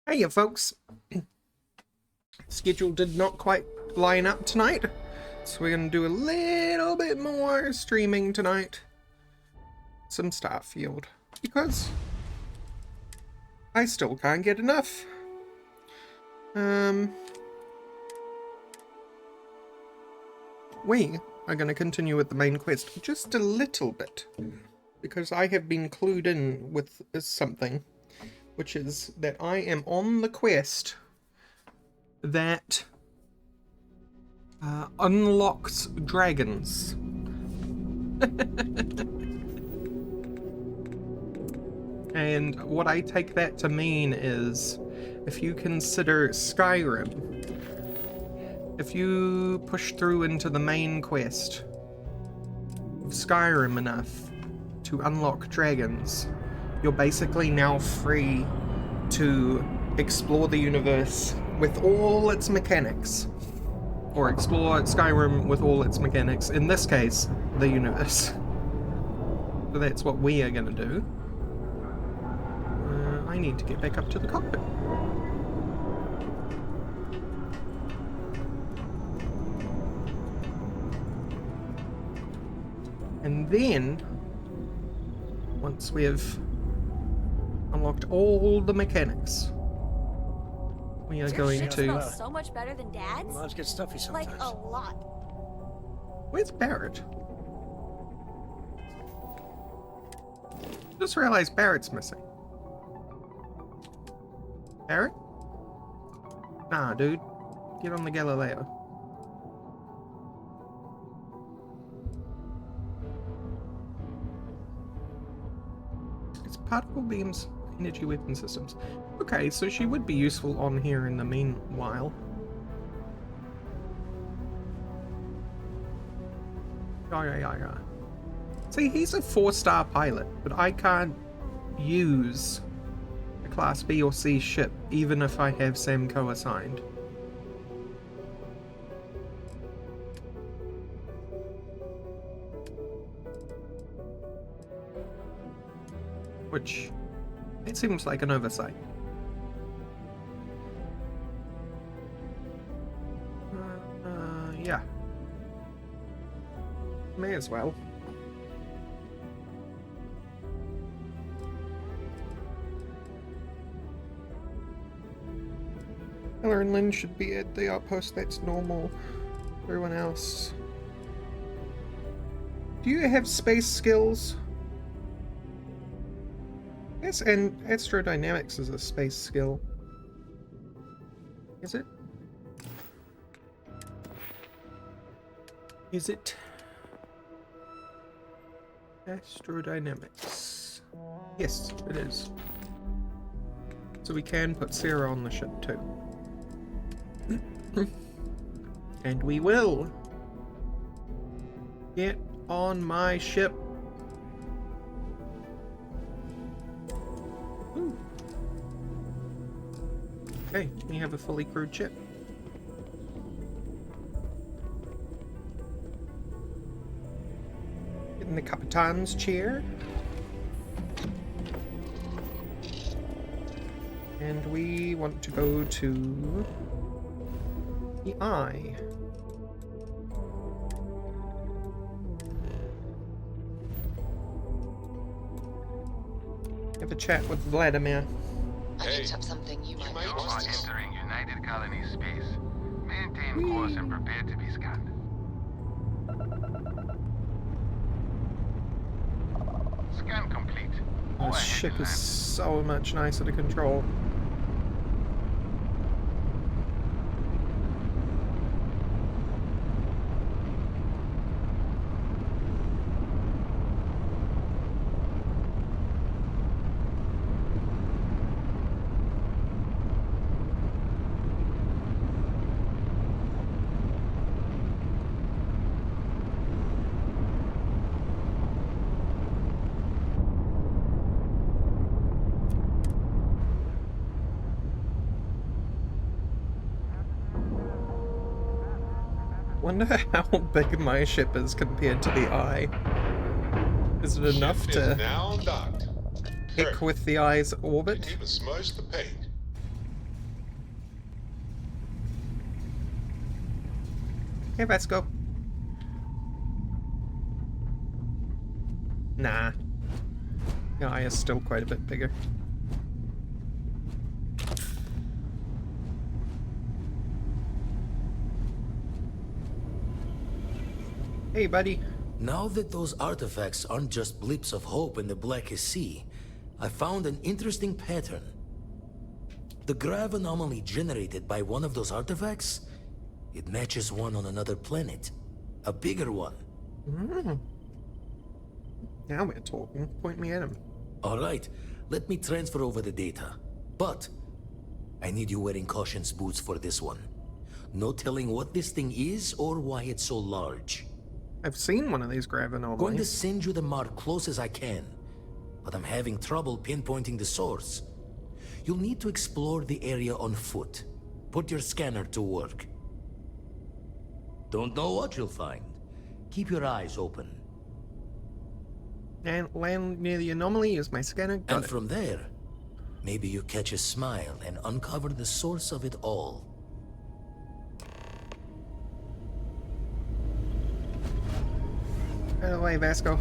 Hey folks, schedule did not quite line up tonight, so we're gonna do a little bit more streaming tonight. Some Starfield, because I still can't get enough. We are gonna continue with the main quest just a little bit, because I have been clued in with something, which is that I am on the quest that unlocks dragons. And what I take that to mean is, if you consider Skyrim, if you push through into the main quest of Skyrim enough to unlock dragons, you're basically now free to explore the universe with all its mechanics. Or explore Skyrim with all its mechanics. In this case, the universe. So that's what we are going to do. I need to get back up to the cockpit. And then, once we have unlocked all the mechanics, we are going to... Smells so much better than Dad's. Mine gets stuffy sometimes. Like a lot. Where's Barrett? Just realized Barrett's missing. Barrett? Nah, dude. Get on the Galileo. It's particle beams, energy weapon systems. Okay, so she would be useful on here in the meanwhile. Yeah. See, he's a 4-star pilot, but I can't use a Class B or C ship, even if I have Samco assigned. Which, it seems like an oversight. Yeah. May as well. Ella and Lynn should be at the outpost, that's normal. Everyone else. Do you have space skills? Yes, and astrodynamics is a space skill. Is it? Is it? Astrodynamics. Yes, it is. So we can put Sarah on the ship too. And we will. Get on my ship. Ooh. Okay, we have a fully crewed ship. In the Capitan's chair. And we want to go to the Eye. Have a chat with Vladimir. I picked up something you might be You are interested in. entering United Colony space. Maintain course and prepare to be scanned. Scan complete. Go This ahead ship and is land. so much nicer to control. Wonder how big my ship is compared to the Eye. Is it enough Ship to is now docked. pick with the Eye's orbit? Didn't even smudge the paint. Hey, let's go. Nah. The eye is still quite a bit bigger. Hey, buddy. Now that those artifacts aren't just blips of hope in the blackest sea, I found an interesting pattern. The grav anomaly generated by one of those artifacts, it matches one on another planet. A bigger one. Mm. Now we're talking. Point me at him. Alright, let me transfer over the data. But I need you wearing caution's boots for this one. No telling what this thing is or why it's so large. I've seen one of these grav anomalies. Going to send you the mark close as I can, but I'm having trouble pinpointing the source. You'll need to explore the area on foot. Put your scanner to work. Don't know what you'll find. Keep your eyes open. And land near the anomaly, use my scanner. Got And it. from there, maybe you catch a smile and uncover the source of it all. Out of the way, Vasco.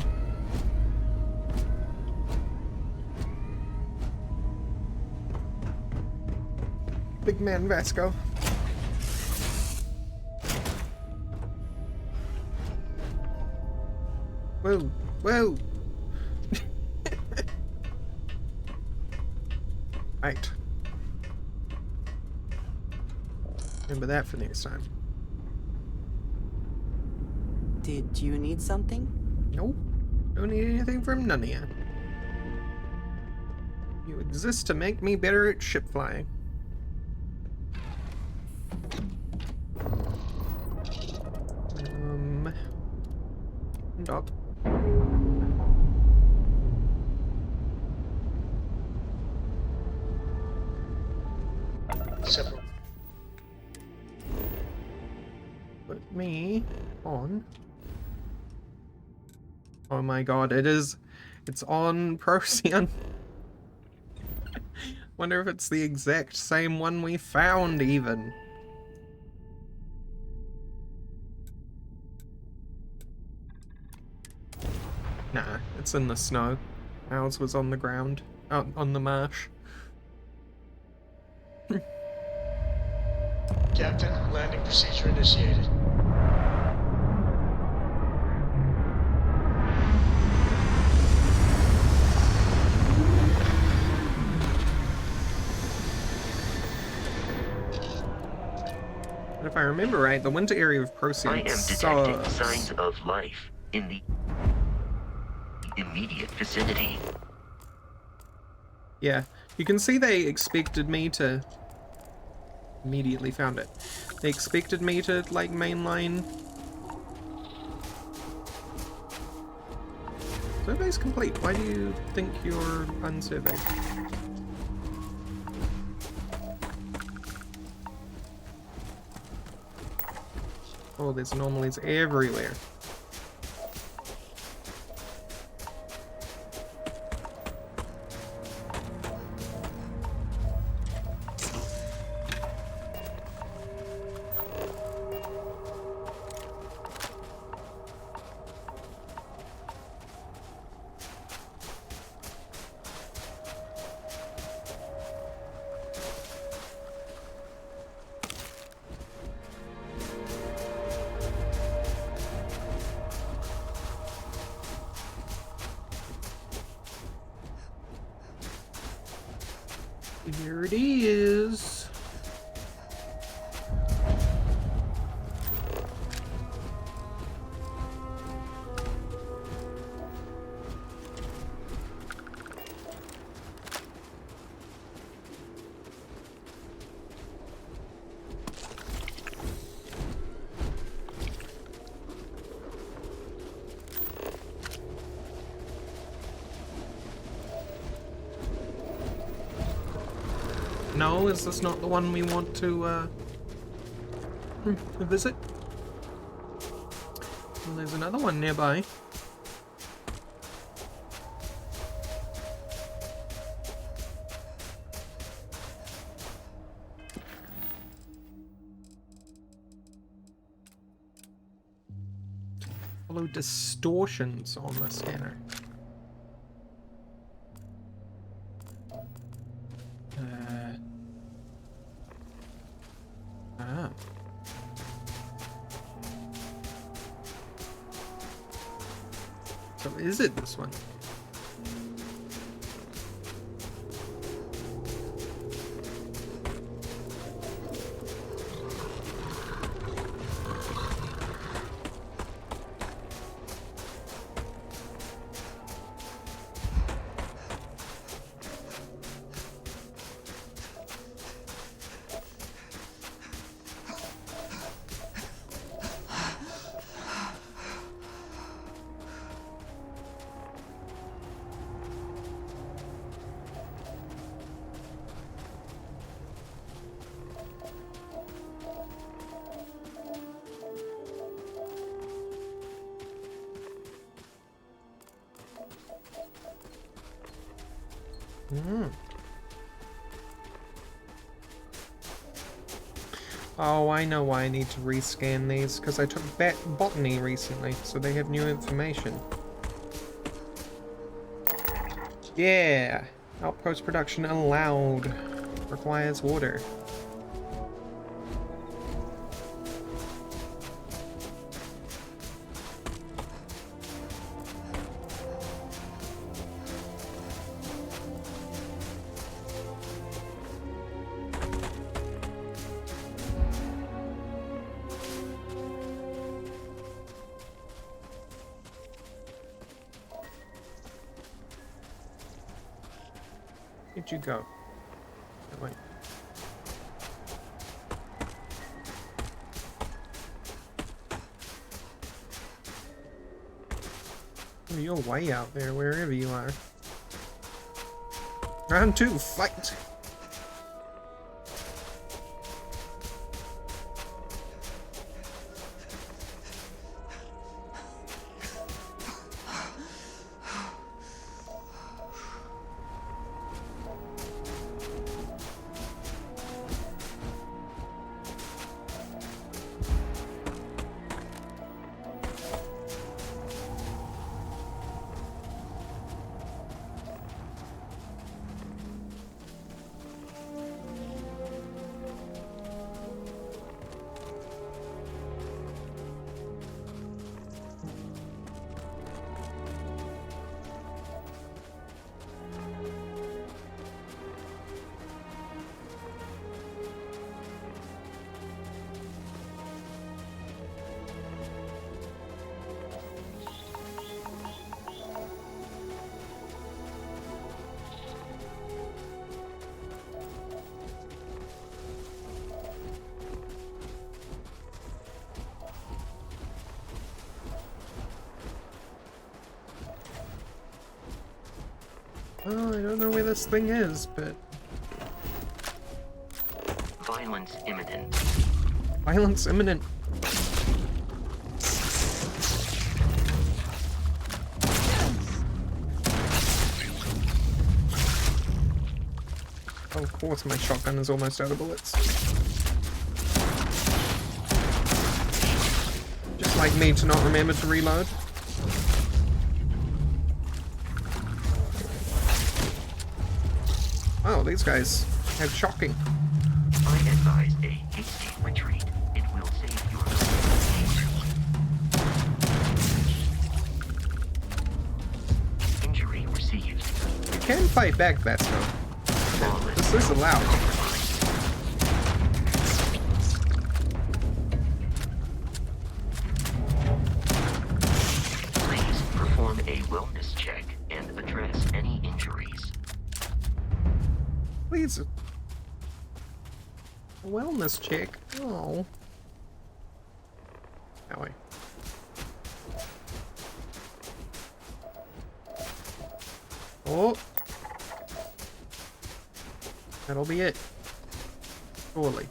Big man Vasco. Whoa, whoa. Right. Remember that for next time. Did you need something? Nope. Don't need anything from none of you. You exist to make me better at ship flying. Dock. Put me on. Oh my god, it's on Procyon. Wonder if it's the exact same one we found even. Nah, it's in the snow. Ours was on the ground, out on the marsh. Captain, landing procedure initiated. But if I remember right, the winter area of Procyon I am detecting signs of life in the immediate vicinity. Yeah, you can see they expected me to... Immediately found it. They expected me to, like, mainline... Survey's complete. Why do you think you're unsurveyed? Oh, there's anomalies everywhere. Here it is. No, is this not the one we want to visit? Well, there's another one nearby. Follow distortions on the scanner. Ah. So is it this one? Oh, I know why I need to rescan these, because I took botany recently, so they have new information. Yeah! Outpost production allowed. Requires water. Where'd you go? Oh, wait. Oh, you're way out there, wherever you are. Round 2, fight! Oh, I don't know where this thing is, but... Violence imminent. Violence imminent. Oh, of course my shotgun is almost out of bullets. Just like me to not remember to reload. Oh, these guys have shocking. I advise a hasty retreat. It will save your life. Injury received. You can fight back, Vesco. This is allowed. Please perform a wellness check and address any injuries. Please. A wellness check. Oh. That way. Oh. That'll be it. Surely.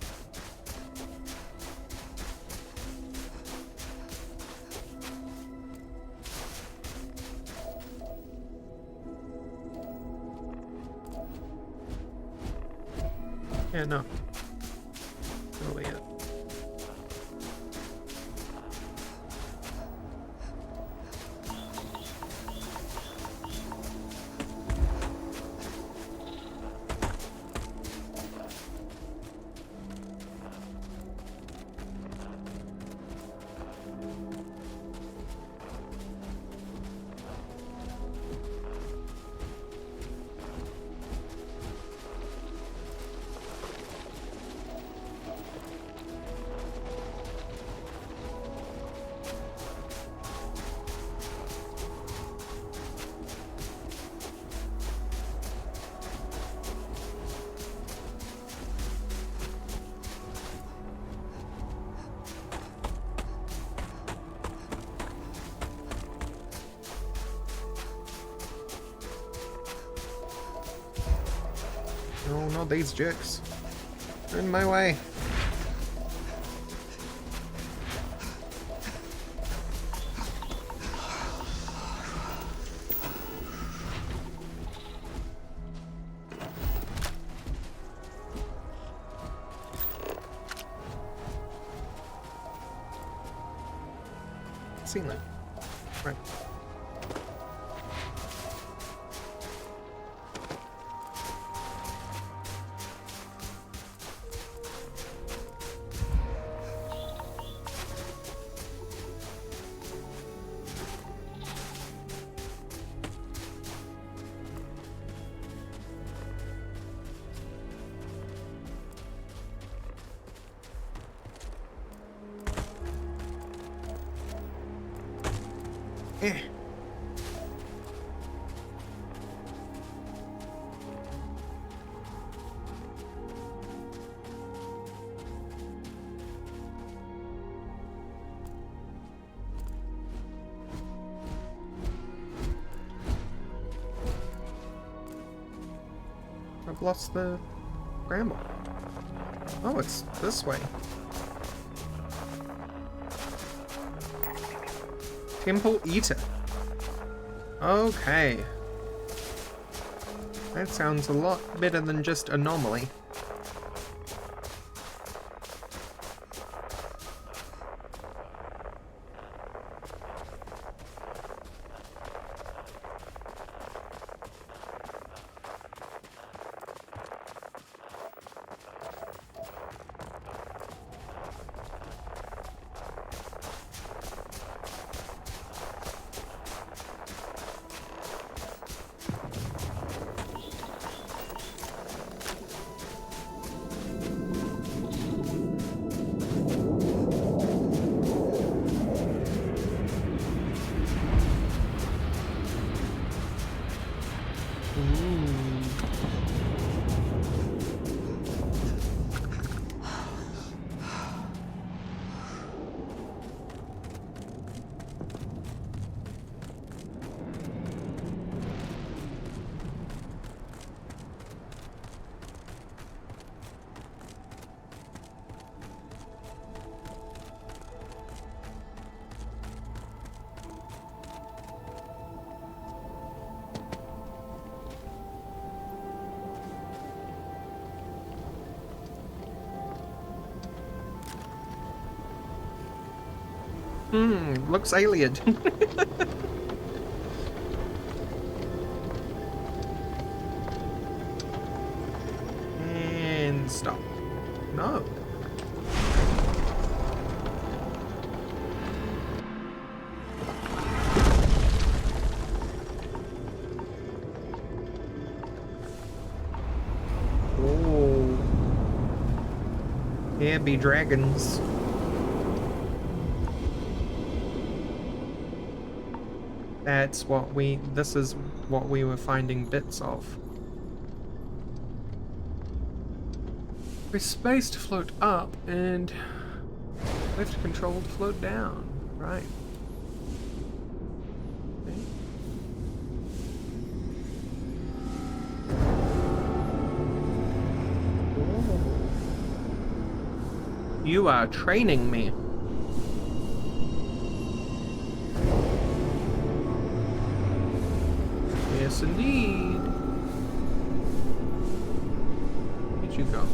Yeah, no. That'll be it. Oh, not these jerks. They're in my way. Seen that. Right. Eh. I've lost the bramble. Oh, it's this way. Temple Eater. Okay. That sounds a lot better than just anomaly. Looks alien. And stop. No. Oh. Here be dragons. This is what we were finding bits of. We're supposed to float up and lift control to float down. Right. Okay. Oh. You are training me. Yes, indeed. Where'd you go?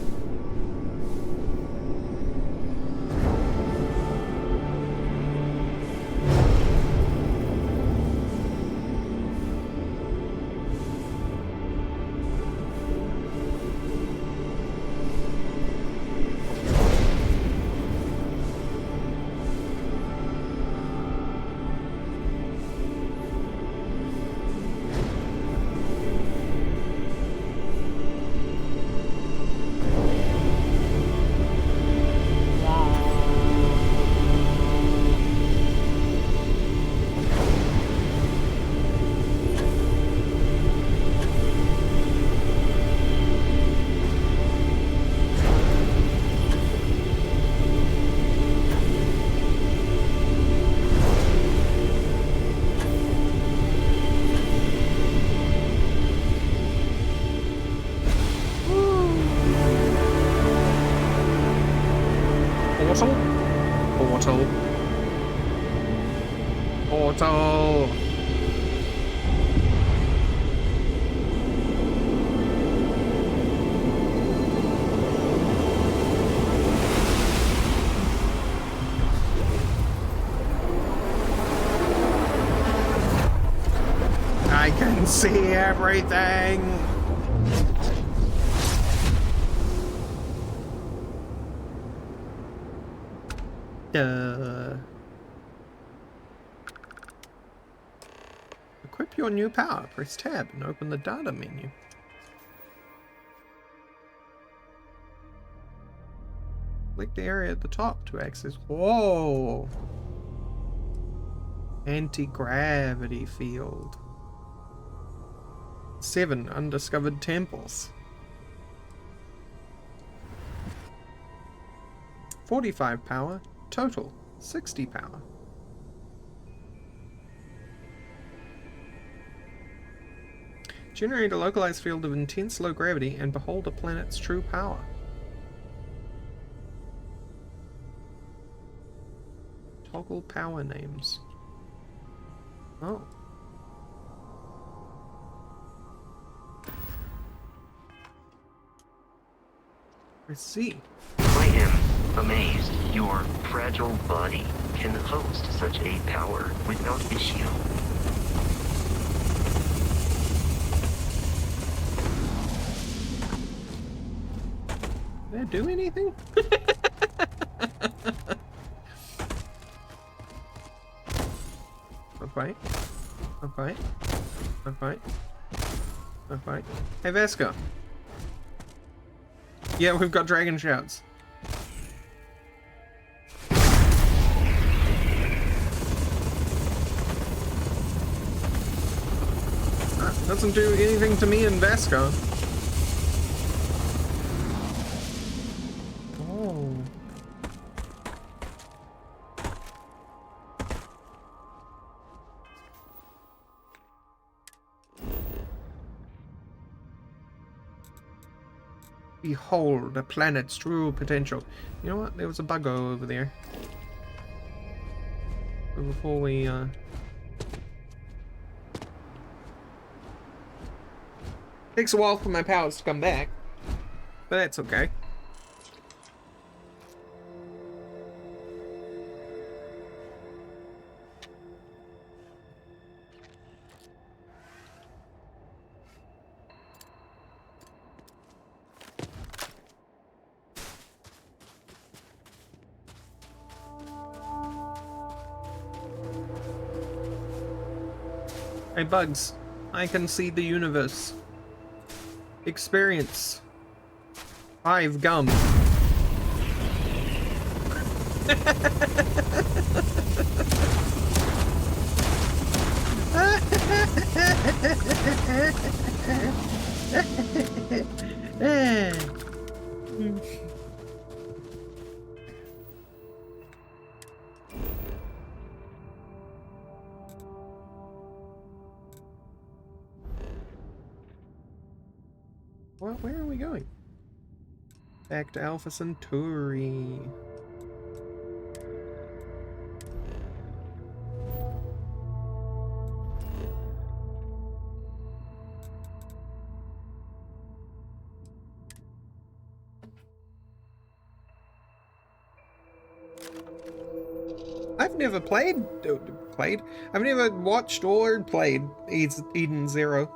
Portal? Portal. Portal. I can see everything. Equip your new power. Press tab and open the data menu. Click the area at the top to access. Whoa! Anti-gravity field. 7 undiscovered temples. 45 power. Total 60 power. Generate a localized field of intense low gravity and behold a planet's true power. Toggle power names. Oh. Let's see. I am amazed your fragile body can host such a power without issue. Did I do anything? Okay. Okay. Okay. Okay. Hey, Vesca. Yeah, we've got dragon shouts. Doesn't do anything to me and Vesca. Oh. Behold the planet's true potential. You know what? There was a buggo over there. So before we takes a while for my powers to come back, but that's okay. Hey Bugs, I can see the universe. Experience. I've gum. Well, where are we going? Back to Alpha Centauri. I've never I've never watched or played Eden Zero.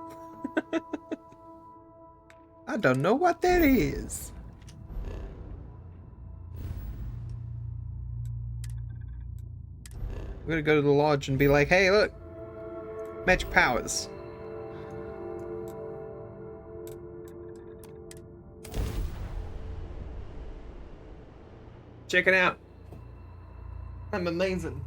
I don't know what that is. I'm gonna go to the lodge and be like, hey, look, magic powers. Check it out. I'm amazing.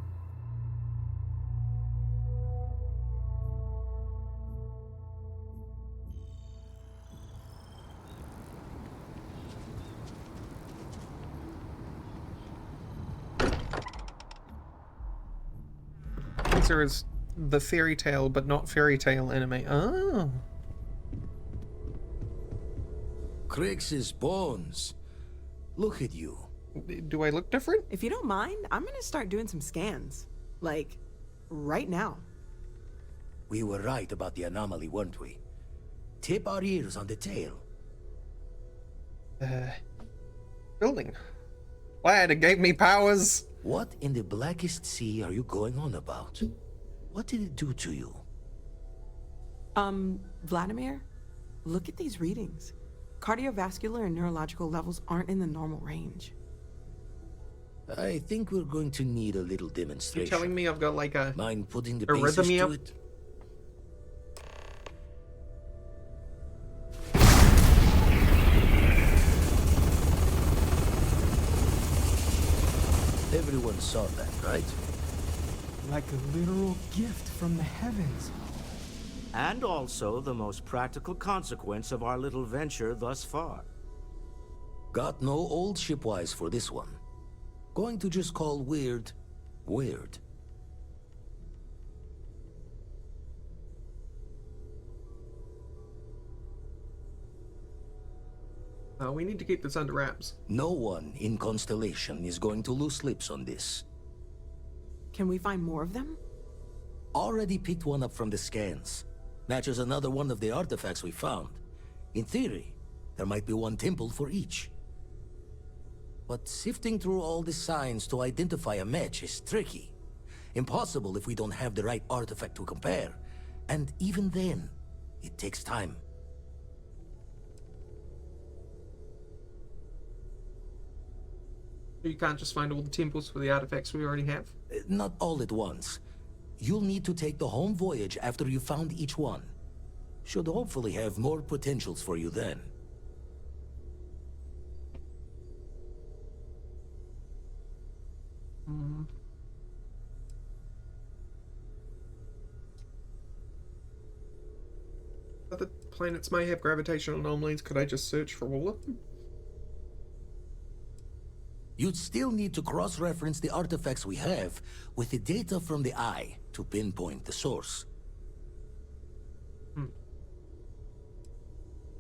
Answer is the fairy tale, but not fairy tale anime. Oh. Crix's bones. Look at you. Do I look different? If you don't mind, I'm gonna start doing some scans. Like, right now. We were right about the anomaly, weren't we? Tip our ears on the tail. Building. Glad it gave me powers. What in the blackest sea are you going on about? What did it do to you? Vladimir, look at these readings. Cardiovascular and neurological levels aren't in the normal range. I think we're going to need a little You demonstration. telling me I've got like a Mind putting the pieces arrhythmia? to it? Everyone saw that, right? Like a literal gift from the heavens. And also the most practical consequence of our little venture thus far. Got no old shipwise for this one. Going to just call weird, weird. We need to keep this under wraps. No one in Constellation is going to lose slips on this. Can we find more of them? Already picked one up from the scans. Matches another one of the artifacts we found. In theory, there might be one temple for each. But sifting through all the signs to identify a match is tricky. Impossible if we don't have the right artifact to compare. And even then, it takes time. You can't just find all the temples for the artifacts we already have. Not all at once. You'll need to take the home voyage after you found each one. Should hopefully have more potentials for you then. Other planets may have gravitational anomalies. Could I just search for all of them? You'd still need to cross-reference the artifacts we have with the data from the eye to pinpoint the source.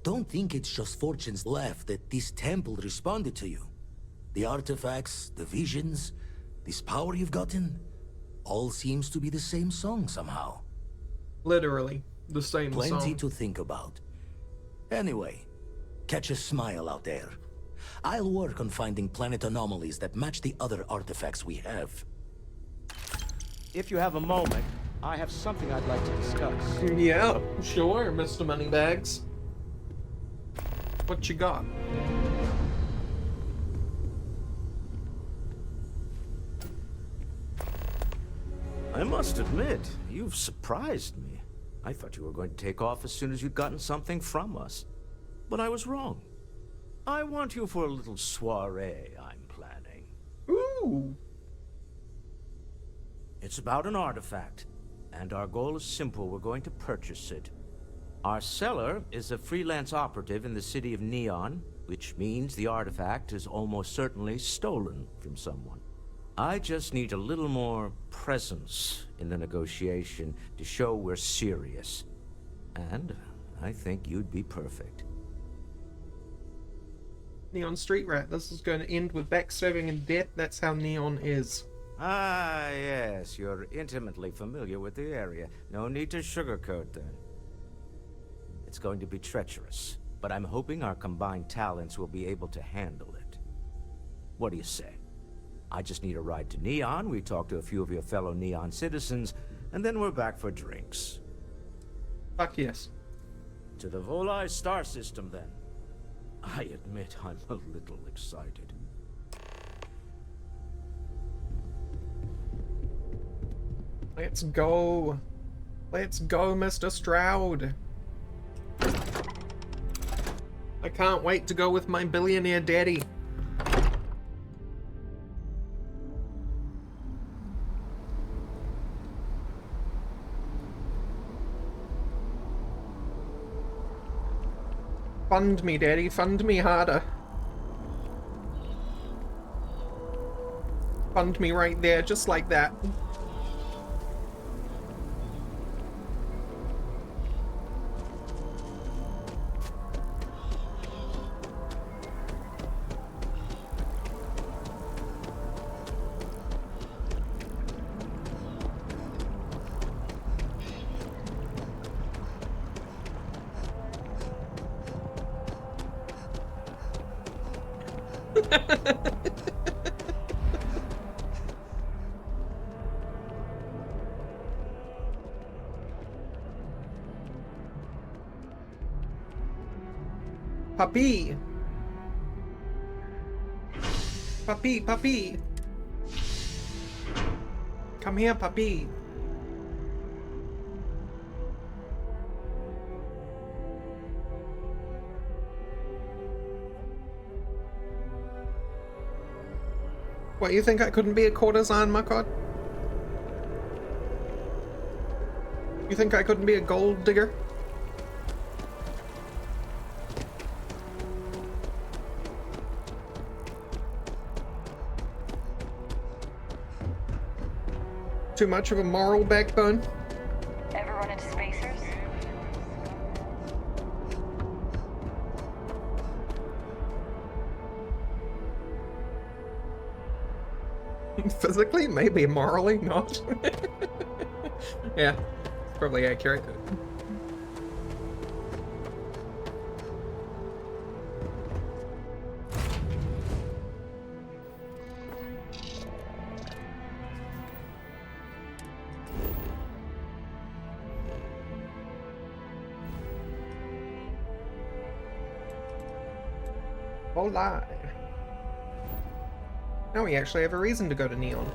Don't think it's just fortune's laugh that this temple responded to you. The artifacts, the visions, this power you've gotten, all seems to be the same song somehow. Literally, the same Plenty song. to think about. Anyway, catch a smile out there. I'll work on finding planet anomalies that match the other artifacts we have. If you have a moment, I have something I'd like to discuss. Yeah, sure, Mr. Moneybags. What you got? I must admit, you've surprised me. I thought you were going to take off as soon as you'd gotten something from us. But I was wrong. I want you for a little soiree I'm planning. Ooh. It's about an artifact, and our goal is simple. We're going to purchase it. Our seller is a freelance operative in the city of Neon, which means the artifact is almost certainly stolen from someone. I just need a little more presence in the negotiation to show we're serious. And I think you'd be perfect. Neon Street Rat. This is going to end with backstabbing and death. That's how Neon is. Ah, yes, you're intimately familiar with the area. No need to sugarcoat then. It's going to be treacherous, but I'm hoping our combined talents will be able to handle it. What do you say? I just need a ride to Neon, we talk to a few of your fellow Neon citizens, and then we're back for drinks. Fuck yes. To the Volai star system, then. I admit I'm a little excited. Let's go. Let's go, Mr. Stroud. I can't wait to go with my billionaire daddy. Fund me, daddy. Fund me harder. Fund me right there, just like that. Puppy! Puppy, puppy! Come here, puppy! What, you think I couldn't be a courtesan, Makod? You think I couldn't be a gold digger? Too much of a moral backbone? Ever run into spacers? Physically, maybe. Morally, not. Yeah, it's probably accurate. Hola. Now we actually have a reason to go to Neon.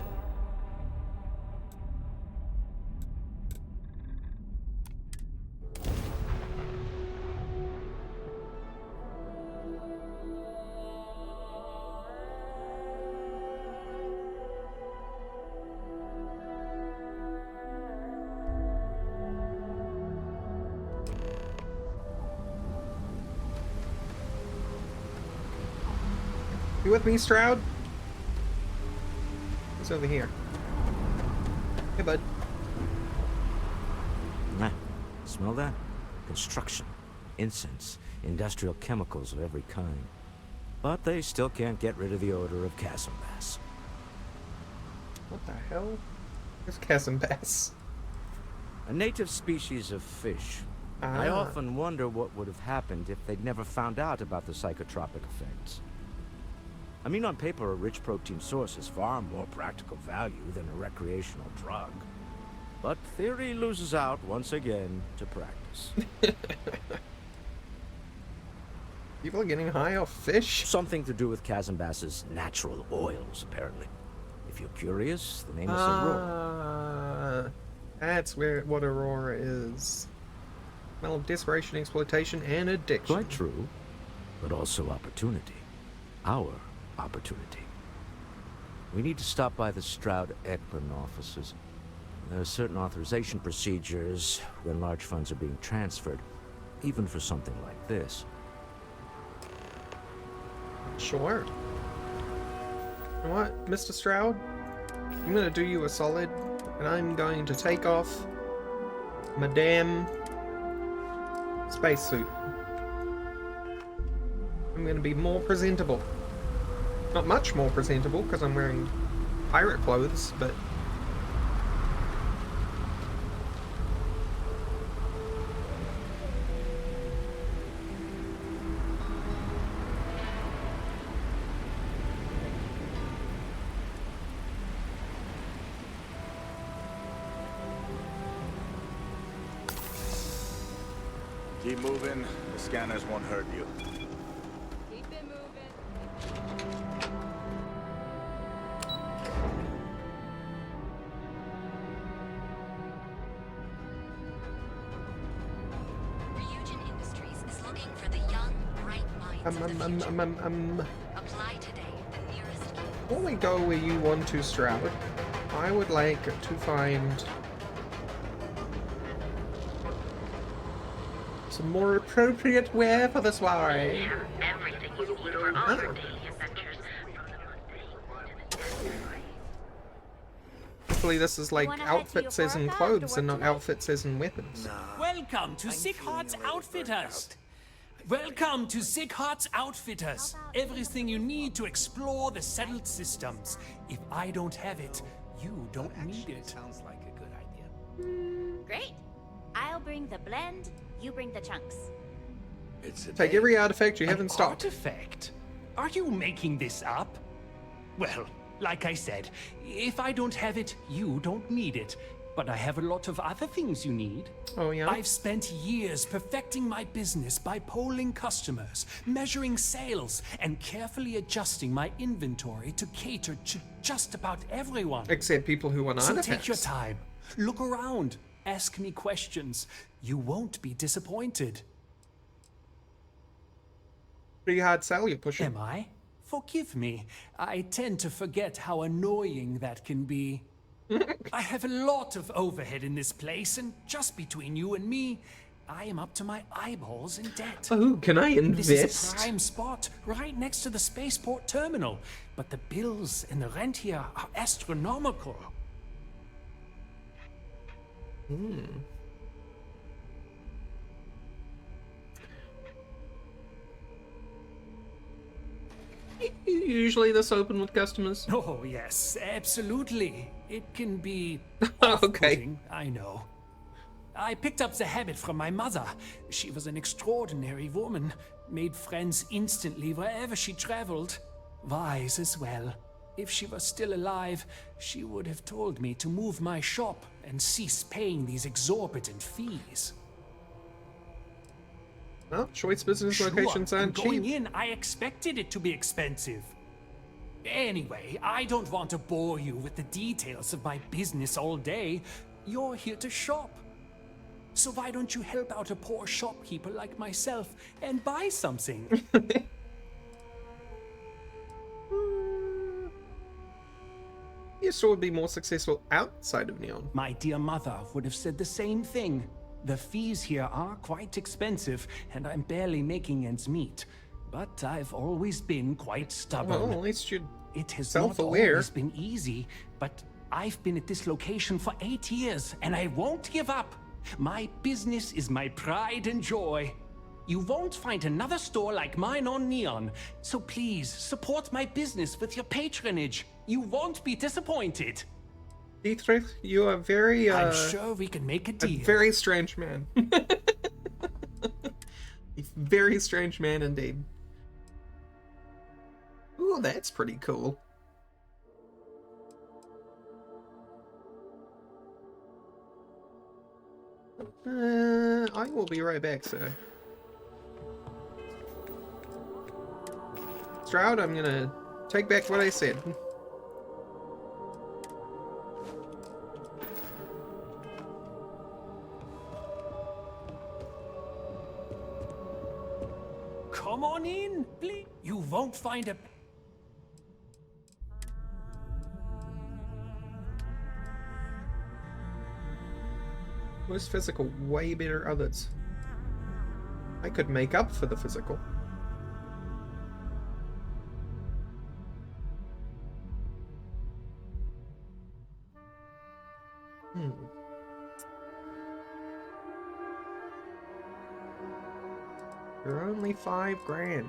You with me, Stroud? What's over here? Hey, bud. Smell that? Construction, incense, industrial chemicals of every kind. But they still can't get rid of the odor of chasm bass. What the hell? Where's chasm bass? A native species of fish. I often wonder what would have happened if they'd never found out about the psychotropic effects. I mean, on paper, a rich protein source is far more practical value than a recreational drug. But theory loses out once again to practice. People are getting high off fish? Something to do with chasm bass's natural oils, apparently. If you're curious, the name is Aurora. That's what Aurora is. Smell of desperation, exploitation, and addiction. Quite true, but also opportunity. Our opportunity. We need to stop by the Stroud-Ekman offices. There are certain authorization procedures when large funds are being transferred, even for something like this. Sure. You know what, Mr. Stroud? I'm gonna do you a solid, and I'm going to take off my damn spacesuit. I'm gonna be more presentable. Not much more presentable, because I'm wearing pirate clothes, but... Keep moving. The scanners won't hurt you. Keep it moving. Ryujin Industries is looking for the young, bright minds of the future. Apply today, the nearest gate. Before we go where you want to, Stroud, I would like to find some more appropriate wear for this soiree. Everything you need for all your daily adventures. Hopefully this is like wanna head to your outfits as in parka clothes after and work not outfits as in weapons. Welcome to Sick Heart's Outfitters. Welcome to Sick Heart's Outfitters. Everything you need to explore the settled systems. If I don't have it, you don't need it. Sounds like a good idea. Great. I'll bring the blend, you bring the chunks. It's a Take every artifact you have in stock. Artifact? Are you making this up? Well, like I said, if I don't have it, you don't need it. But I have a lot of other things you need. Oh, yeah? I've spent years perfecting my business by polling customers, measuring sales, and carefully adjusting my inventory to cater to just about everyone. Except people who want So artifacts. take your time. Look around. Ask me questions. You won't be disappointed. Pretty hard sell you're pushing. Am I? Forgive me. I tend to forget how annoying that can be. I have a lot of overhead in this place, and just between you and me, I am up to my eyeballs in debt. Oh, can I invest? This is a prime spot, right next to the spaceport terminal. But the bills and the rent here are astronomical. Usually this open with customers. Oh, yes, absolutely. It can be Okay. off-putting, I know. I picked up the habit from my mother. She was an extraordinary woman, made friends instantly wherever she traveled. Wise as well. If she was still alive, she would have told me to move my shop and cease paying these exorbitant fees. Well, choice business locations aren't Going cheap. in, I expected it to be expensive. Anyway, I don't want to bore you with the details of my business all day. You're here to shop. So why don't you help out a poor shopkeeper like myself and buy something? Your store would be more successful outside of Neon. My dear mother would have said the same thing. The fees here are quite expensive, and I'm barely making ends meet. But I've always been quite stubborn. Well, at least you're It has self-aware. not always been easy, but I've been at this location for 8 years, and I won't give up. My business is my pride and joy. You won't find another store like mine on Neon, so please support my business with your patronage. You won't be disappointed. Dietrich, you are very, I'm sure we can make a deal. a very strange man. A very strange man indeed. Ooh, that's pretty cool. I will be right back, sir. Stroud, I'm gonna take back what I said. Come on in, please. You won't find a... Most physical, way better others. I could make up for the physical. You're only $5 grand.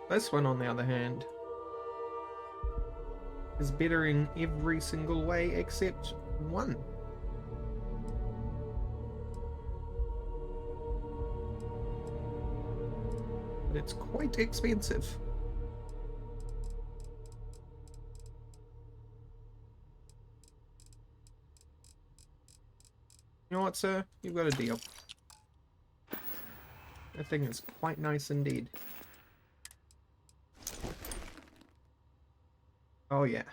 This one, on the other hand, is better in every single way except one. But it's quite expensive. You know what, sir? You've got a deal. That thing is quite nice indeed. Oh, yeah.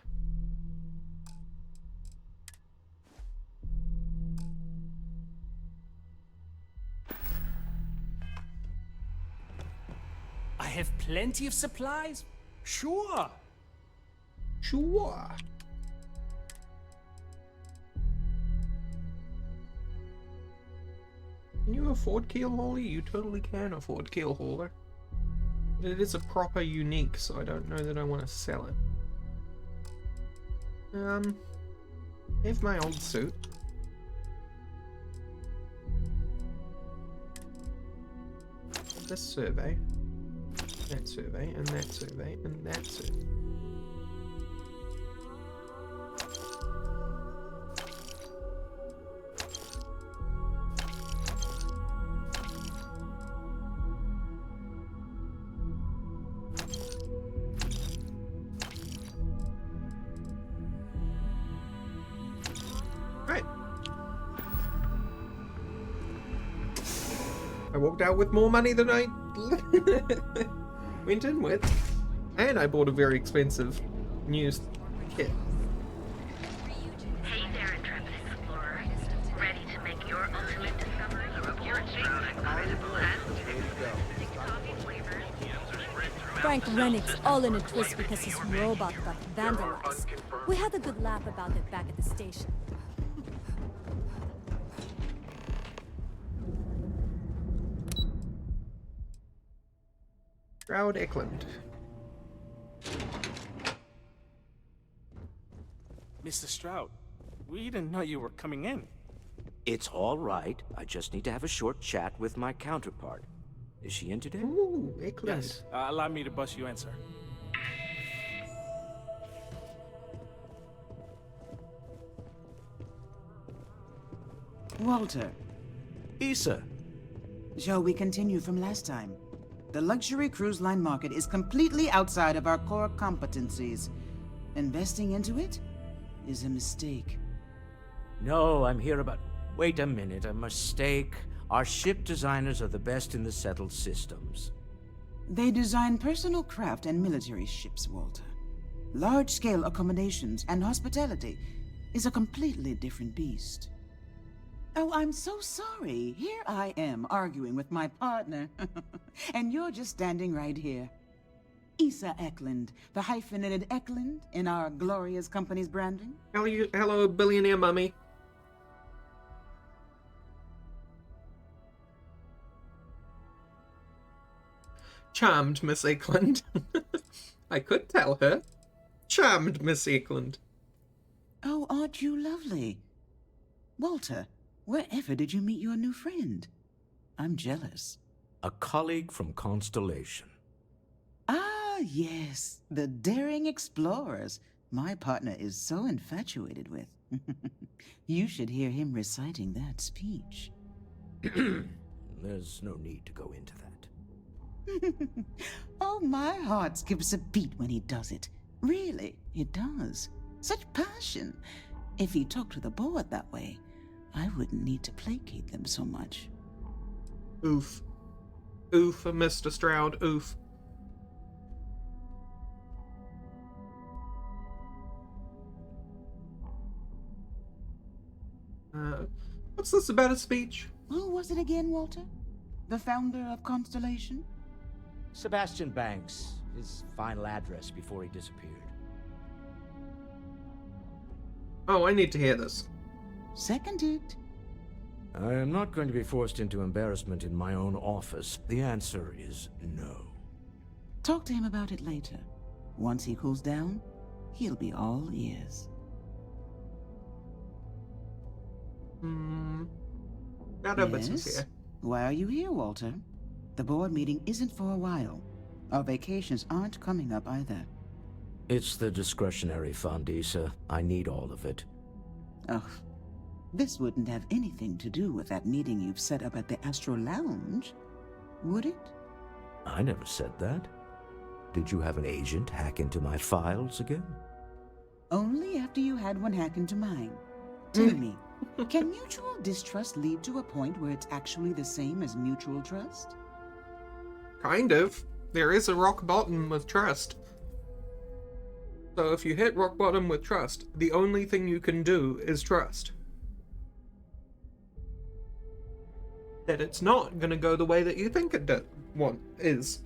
I have plenty of supplies. Sure. Sure. Can you afford keel hauler? You totally can afford keel hauler. But it is a proper unique, so I don't know that I want to sell it. Here's my old suit. This survey, that survey, and that survey, and that survey. I walked out with more money than I went in with. And I bought a very expensive news kit. Hey there, intrepid explorer. Ready to make your ultimate discovery? Your adjacent incredible Frank Rennick's all in a twist because his robot got vandalized. We had a good laugh about it back at the station. Stroud Eklund. Mr. Stroud, we didn't know you were coming in. It's all right. I just need to have a short chat with my counterpart. Is she in today? Ooh, Eklund. Yes, allow me to bust you in, sir. Walter. Issa. Shall we continue from last time? The luxury cruise line market is completely outside of our core competencies. Investing into it is a mistake. No, I'm here about... Wait a minute, a mistake. Our ship designers are the best in the settled systems. They design personal craft and military ships, Walter. Large-scale accommodations and hospitality is a completely different beast. Oh, I'm so sorry. Here I am arguing with my partner. And you're just standing right here. Issa Eklund, the hyphenated Eklund in our glorious company's branding. Hello, billionaire mummy. Charmed, Miss Eklund. I could tell her. Charmed, Miss Eklund. Oh, aren't you lovely? Walter, wherever did you meet your new friend? I'm jealous. A colleague from Constellation. Ah, yes, the daring explorers my partner is so infatuated with. You should hear him reciting that speech. There's no need to go into that. Oh, my heart skips a beat when he does it. Really, it does. Such passion. If he talked to the board that way, I wouldn't need to placate them so much. Oof. Oof, Mr. Stroud, oof. What's this about a speech? Who was it again, Walter? The founder of Constellation? Sebastian Banks, his final address before he disappeared. Oh, I need to hear this. Seconded. I am not going to be forced into embarrassment in my own office. The answer is no. Talk to him about it later. Once he cools down, he'll be all ears. Yes? Why are you here, Walter? The board meeting isn't for a while. Our vacations aren't coming up either. It's the discretionary fund, Issa. I need all of it. Oh, this wouldn't have anything to do with that meeting you've set up at the Astro Lounge, would it? I never said that. Did you have an agent hack into my files again? Only after you had one hack into mine. Tell me, can mutual distrust lead to a point where it's actually the same as mutual trust? Kind of. There is a rock bottom with trust. So if you hit rock bottom with trust, the only thing you can do is trust. That it's not going to go the way that you think it is.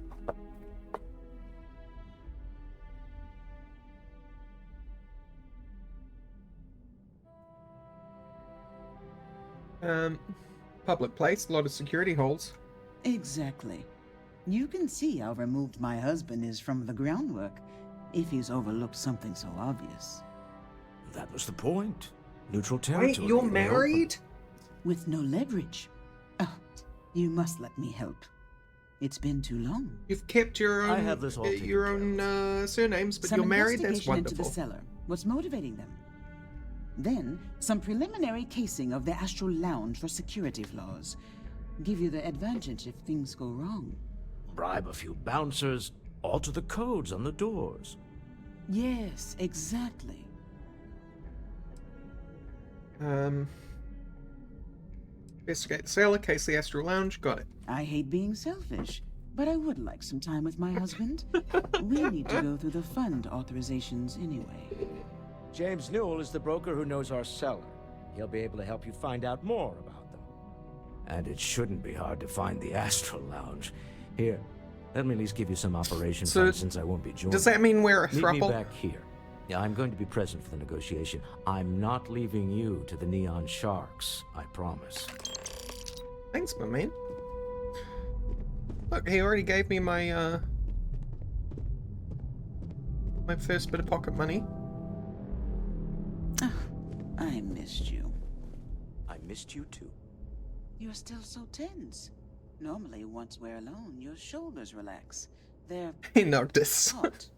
Public place, a lot of security holes. Exactly. You can see how removed my husband is from the groundwork, if he's overlooked something so obvious. That was the point. Neutral territory. Wait, you're married? With no leverage. Oh, you must let me help. It's been too long. You've kept your own, I have this all surnames, but Some you're married. That's investigation into wonderful. the cellar. What's motivating them? Then, some preliminary casing of the Astral Lounge for security flaws. Give you the advantage if things go wrong. Bribe a few bouncers, alter the codes on the doors. Yes, exactly. Investigate the cellar, case the Astral Lounge. Got it. I hate being selfish, but I would like some time with my husband. We need to go through the fund authorizations anyway. James Newell is the broker who knows our cellar. He'll be able to help you find out more about them. And it shouldn't be hard to find the Astral Lounge. Here, let me at least give you some operation So, time since I won't be joining. Does that mean we're a Meet throuple? me back here. Yeah, I'm going to be present for the negotiation. I'm not leaving you to the Neon Sharks, I promise. Thanks, my man. Look, he already gave me my my first bit of pocket money. Oh, I missed you. I missed you too. You're still so tense. Normally, once we're alone, your shoulders relax. They're He knocked us. taut.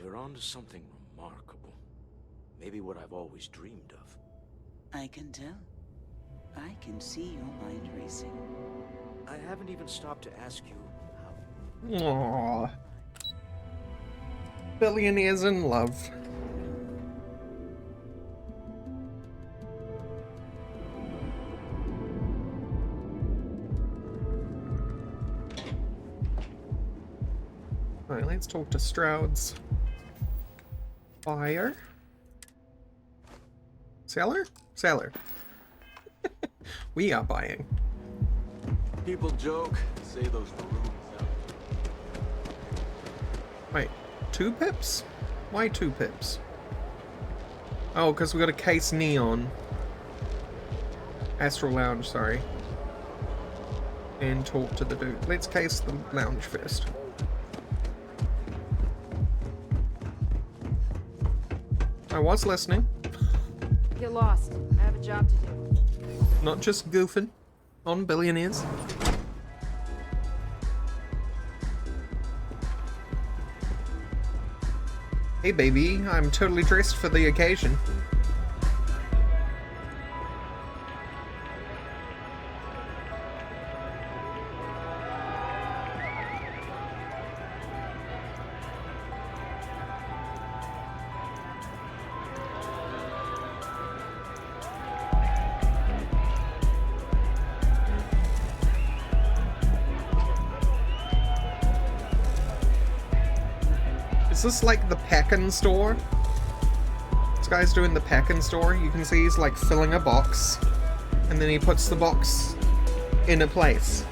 We're on to something remarkable. Maybe what I've always dreamed of. I can tell. I can see your mind racing. I haven't even stopped to ask you how. Aww. Billionaires in love. Alright, let's talk to Stroud's buyer. Seller? Seller. We are buying. People joke, say those balloons out. Wait, 2 pips? Why 2 pips? Oh, because we got a case neon. Astral Lounge, sorry. And talk to the dude. Let's case the lounge first. I was listening. Get lost. I have a job to do. Not just goofing on billionaires. Hey baby, I'm totally dressed for the occasion. Is this like the packin' store? This guy's doing the packin' store. You can see he's like filling a box, and then he puts the box in a place.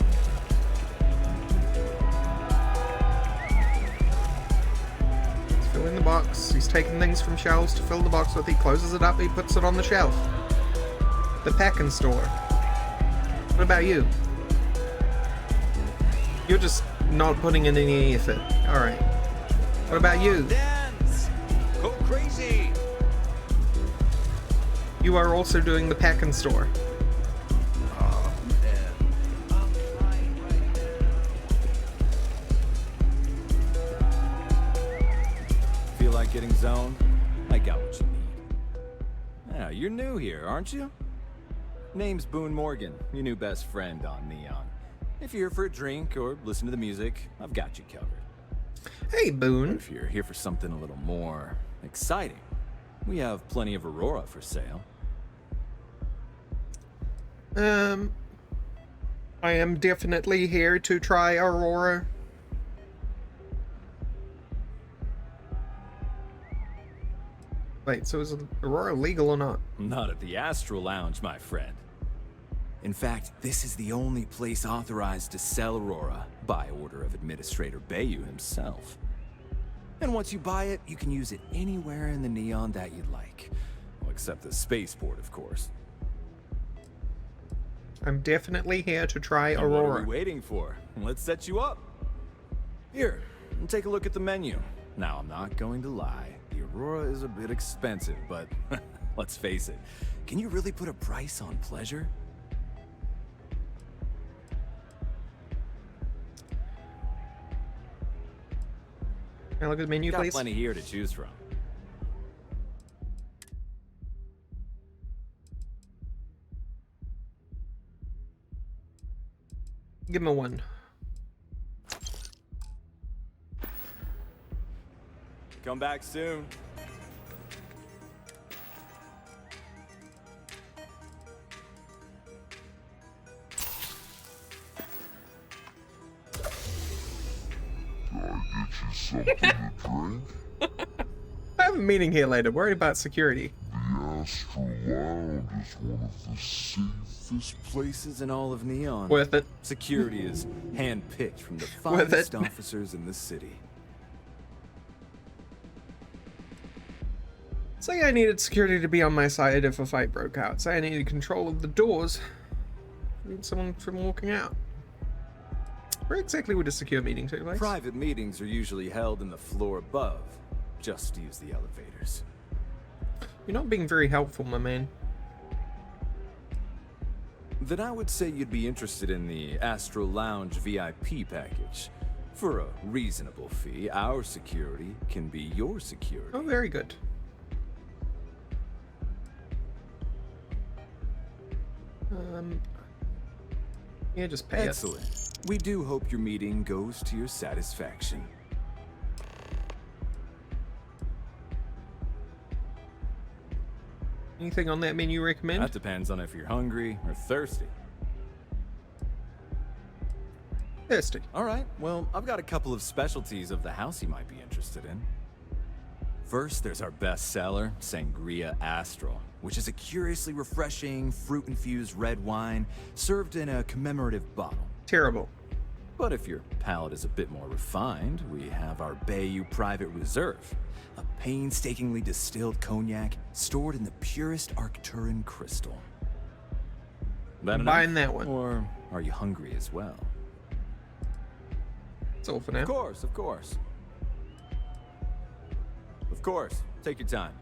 He's filling the box. He's taking things from shelves to fill the box with. He closes it up. He puts it on the shelf. The packin' store. What about you? You're just not putting in any effort. All right. What about you? Dance! Go crazy! You are also doing the packin' store. Oh, man. I'm flying right now. Feel like getting zoned? I got what you need. Yeah, you're new here, aren't you? Name's Boone Morgan, your new best friend on Neon. If you're here for a drink or listen to the music, I've got you covered. Hey, Boone. But if you're here for something a little more exciting, we have plenty of Aurora for sale. I am definitely here to try Aurora. Wait, so is Aurora legal or not? Not at the Astral Lounge, my friend. In fact, this is the only place authorized to sell Aurora by order of Administrator Bayou himself. And once you buy it, you can use it anywhere in the Neon that you'd like. Well, except the spaceport, of course. I'm definitely here to try And Aurora. what are we waiting for? Let's set you up. Here, take a look at the menu. Now, I'm not going to lie. The Aurora is a bit expensive, but let's face it. Can you really put a price on pleasure? Can I look at the menu, Got please? plenty here to choose from. Give him a 1. Come back soon. something to drink? I have a meeting here later, worried about security. The Astral Lounge is one of the safest Places in all of Neon. Worth it. Security is handpicked from the Worth finest it. officers in the city. Say I needed security to be on my side if a fight broke out. Say I needed control of the doors. I need someone from walking out. Where exactly would a secure meeting take place? Private meetings are usually held in the floor above. Just use the elevators. You're not being very helpful, my man. Then I would say you'd be interested in the Astral Lounge VIP package. For a reasonable fee, our security can be your security. Oh, very good. Yeah, just pay Excellent. We do hope your meeting goes to your satisfaction. Anything on that menu you recommend? That depends on if you're hungry or thirsty. Thirsty. All right, well, I've got a couple of specialties of the house you might be interested in. First, there's our best seller, Sangria Astral, which is a curiously refreshing, fruit-infused red wine served in a commemorative bottle. Terrible. But if your palate is a bit more refined, we have our Bayou Private Reserve, a painstakingly distilled cognac stored in the purest Arcturan crystal. I'm buying that one. Or are you hungry as well? That's all for now. Of course, of course. Of course. Take your time.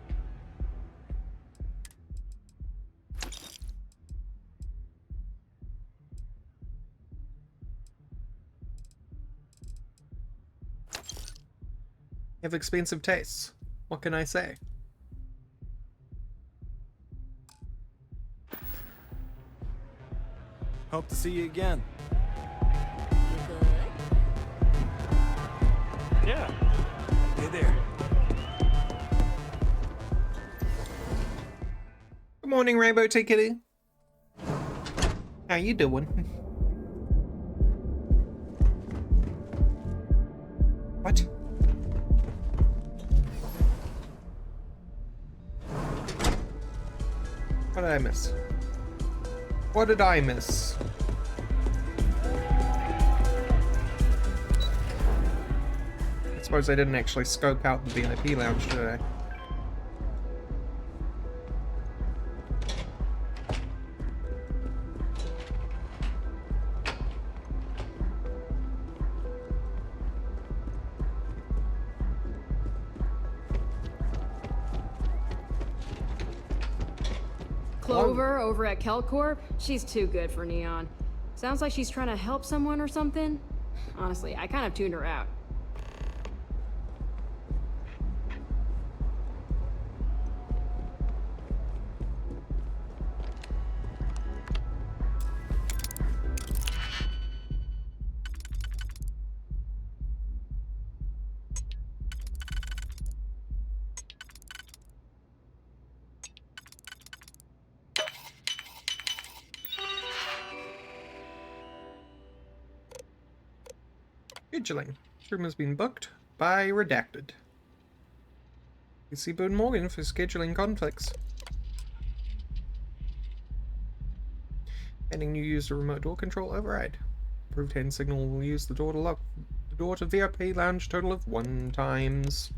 You have expensive tastes. What can I say? Hope to see you again. Yeah. Hey there. Good morning, Rainbow Tickety. How you doing? What? What did I miss? What did I miss? I suppose I didn't actually scope out the VIP lounge today. Clover over at Kelcorp, she's too good for Neon. Sounds like she's trying to help someone or something. Honestly, I kind of tuned her out. Scheduling. This room has been booked by Redacted. You see Boone Morgan for scheduling conflicts. Ending you use the remote door control override. Approved hand signal will use the door to lock the door to VIP lounge total of 1 times.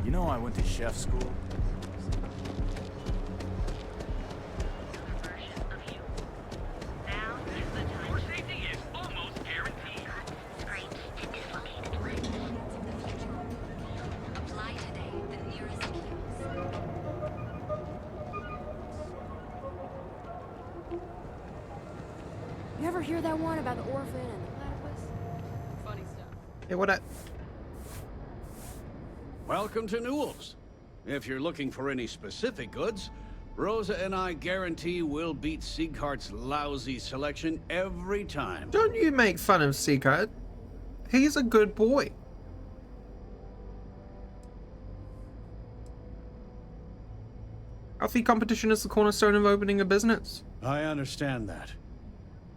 You know I went to chef school. ever hear that one about the orphan and the platypus? Funny stuff. Hey, what up? Welcome to Newell's. If you're looking for any specific goods, Rosa and I guarantee we'll beat Sieghart's lousy selection every time. Don't you make fun of Sieghart. He's a good boy. Healthy competition is the cornerstone of opening a business. I understand that.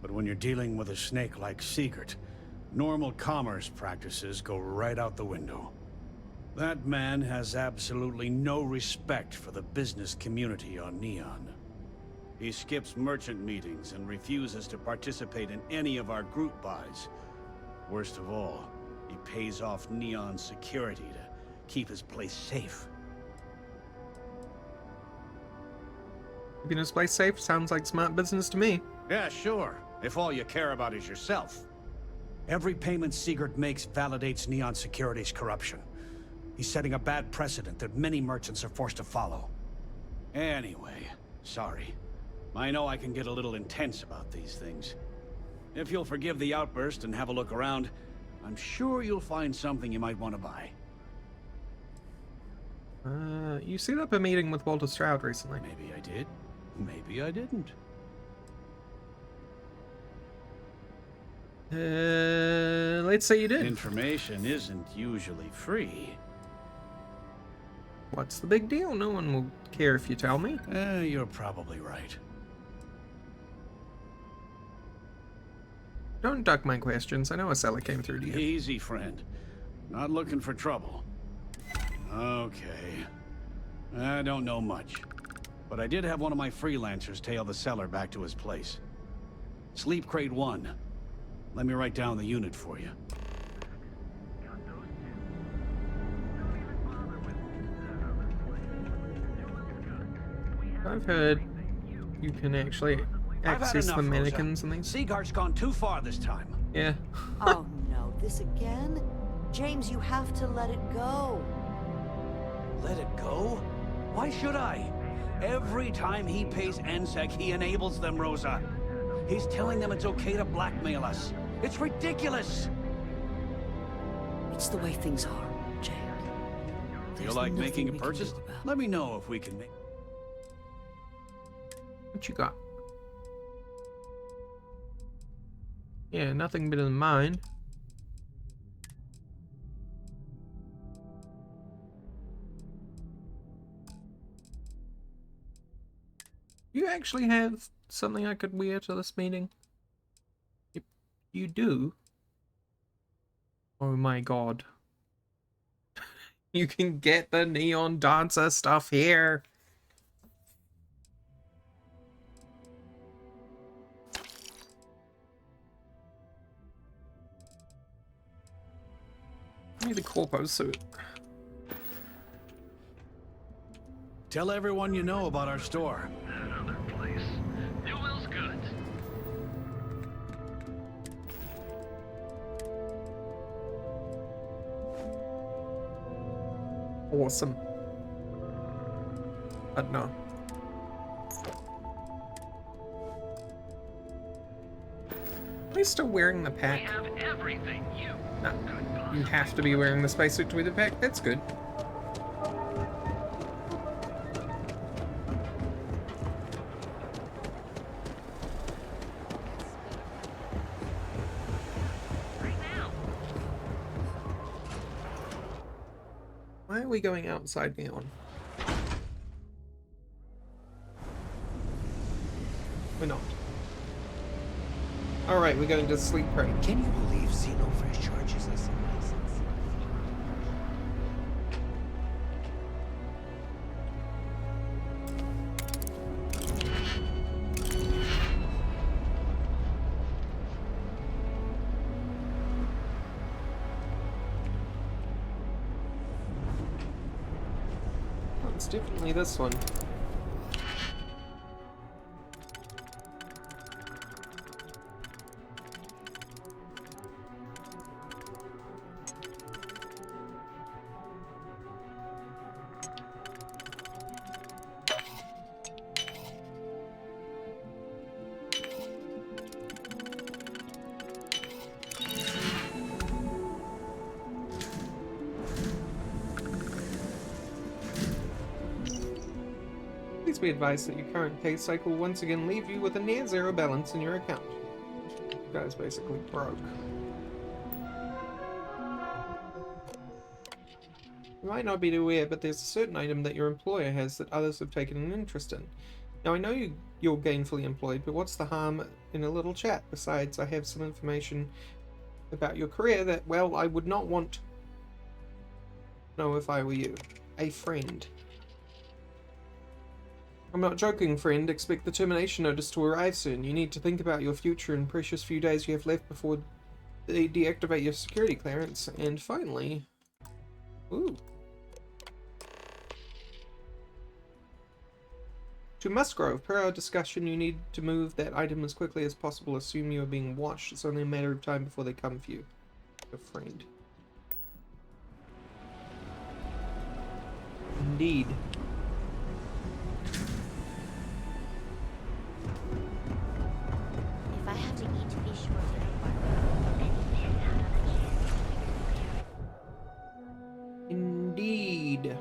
But when you're dealing with a snake like Siegert, normal commerce practices go right out the window. That man has absolutely no respect for the business community on Neon. He skips merchant meetings and refuses to participate in any of our group buys. Worst of all, he pays off Neon's security to keep his place safe. Keeping his place safe sounds like smart business to me. Yeah, sure. If all you care about is yourself. Every payment Siegert makes validates Neon Security's corruption. He's setting a bad precedent that many merchants are forced to follow. Anyway, sorry. I know I can get a little intense about these things. If you'll forgive the outburst and have a look around, I'm sure you'll find something you might want to buy. You set up a meeting with Walter Stroud recently. Maybe I did. Maybe I didn't. Let's say you did. Information isn't usually free. What's the big deal? No one will care if you tell me. You're probably right. Don't duck my questions. I know a seller came through to you. Easy, friend. Not looking for trouble. Okay. I don't know much. But I did have one of my freelancers tail the seller back to his place. Sleep Crate 1. Let me write down the unit for you. I've heard you can actually access the mannequins and things. Sieghart's gone too far this time. Yeah. Oh no, this again? James, you have to let it go. Let it go? Why should I? Every time he pays NSEC, he enables them, Rosa. He's telling them it's okay to blackmail us. It's ridiculous! It's the way things are, Jake. Feel like making a purchase? Let me know if we can make... What you got? Yeah, nothing better than mine. You actually have something I could wear to this meeting? If you do. Oh my god. You can get the neon dancer stuff here. I need the corpo suit. Tell everyone you know about our store. That other place. Newell's Goods. Awesome. But no. Am I still wearing the pack? We have everything you No. You have to be wearing the spacesuit to wear the pack? That's good. Why are we going outside Neon? We're not. Alright, we're going to Sleep Crate. Can you believe Xenofresh charges us a license? Oh, it's definitely this one. be advised that your current pay cycle will once again leave you with a near zero balance in your account. You guys basically broke. You might not be aware, but there's a certain item that your employer has that others have taken an interest in. Now, I know you're gainfully employed, but what's the harm in a little chat? Besides, I have some information about your career that, well, I would not want to know if I were you. A friend. I'm not joking, friend. Expect the termination notice to arrive soon. You need to think about your future and precious few days you have left before they deactivate your security clearance. And finally... Ooh. To Musgrove, per our discussion, you need to move that item as quickly as possible. Assume you are being watched. It's only a matter of time before they come for you. Your friend. Indeed. If I have to eat, be sure to know Indeed.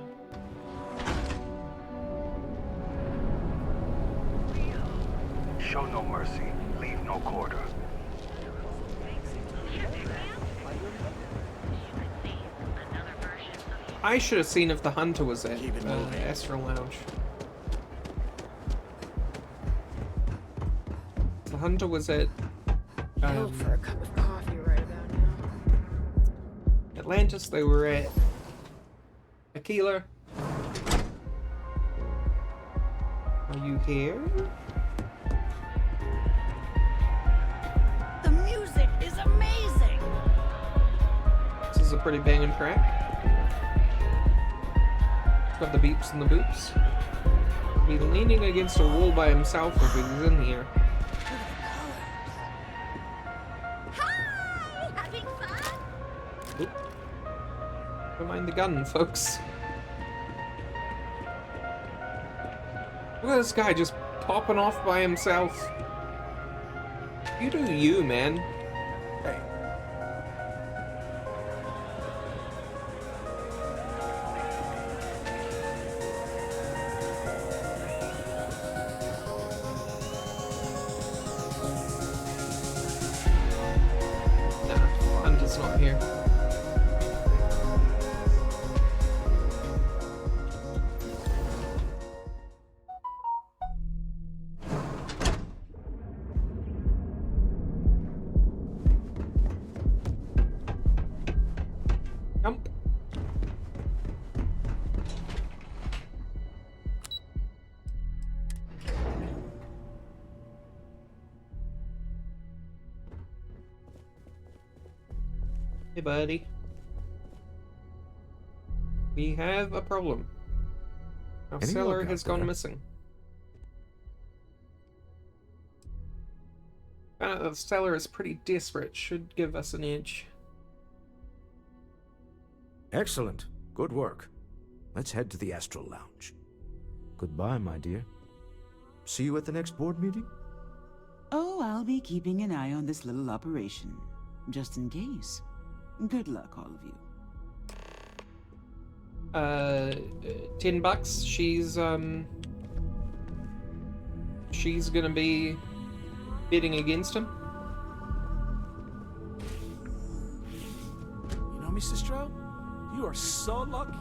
Show no mercy, leave no quarter. I should have seen if the hunter was at Astral Lounge. The hunter was at Go for a cup of coffee right about now. Atlantis. They were at Aquila. Are you here? The music is amazing! This is a pretty banging track. It's got the beeps and the boops. He'll be leaning against a wall by himself if he's in here. Hi! Having fun? Oop. Don't mind the gun, folks. Look at this guy just popping off by himself. You do you, man. Hey. Nah, Hunter's not here. Jump. Hey, buddy. We have a problem. Our Any cellar luck out has gone there? missing. The cellar is pretty desperate. Should give us an edge. Excellent. Good work. Let's head to the Astral Lounge. Goodbye, my dear. See you at the next board meeting? Oh, I'll be keeping an eye on this little operation, just in case. Good luck, all of you. $10. She's gonna be bidding against him. You know, Mr. Stroud, you are so lucky.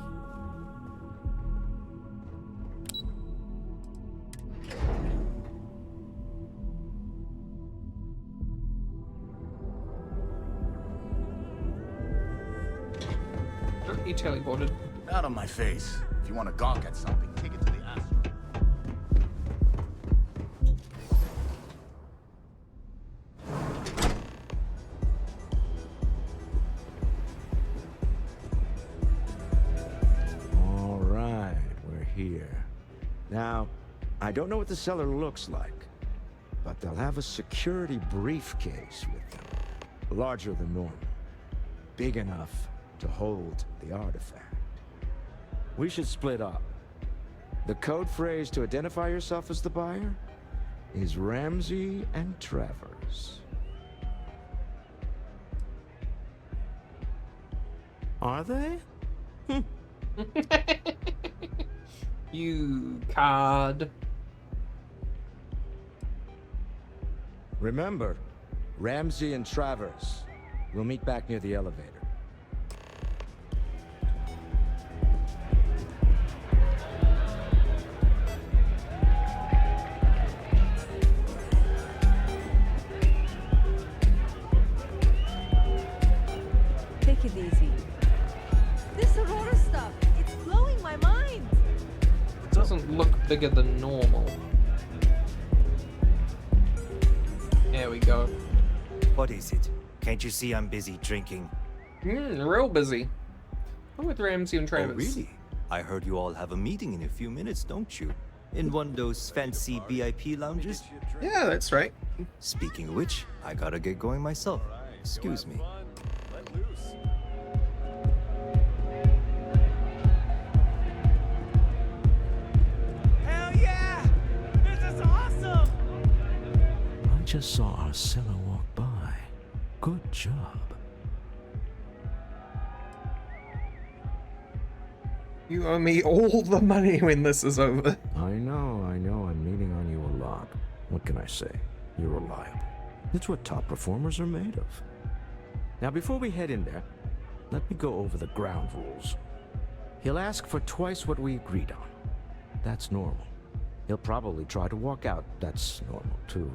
Oh, he teleported. Out of my face. If you want to gawk at something, take it to the ass. All right, we're here. Now, I don't know what the cellar looks like, but they'll have a security briefcase with them. Larger than normal. Big enough to hold the artifact. We should split up. The code phrase to identify yourself as the buyer is Ramsey and Travers. Are they? You card. Remember, Ramsey and Travers. We'll meet back near the elevator. Take it easy. This Aurora stuff, it's blowing my mind. It doesn't look bigger than normal. There we go. What is it? Can't you see I'm busy drinking? Real busy. I'm with Ramsey and Travis. Oh, really? I heard you all have a meeting in a few minutes, don't you? In one of those fancy VIP lounges? Yeah, that's right. Speaking of which, I gotta get going myself. Excuse me. Hell yeah! This is awesome! I just saw our seller walk by. Good job. You owe me all the money when this is over. I know, I'm leaning on you a lot. What can I say? You're reliable. It's what top performers are made of. Now, before we head in there, let me go over the ground rules. He'll ask for twice what we agreed on. That's normal. He'll probably try to walk out. That's normal, too.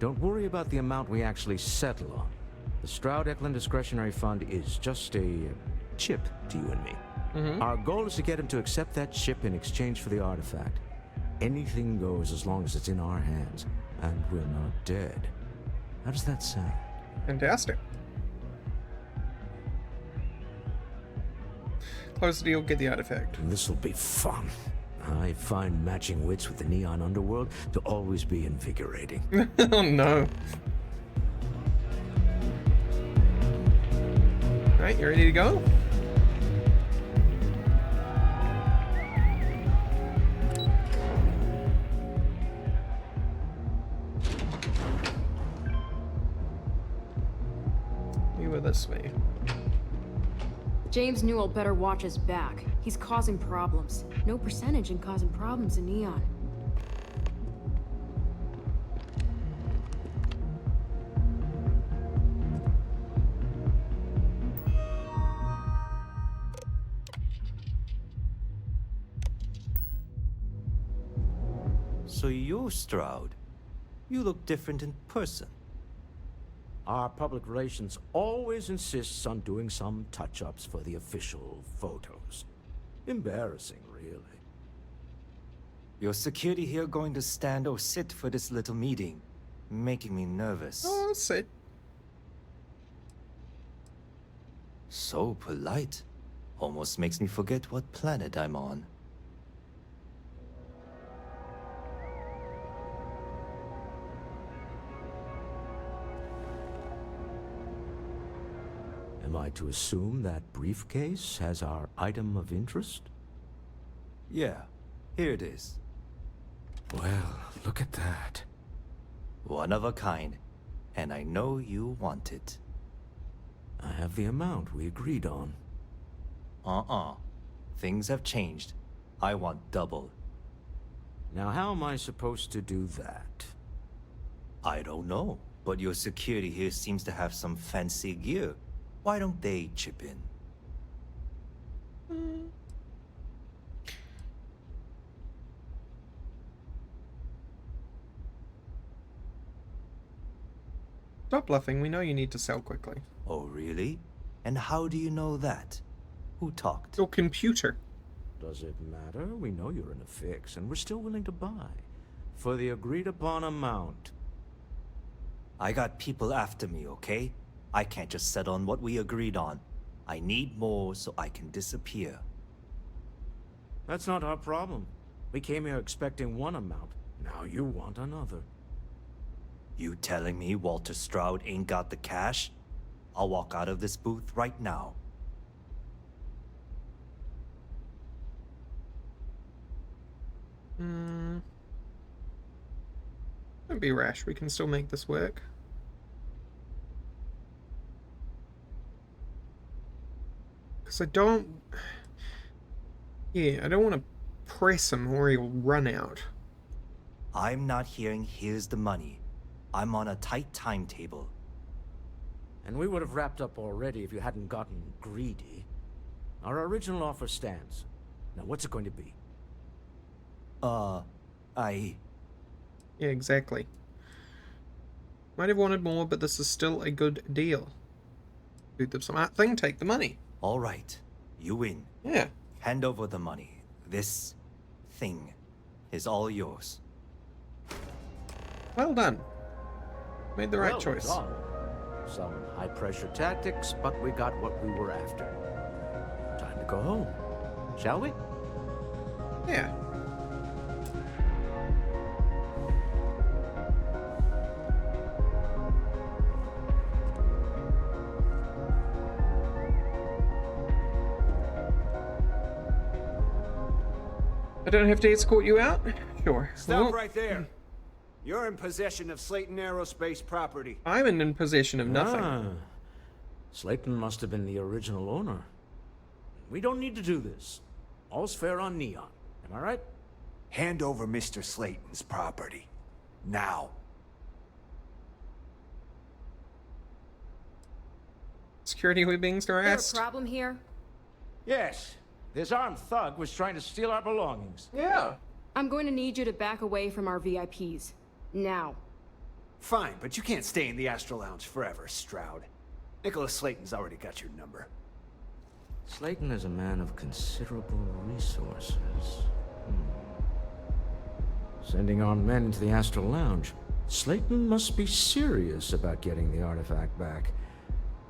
Don't worry about the amount we actually settle on. The Stroud-Eklund Discretionary Fund is just a chip to you and me. Our goal is to get him to accept that chip in exchange for the artifact. Anything goes as long as it's in our hands, and we're not dead. How does that sound? Fantastic. Close the deal, get the artifact. This'll be fun. I find matching wits with the neon underworld to always be invigorating. Oh no. Alright, you ready to go? You were this way. James Newell better watch his back. He's causing problems. No percentage in causing problems in Neon. So you're Stroud. You look different in person. Our public relations always insists on doing some touch-ups for the official photos. Embarrassing, really. Your security here going to stand or sit for this little meeting? Making me nervous. Oh, sit. So polite. Almost makes me forget what planet I'm on. Am I to assume that briefcase has our item of interest? Yeah, here it is. Well, look at that. One of a kind, and I know you want it. I have the amount we agreed on. Things have changed. I want double. Now, how am I supposed to do that? I don't know, but your security here seems to have some fancy gear. Why don't they chip in? Stop bluffing, we know you need to sell quickly. Oh, really? And how do you know that? Who talked? Your computer. Does it matter? We know you're in a fix, and we're still willing to buy. For the agreed-upon amount. I got people after me, okay? I can't just settle on what we agreed on. I need more so I can disappear. That's not our problem. We came here expecting one amount. Now you want another. You telling me Walter Stroud ain't got the cash? I'll walk out of this booth right now. Don't be rash, we can still make this work. Because I don't... Yeah, I don't want to press him or he'll run out. I'm not hearing here's the money. I'm on a tight timetable. And we would have wrapped up already if you hadn't gotten greedy. Our original offer stands. Now, what's it going to be? Yeah, exactly. Might have wanted more, but this is still a good deal. Do the smart thing, take the money. All right, you win. Yeah. Hand over the money. This thing is all yours. Well done. Made the right choice. Done. Some high-pressure tactics, but we got what we were after. Time to go home, shall we? Yeah. I don't have to escort you out? Sure. Stop Well, right there. You're in possession of Slayton Aerospace property. I'm in possession of nothing. Ah, Slayton must have been the original owner. We don't need to do this. All's fair on Neon. Am I right? Hand over Mr. Slayton's property. Now. Security we're being Is there a harassed. problem here? Yes. This armed thug was trying to steal our belongings. Yeah. I'm going to need you to back away from our VIPs. Now. Fine, but you can't stay in the Astro Lounge forever, Stroud. Nicholas Slayton's already got your number. Slayton is a man of considerable resources. Sending armed men into the Astral Lounge. Slayton must be serious about getting the artifact back.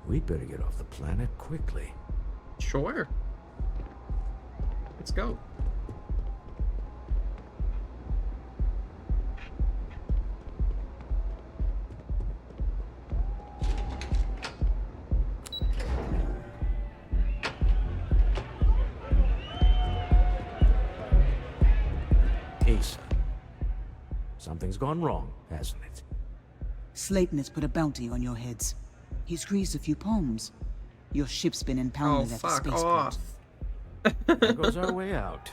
We'd better get off the planet quickly. Sure. Let's go. Asa. Something's gone wrong, hasn't it? Slayton has put a bounty on your heads. He's greased a few palms. Your ship's been impounded at the fuck spaceport. off. There goes our way out.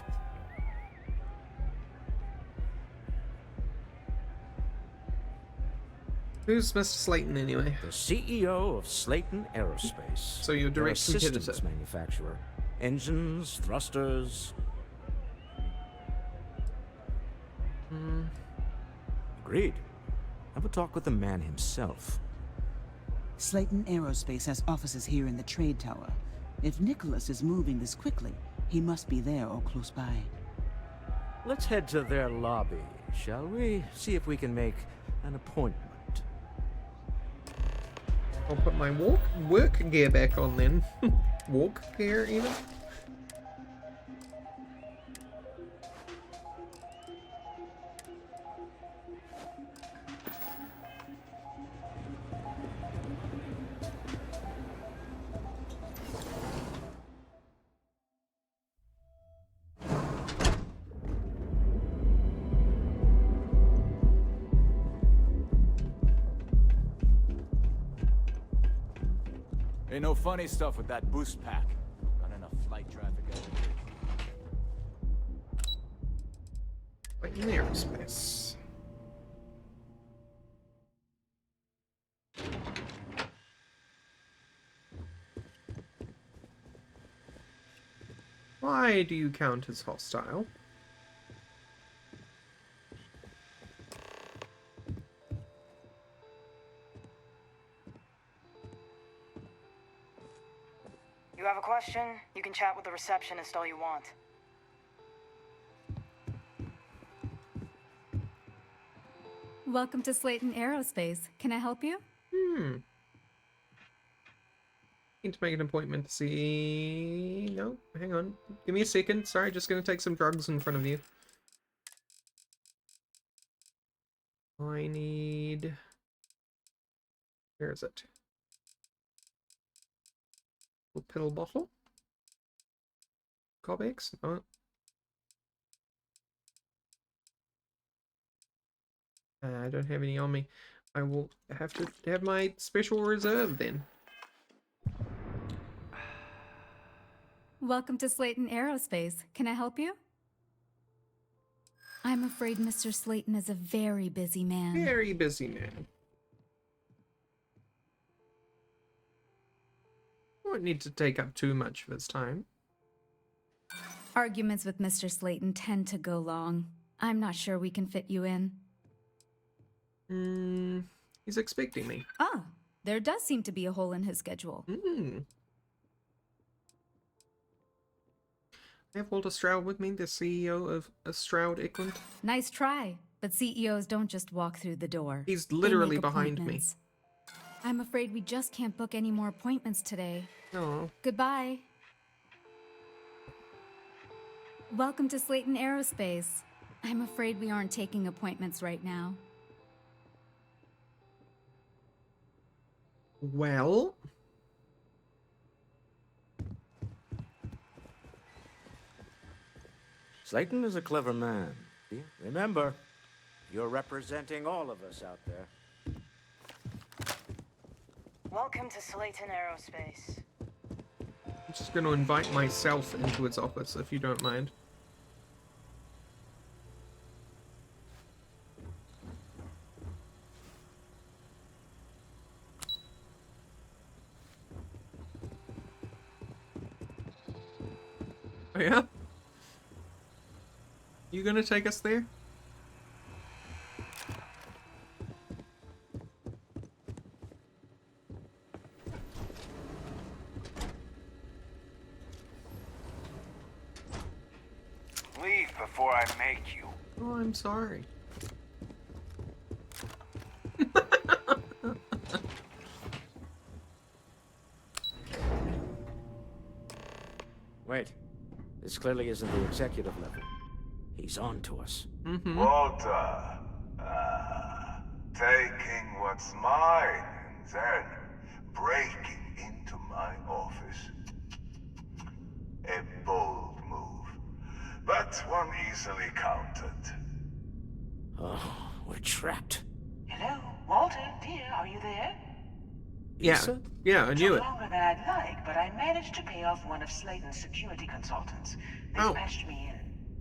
Who's Mr. Slayton anyway? The CEO of Slayton Aerospace. So your They're a direct competitor. systems manufacturer. Engines, thrusters. Agreed. Have a talk with the man himself. Slayton Aerospace has offices here in the trade tower. If Nicholas is moving this quickly, he must be there or close by. Let's head to their lobby, shall we? See if we can make an appointment. I'll put my work gear back on then. Walk gear even? Ain't no funny stuff with that boost pack. Not enough flight traffic over here. Like in aerospace. Why do you count as hostile? You have a question? You can chat with the receptionist all you want. Welcome to Slayton Aerospace. Can I help you? Need to make an appointment to see... No, hang on. Give me a second. Sorry, just gonna take some drugs in front of you. I need... Where is it? Pill bottle? Cobex? No. I don't have any on me. I will have to have my special reserve then. Welcome to Slayton Aerospace. Can I help you? I'm afraid Mr. Slayton is a very busy man. Very busy man. won't need to take up too much of his time. Arguments with Mr. Slayton tend to go long. I'm not sure we can fit you in. He's expecting me. Ah, there does seem to be a hole in his schedule. I have Walter Stroud with me, the CEO of Stroud Eklund. Nice try, but CEOs don't just walk through the door. He's They literally make behind me. appointments. I'm afraid we just can't book any more appointments today. Oh. Goodbye. Welcome to Slayton Aerospace. I'm afraid we aren't taking appointments right now. Well... Slayton is a clever man. Remember, you're representing all of us out there. Welcome to Slayton Aerospace. I'm just going to invite myself into its office, if you don't mind. Oh yeah? You gonna take us there? Leave before I make you. Oh, I'm sorry. Wait, this clearly isn't the executive level. He's on to us. Walter, taking what's mine and then breaking into my office. A bold move, but one easily countered. Oh, we're trapped. Hello, Walter, dear, are you there? Yeah, I knew it. Took longer than I'd like, but I managed to pay off one of Slayton's security consultants. They patched me in.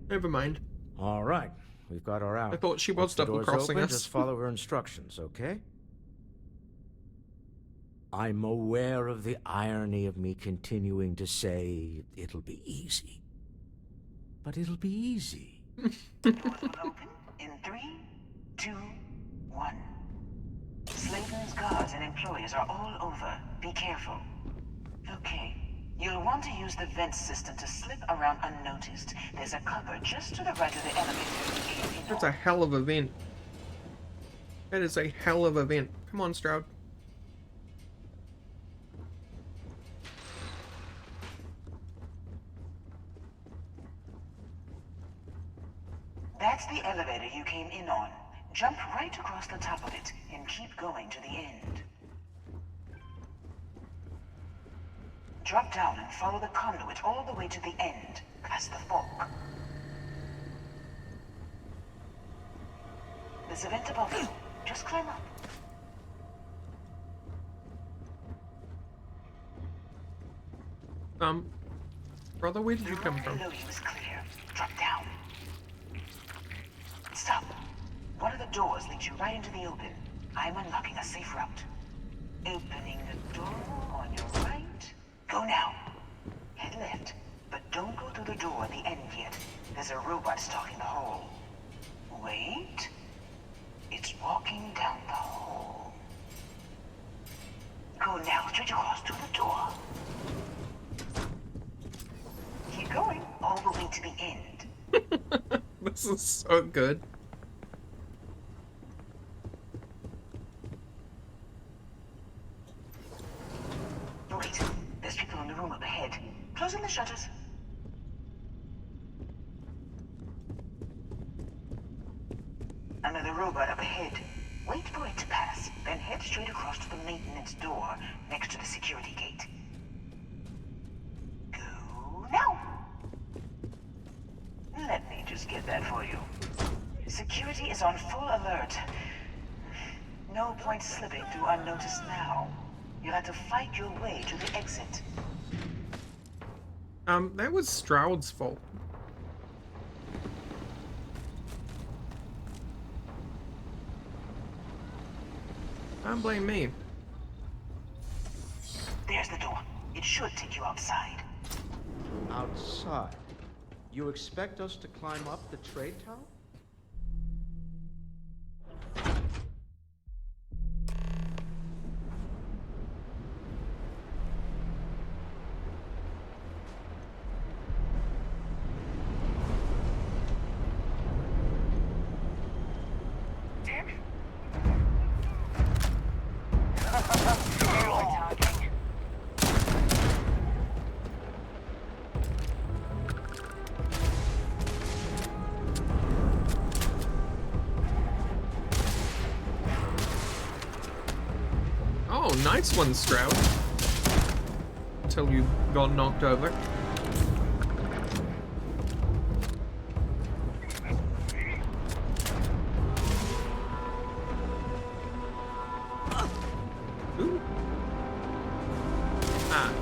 Never mind. All right, we've got her out. I thought she was Once the door's double-crossing open, us. Just follow her instructions, okay? I'm aware of the irony of me continuing to say it'll be easy. But it'll be easy. Doors will open in 3, 2, 1. Slayton's guards and employees are all over. Be careful. Okay. You'll want to use the vent system to slip around unnoticed. There's a cupboard just to the right of the elevator. That's a hell of a vent. That is a hell of a vent. Come on, Stroud. That's the elevator you came in on. Jump right across the top of it and keep going to the end. Drop down and follow the conduit all the way to the end, past the fork. There's a vent above you. Just climb up. Brother, where did you come from? The room below you is clear. Drop down. Stop. One of the doors leads you right into the open. I'm unlocking a safe route. Opening the door on your right. Go now. Head left, but don't go through the door at the end yet. There's a robot stalking the hole. Wait. It's walking down the hole. Go now, straight across to the door. Keep going, all the way to the end. This is so good. Wait, there's people in the room up ahead. Closing the shutters. Another robot up ahead. Wait for it to pass, then head straight across to the maintenance door next to the security gate. Go now! Let me just get that for you. Security is on full alert. No point slipping through unnoticed now. You'll have to fight your way to the exit. That was Stroud's fault. Don't blame me. There's the door. It should take you outside. Outside? You expect us to climb up the trade tower? Oh, nice one, Stroud. Until you got knocked over. Ooh. Ah.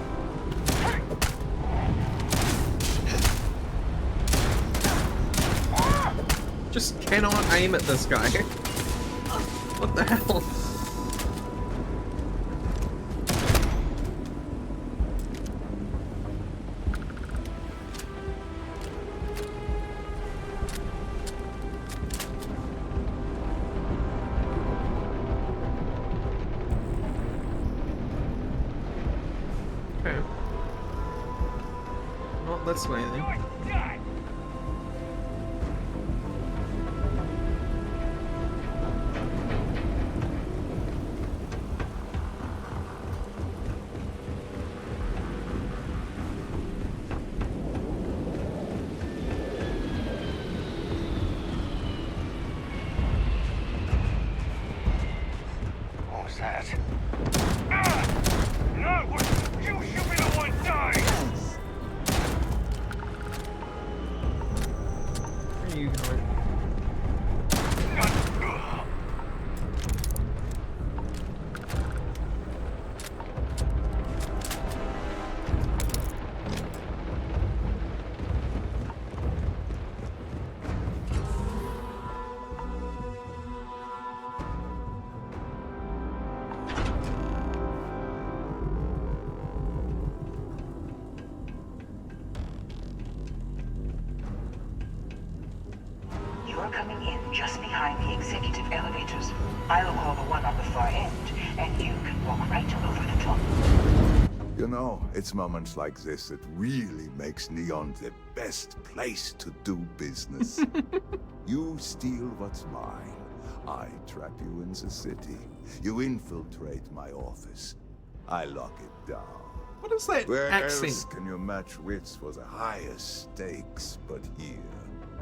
Just cannot aim at this guy. What the hell? Okay. Not this way then. What was that? No! You should be the one dying! Where are you going? You're coming in just behind the executive elevators. I'll call the one on the far end, and you can walk right over the top. You know, it's moments like this that really makes Neon the best place to do business. You steal what's mine. I trap you in the city. You infiltrate my office. I lock it down. What is that Where accent? else can you match wits for the highest stakes but here?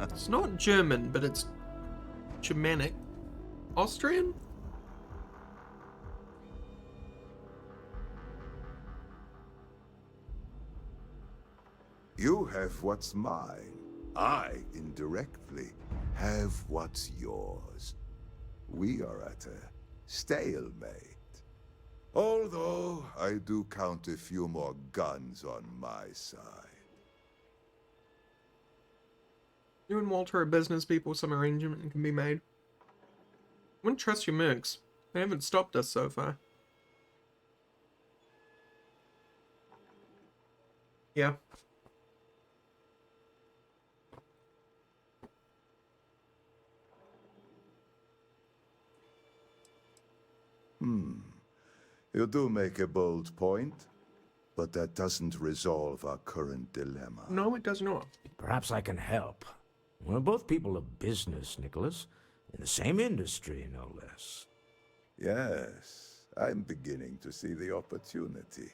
It's not German, but it's Germanic. Austrian? You have what's mine. I, indirectly, have what's yours. We are at a stalemate. Although, I do count a few more guns on my side. You and Walter are business people, some arrangement can be made. Wouldn't trust your mercs. They haven't stopped us so far. Yeah. You do make a bold point, but that doesn't resolve our current dilemma. No, it does not. Perhaps I can help. We're both people of business, Nicholas. In the same industry, no less. Yes, I'm beginning to see the opportunity.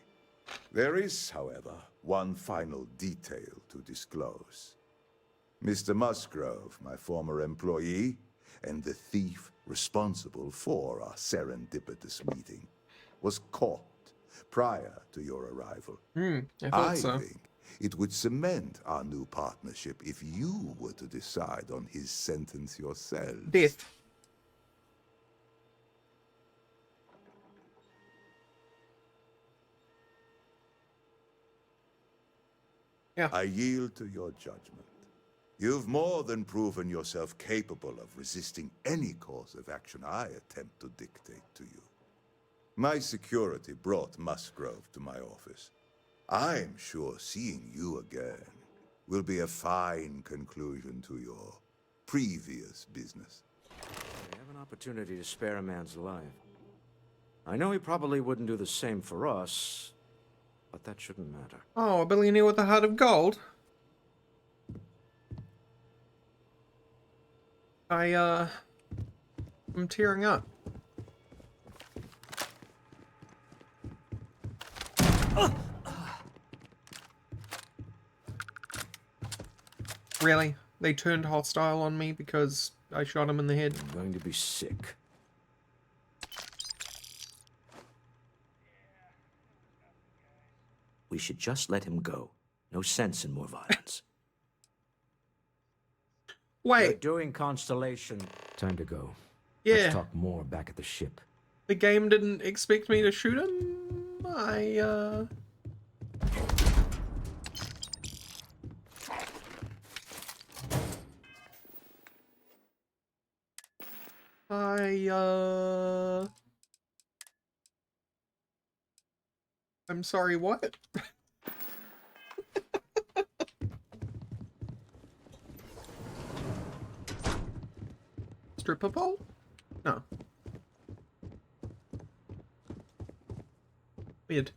There is, however, one final detail to disclose. Mr. Musgrove, my former employee, and the thief responsible for our serendipitous meeting, was caught prior to your arrival. I thought so. think it would cement our new partnership if you were to decide on his sentence yourself. Death. Yeah. I yield to your judgment. You've more than proven yourself capable of resisting any course of action I attempt to dictate to you. My security brought Musgrove to my office. I'm sure seeing you again will be a fine conclusion to your previous business. We have an opportunity to spare a man's life. I know he probably wouldn't do the same for us, but that shouldn't matter. Oh, a billionaire with a heart of gold. I'm tearing up. Really? They turned hostile on me because I shot him in the head? I'm going to be sick. We should just let him go. No sense in more violence. Wait. We're doing Constellation. Time to go. Yeah. Let's talk more back at the ship. The game didn't expect me to shoot him? I'm sorry, what? Stripper pole? No. Weird.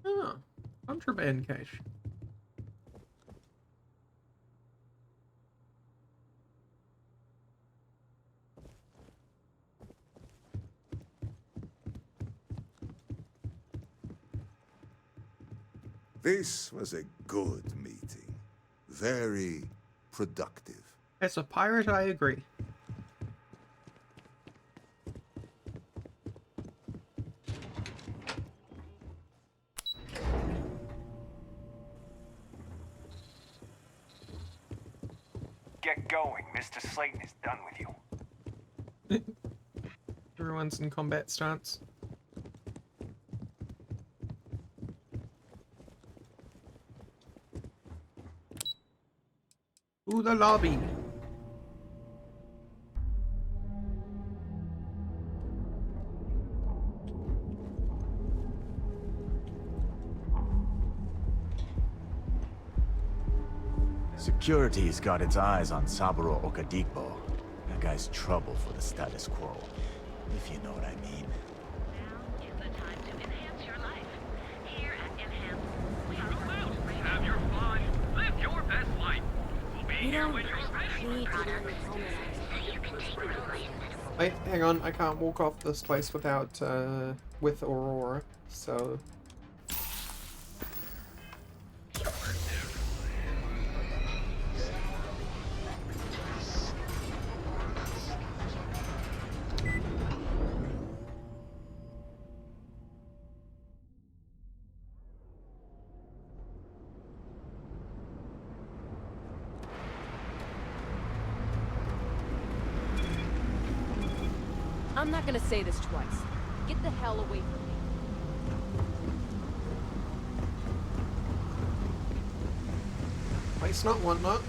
Oh, contraband cache. This was a good meeting. Very productive. As a pirate, I agree. Get going. Mr. Slayton is done with you. Everyone's in combat stance. Ooh, the lobby. Security's got its eyes on Saburo Okadigbo. That guy's trouble for the status quo, if you know what I mean. Now is the time to enhance your life. Here at Enhance, we have your fun. Live your best life. We'll be here when you're ready. You can take the license. Wait, hang on. I can't walk off this place without, with Aurora, so... I'm not gonna say this twice. Get the hell away from me. Waste not, want not.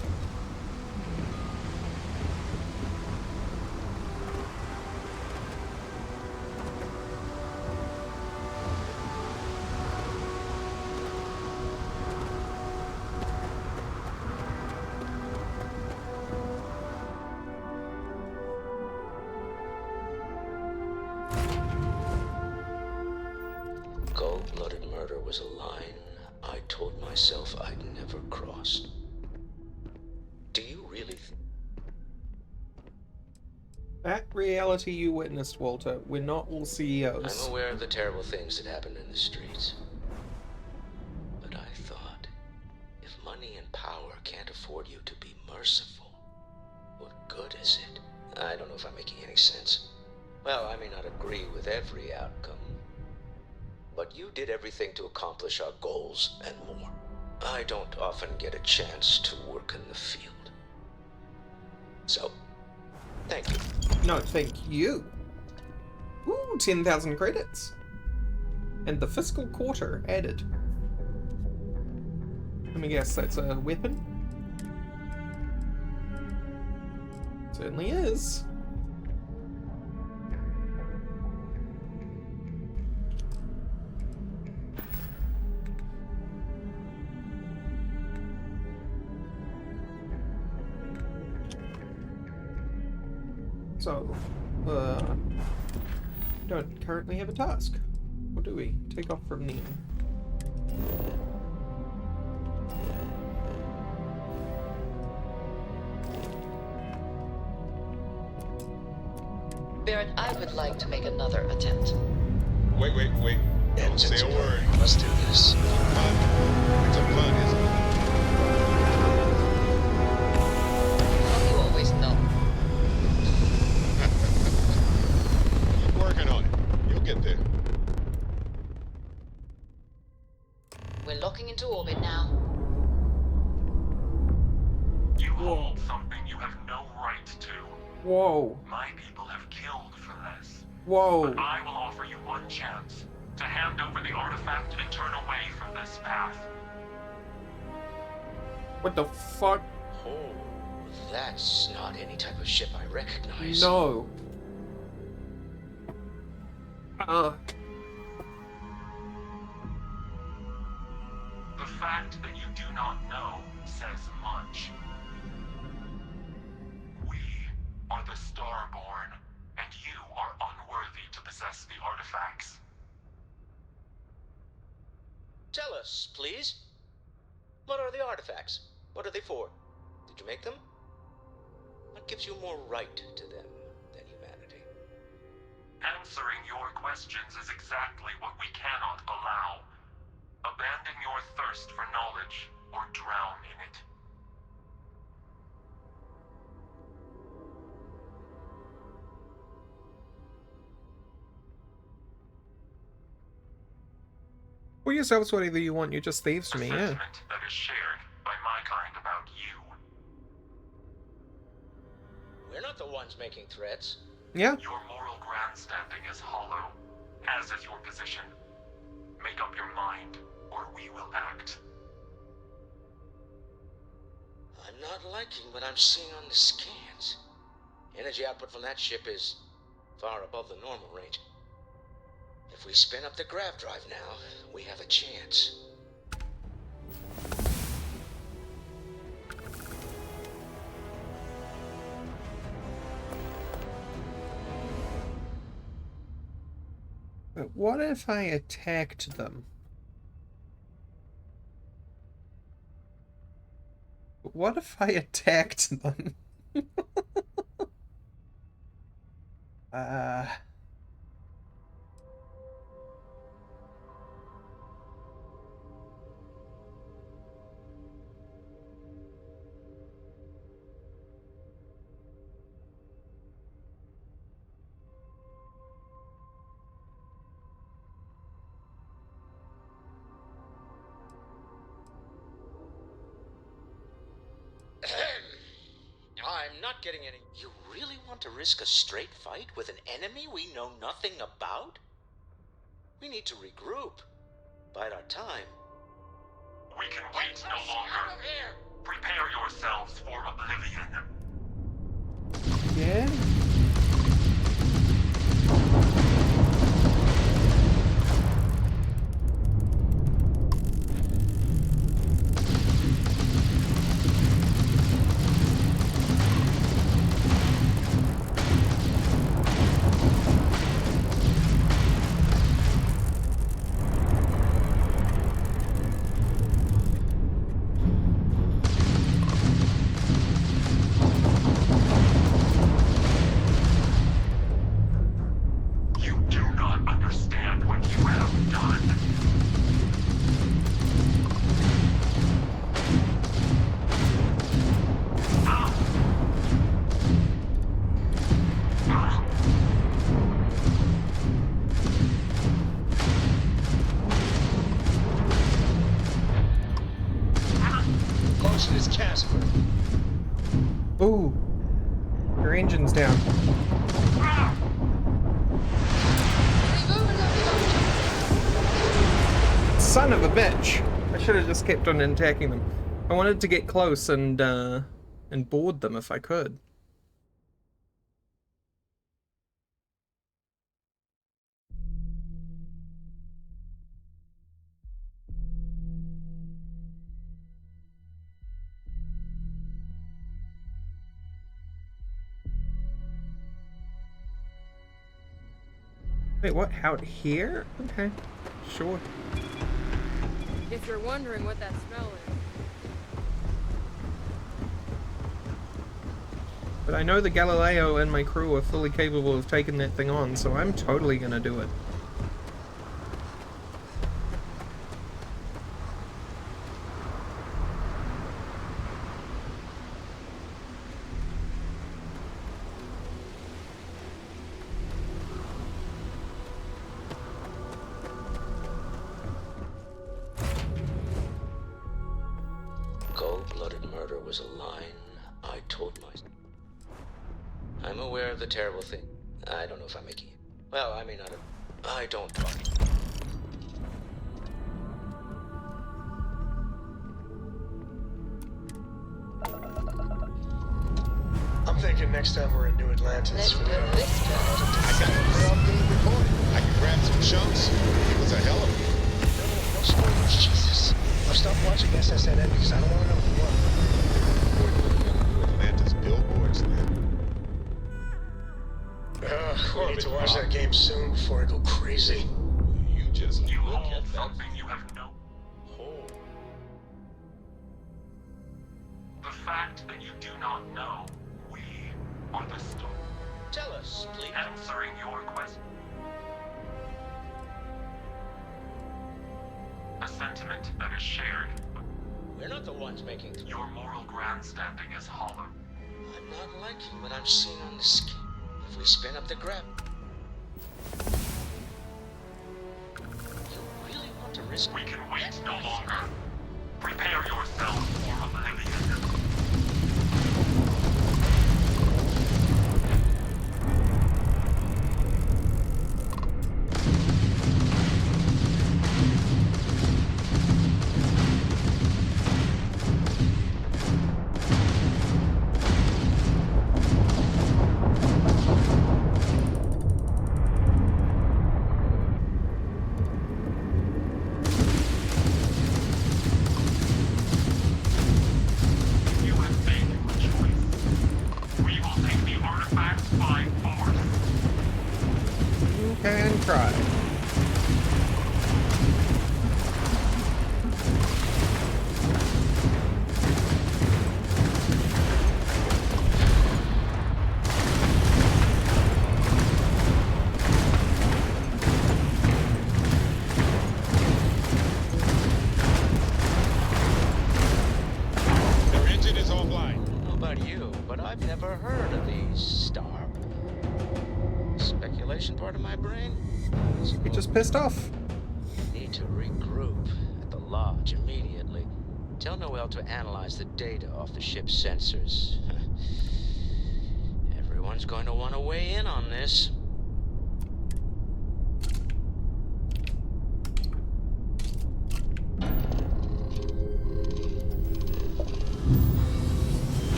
Cold-blooded murder was a line I told myself I'd never cross. Do you really That reality you witnessed, Walter. We're not all CEOs. I'm aware of the terrible things that happen in the streets. But I thought, if money and power can't afford you to be merciful, what good is it? I don't know if I'm making any sense. Well, I may not agree with every outcome, but you did everything to accomplish our goals and more. I don't often get a chance to work in the field. So, thank you. No, thank you. Ooh, 10,000 credits. And the fiscal quarter added. Let me guess, that's a weapon? Certainly is. So, don't currently have a task. Or do we? Take off from Neon. Barrett, I would like to make another attempt. Wait. Don't say a word. Let's do this. It's a pun, isn't it? How do you always know? Keep working on it. You'll get there. We're locking into orbit now. You hold something you have no right to. Whoa. My people have killed for this. Whoa. But I will offer you one chance to hand over the artifact and turn away from this path. What the fuck? Oh, that's not any type of ship I recognize. No. The fact that you do not know says much. We are the Starborn, and you are unworthy to possess the artifacts. Tell us, please. What are the artifacts? What are they for? Did you make them? What gives you more right to them than humanity? Answering your questions is exactly what we cannot allow. Abandon your thirst for knowledge, or drown in it. Well, yourselves whatever you want, you're just thieves to me, yeah. Sentiment that is shared by my kind about you. We're not the ones making threats. Yeah. Your moral grandstanding is hollow, as is your position. Make up your mind, or we will act. I'm not liking what I'm seeing on the scans. Energy output from that ship is far above the normal range. If we spin up the grav drive now, we have a chance. But what if I attacked them? What if I attacked them? I'm not getting any... You really want to risk a straight fight with an enemy we know nothing about? We need to regroup. Bide our time. We can wait no longer. Prepare yourselves for oblivion. Yeah? Ooh, your engine's down. Son of a bitch! I should have just kept on attacking them. I wanted to get close and board them if I could. Wait, what? Out here? Okay, sure. If you're wondering what that smell is. But I know the Galileo and my crew are fully capable of taking that thing on, so I'm totally gonna do it. Cold-blooded murder was a line I told myself. I'm aware of the terrible thing. I don't know if I'm making it. Well, I may not have. I don't talk. I'm thinking next time we're in New Atlantis. I got it all being recorded. I can grab some chunks. It was a hell of a... No spoilers, Jesus. I'll stop watching SSNN because I don't want to know what. Atlantis billboards then. We need to watch that game soon before I go crazy. You just You look hold at that. something you have no. Hold. The fact that you do not know, we are the storm. Tell us, please. Answering your question. A sentiment that is shared. We're not the ones making... Your moral grandstanding is hollow. I'm not liking what I'm seeing on the skin. If we spin up the grab... You really want to risk... We can wait no longer. Prepare yourself for oblivion. Can try. Their engine is offline. I don't know about you, but I've never heard of these Star. Speculation part of my brain? He just pissed off. Need to regroup at the lodge immediately. Tell Noel to analyze the data off the ship's sensors. Everyone's going to want to weigh in on this.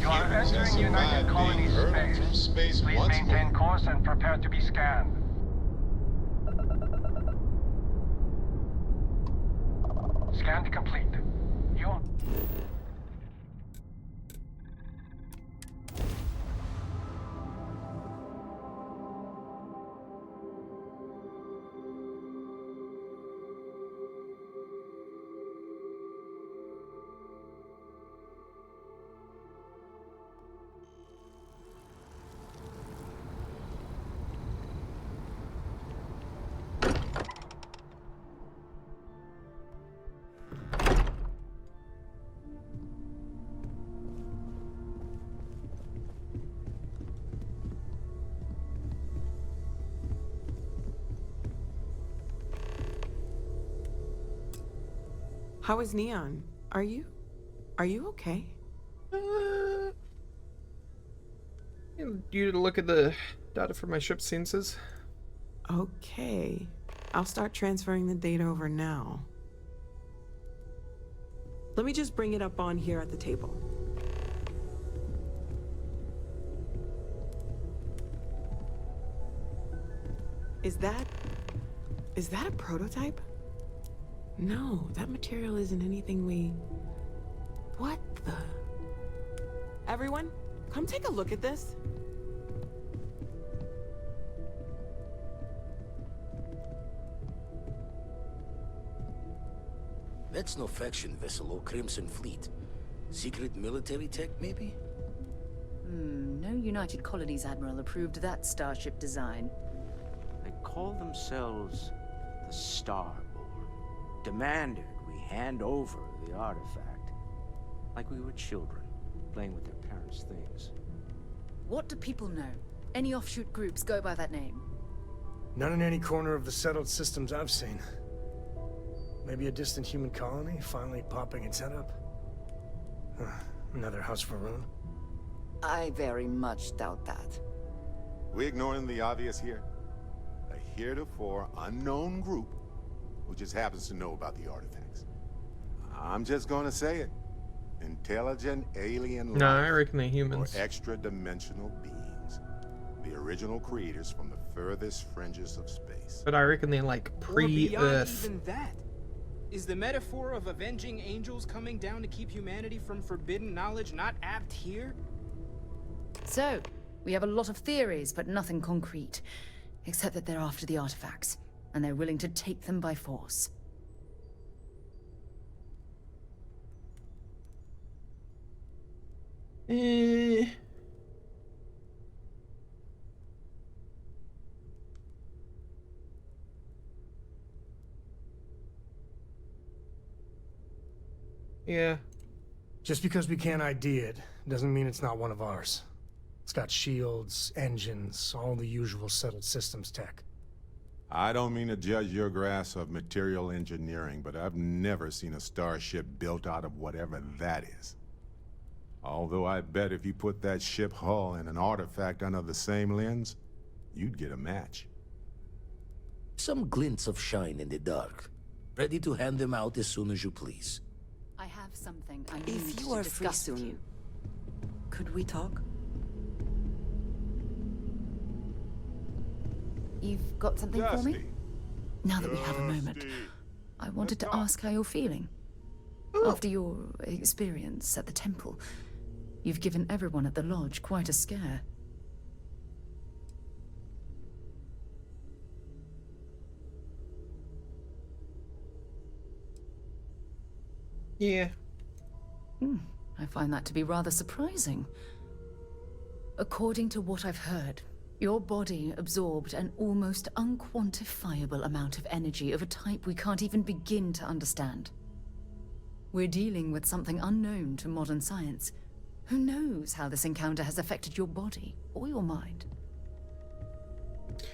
You are entering United Colony space. Please maintain course and prepare to be scanned. Scan complete. You are... How is Neon? Are you okay? You to look at the data from my ship sensors. Okay. I'll start transferring the data over now. Let me just bring it up on here at the table. Is that a prototype? No, that material isn't anything we... What the... Everyone, come take a look at this. That's no faction vessel or Crimson Fleet. Secret military tech, maybe? No United Colonies Admiral approved that starship design. They call themselves the Star Board. Demanded we hand over the artifact. Like we were children, playing with their parents' things. What do people know? Any offshoot groups go by that name? None in any corner of the settled systems I've seen. Maybe a distant human colony finally popping its head up? Another house for Rune? I very much doubt that. We ignoring the obvious here? A heretofore unknown group who just happens to know about the artifacts. I'm just gonna say it. Intelligent alien No, life I reckon they're humans. or extra-dimensional beings. The original creators from the furthest fringes of space. But I reckon they're like pre-Earth. Even that. Is the metaphor of avenging angels coming down to keep humanity from forbidden knowledge not apt here? So, we have a lot of theories, but nothing concrete. Except that they're after the artifacts, and they're willing to take them by force. Yeah. Just because we can't ID it, doesn't mean it's not one of ours. It's got shields, engines, all the usual settled systems tech. I don't mean to judge your grasp of material engineering, but I've never seen a starship built out of whatever that is. Although I bet if you put that ship hull and an artifact under the same lens, you'd get a match. Some glints of shine in the dark. Ready to hand them out as soon as you please. I have something I need If you to are free discuss with soon, you. could we talk? You've got something for me? Dusty. Now that we have a moment, I wanted to ask how you're feeling. After your experience at the temple, you've given everyone at the lodge quite a scare. Yeah. I find that to be rather surprising. According to what I've heard, your body absorbed an almost unquantifiable amount of energy of a type we can't even begin to understand. We're dealing with something unknown to modern science. Who knows how this encounter has affected your body or your mind?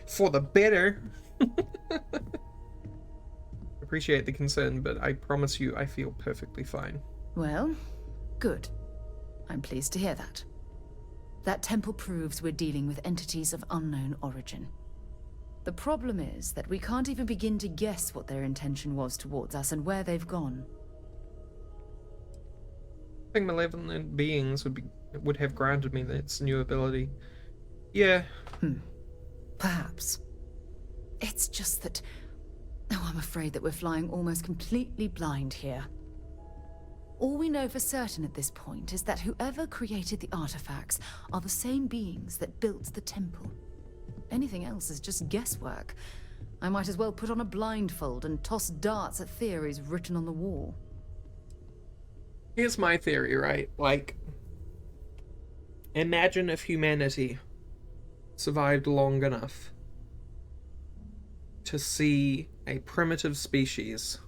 For the better. Appreciate the concern, but I promise you I feel perfectly fine. Well, good. I'm pleased to hear that. That temple proves we're dealing with entities of unknown origin. The problem is that we can't even begin to guess what their intention was towards us and where they've gone. I think malevolent beings would have granted me this new ability. Yeah. Perhaps. It's just that... Oh, I'm afraid that we're flying almost completely blind here. All we know for certain at this point is that whoever created the artifacts are the same beings that built the temple. Anything else is just guesswork. I might as well put on a blindfold and toss darts at theories written on the wall. Here's my theory, right? Like, imagine if humanity survived long enough to see a primitive species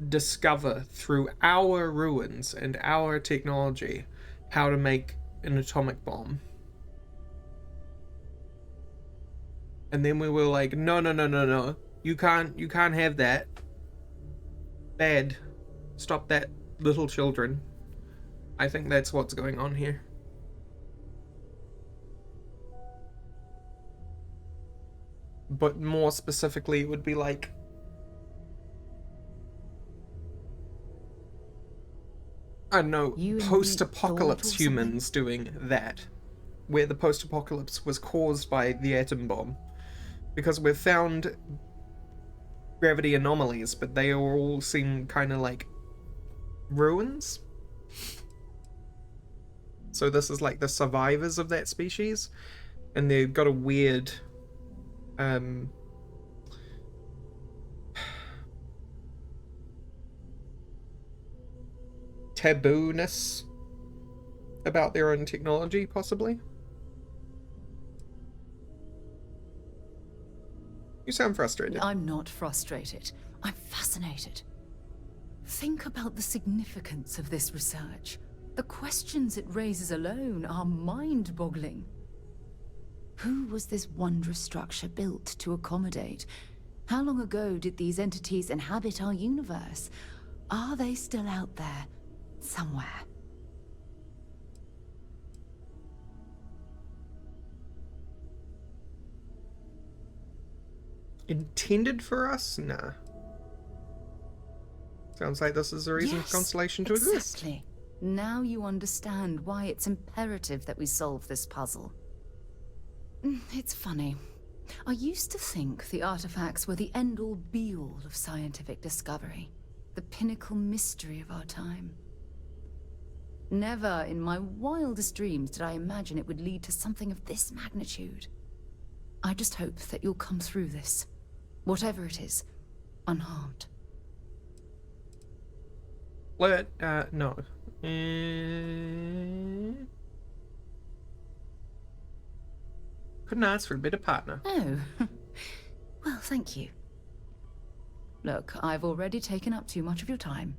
discover through our ruins and our technology how to make an atomic bomb. And then we were like, no. You can't have that. Bad. Stop that, little children. I think that's what's going on here. But more specifically, it would be like... I don't know, post-apocalypse humans doing that. Where the post-apocalypse was caused by the atom bomb. Because we've found gravity anomalies, but they all seem kind of like ruins. So this is like the survivors of that species, and they've got a weird taboo-ness about their own technology, possibly. You sound frustrated. I'm not frustrated. I'm fascinated. Think about the significance of this research. The questions it raises alone are mind-boggling. Who was this wondrous structure built to accommodate? How long ago did these entities inhabit our universe? Are they still out there, somewhere? Intended for us? Nah. Sounds like this is the reason for Constellation to exist. Exactly. Now you understand why it's imperative that we solve this puzzle. It's funny. I used to think the artifacts were the end-all be-all of scientific discovery, the pinnacle mystery of our time. Never in my wildest dreams did I imagine it would lead to something of this magnitude. I just hope that you'll come through this, whatever it is, unharmed. No. Couldn't ask for a better partner. Oh. Well, thank you. Look, I've already taken up too much of your time.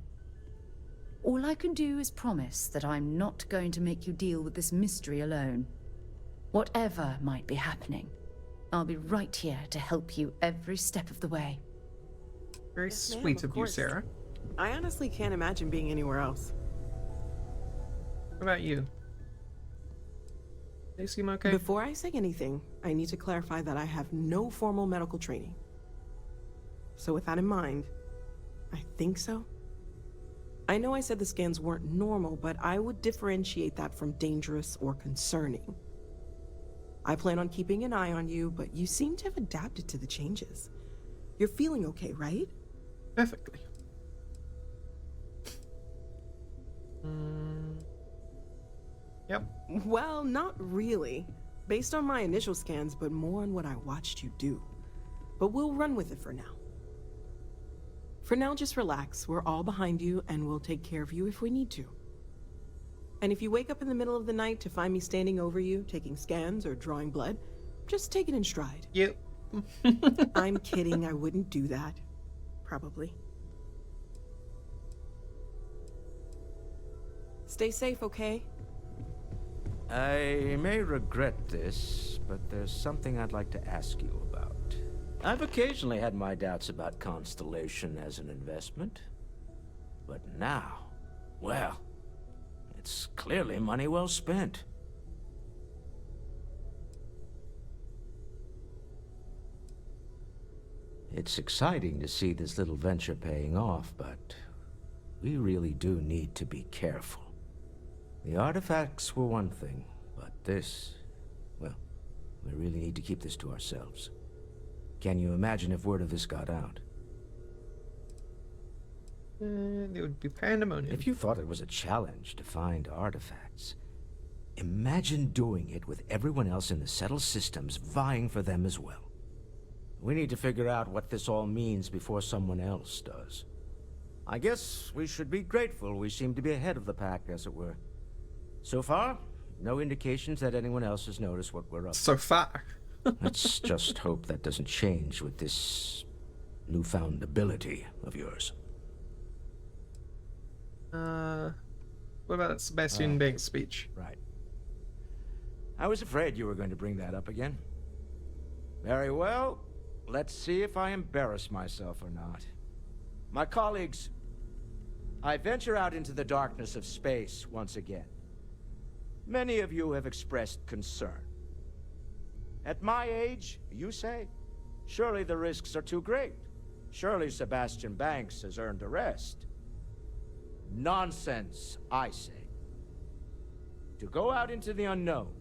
All I can do is promise that I'm not going to make you deal with this mystery alone. Whatever might be happening, I'll be right here to help you every step of the way. Very sweet of you, Sarah. I honestly can't imagine being anywhere else. What about you? They seem okay? Before I say anything, I need to clarify that I have no formal medical training. So with that in mind, I think so. I know I said the scans weren't normal, but I would differentiate that from dangerous or concerning. I plan on keeping an eye on you, but you seem to have adapted to the changes. You're feeling okay, right? Perfectly. Yep. Well, not really. Based on my initial scans, but more on what I watched you do. But we'll run with it for now. For now, just relax. We're all behind you, and we'll take care of you if we need to. And if you wake up in the middle of the night to find me standing over you, taking scans or drawing blood, just take it in stride. Yep. I'm kidding, I wouldn't do that. Probably. Stay safe, okay? I may regret this, but there's something I'd like to ask you about. I've occasionally had my doubts about Constellation as an investment. But now, well, it's clearly money well spent. It's exciting to see this little venture paying off, but we really do need to be careful. The artifacts were one thing, but this, well, we really need to keep this to ourselves. Can you imagine if word of this got out? There would be pandemonium. If you thought it was a challenge to find artifacts, imagine doing it with everyone else in the settled systems vying for them as well. We need to figure out what this all means before someone else does. I guess we should be grateful we seem to be ahead of the pack, as it were. So far, no indications that anyone else has noticed what we're up to. So far. Let's just hope that doesn't change with this newfound ability of yours. What about Sebastian Bank's speech? Right. I was afraid you were going to bring that up again. Very well. Let's see if I embarrass myself or not. My colleagues, I venture out into the darkness of space once again. Many of you have expressed concern. At my age, you say, surely the risks are too great. Surely Sebastian Banks has earned a rest. Nonsense, I say. To go out into the unknown,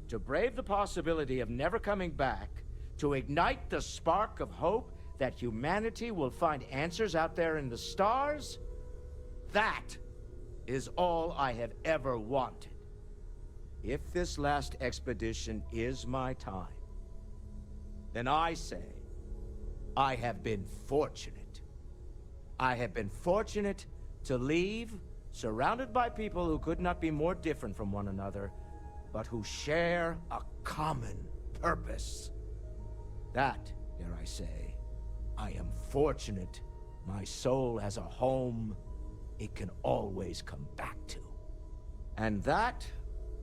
to brave the possibility of never coming back, to ignite the spark of hope that humanity will find answers out there in the stars? That is all I have ever wanted. If this last expedition is my time, then I say I have been fortunate. I have been fortunate to leave surrounded by people who could not be more different from one another, but who share a common purpose. That, dare I say, I am fortunate my soul has a home it can always come back to. And that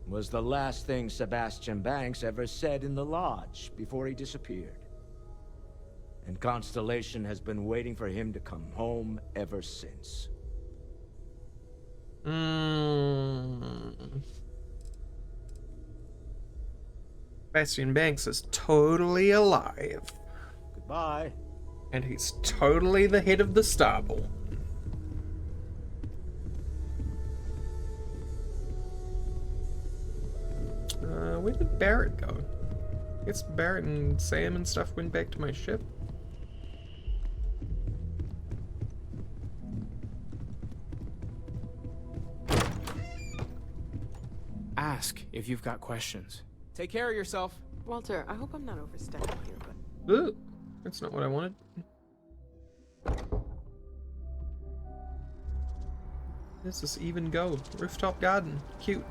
was the last thing Sebastian Banks ever said in the lodge before he disappeared. And Constellation has been waiting for him to come home ever since. Sebastian Banks is totally alive. Goodbye. And he's totally the head of the Starborn. Where did Barrett go? I guess Barrett and Sam and stuff went back to my ship. Ask if you've got questions. Take care of yourself. Walter, I hope I'm not overstepping here, but... Ooh, that's not what I wanted. This is even go. Rooftop garden. Cute.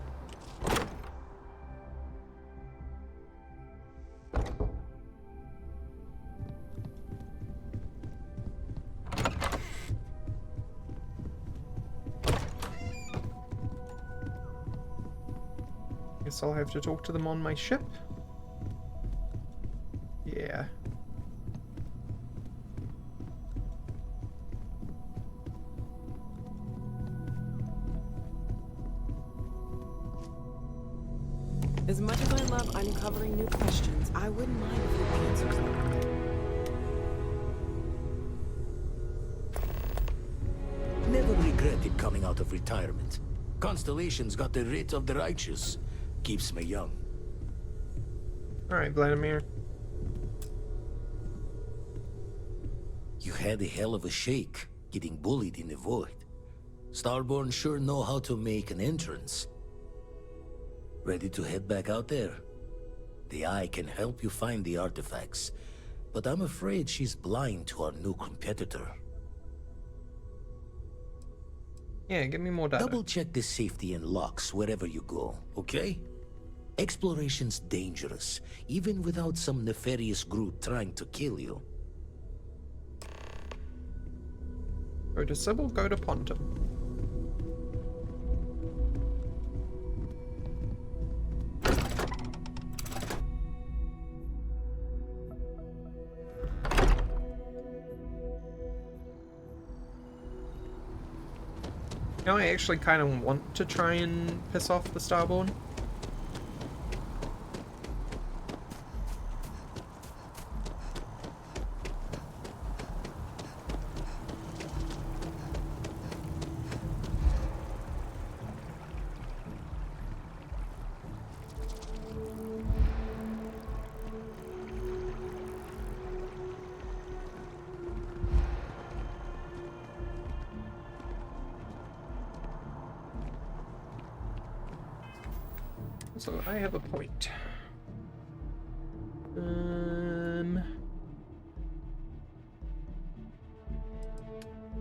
Guess I'll have to talk to them on my ship. Yeah. As much as I love uncovering new questions, I wouldn't mind if you answered them. Never regretted coming out of retirement. Constellation's got the writ of the righteous. Keeps me young. Alright, Vladimir. You had a hell of a shake, getting bullied in the void. Starborn sure know how to make an entrance. Ready to head back out there? The Eye can help you find the artifacts, but I'm afraid she's blind to our new competitor. Yeah, give me more data. Double check the safety and locks wherever you go, okay? Exploration's dangerous, even without some nefarious group trying to kill you. Go to Sybil, go to Pontum. Now I actually kind of want to try and piss off the Starborn. So I have a point. I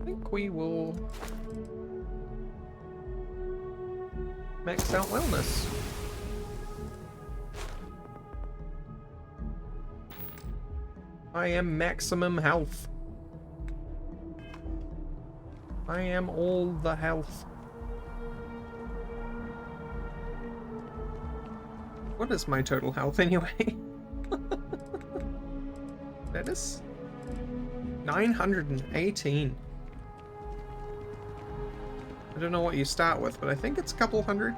think we will max out wellness. I am maximum health. I am all the health. What is my total health anyway? That is 918. I don't know what you start with, but I think it's a couple hundred.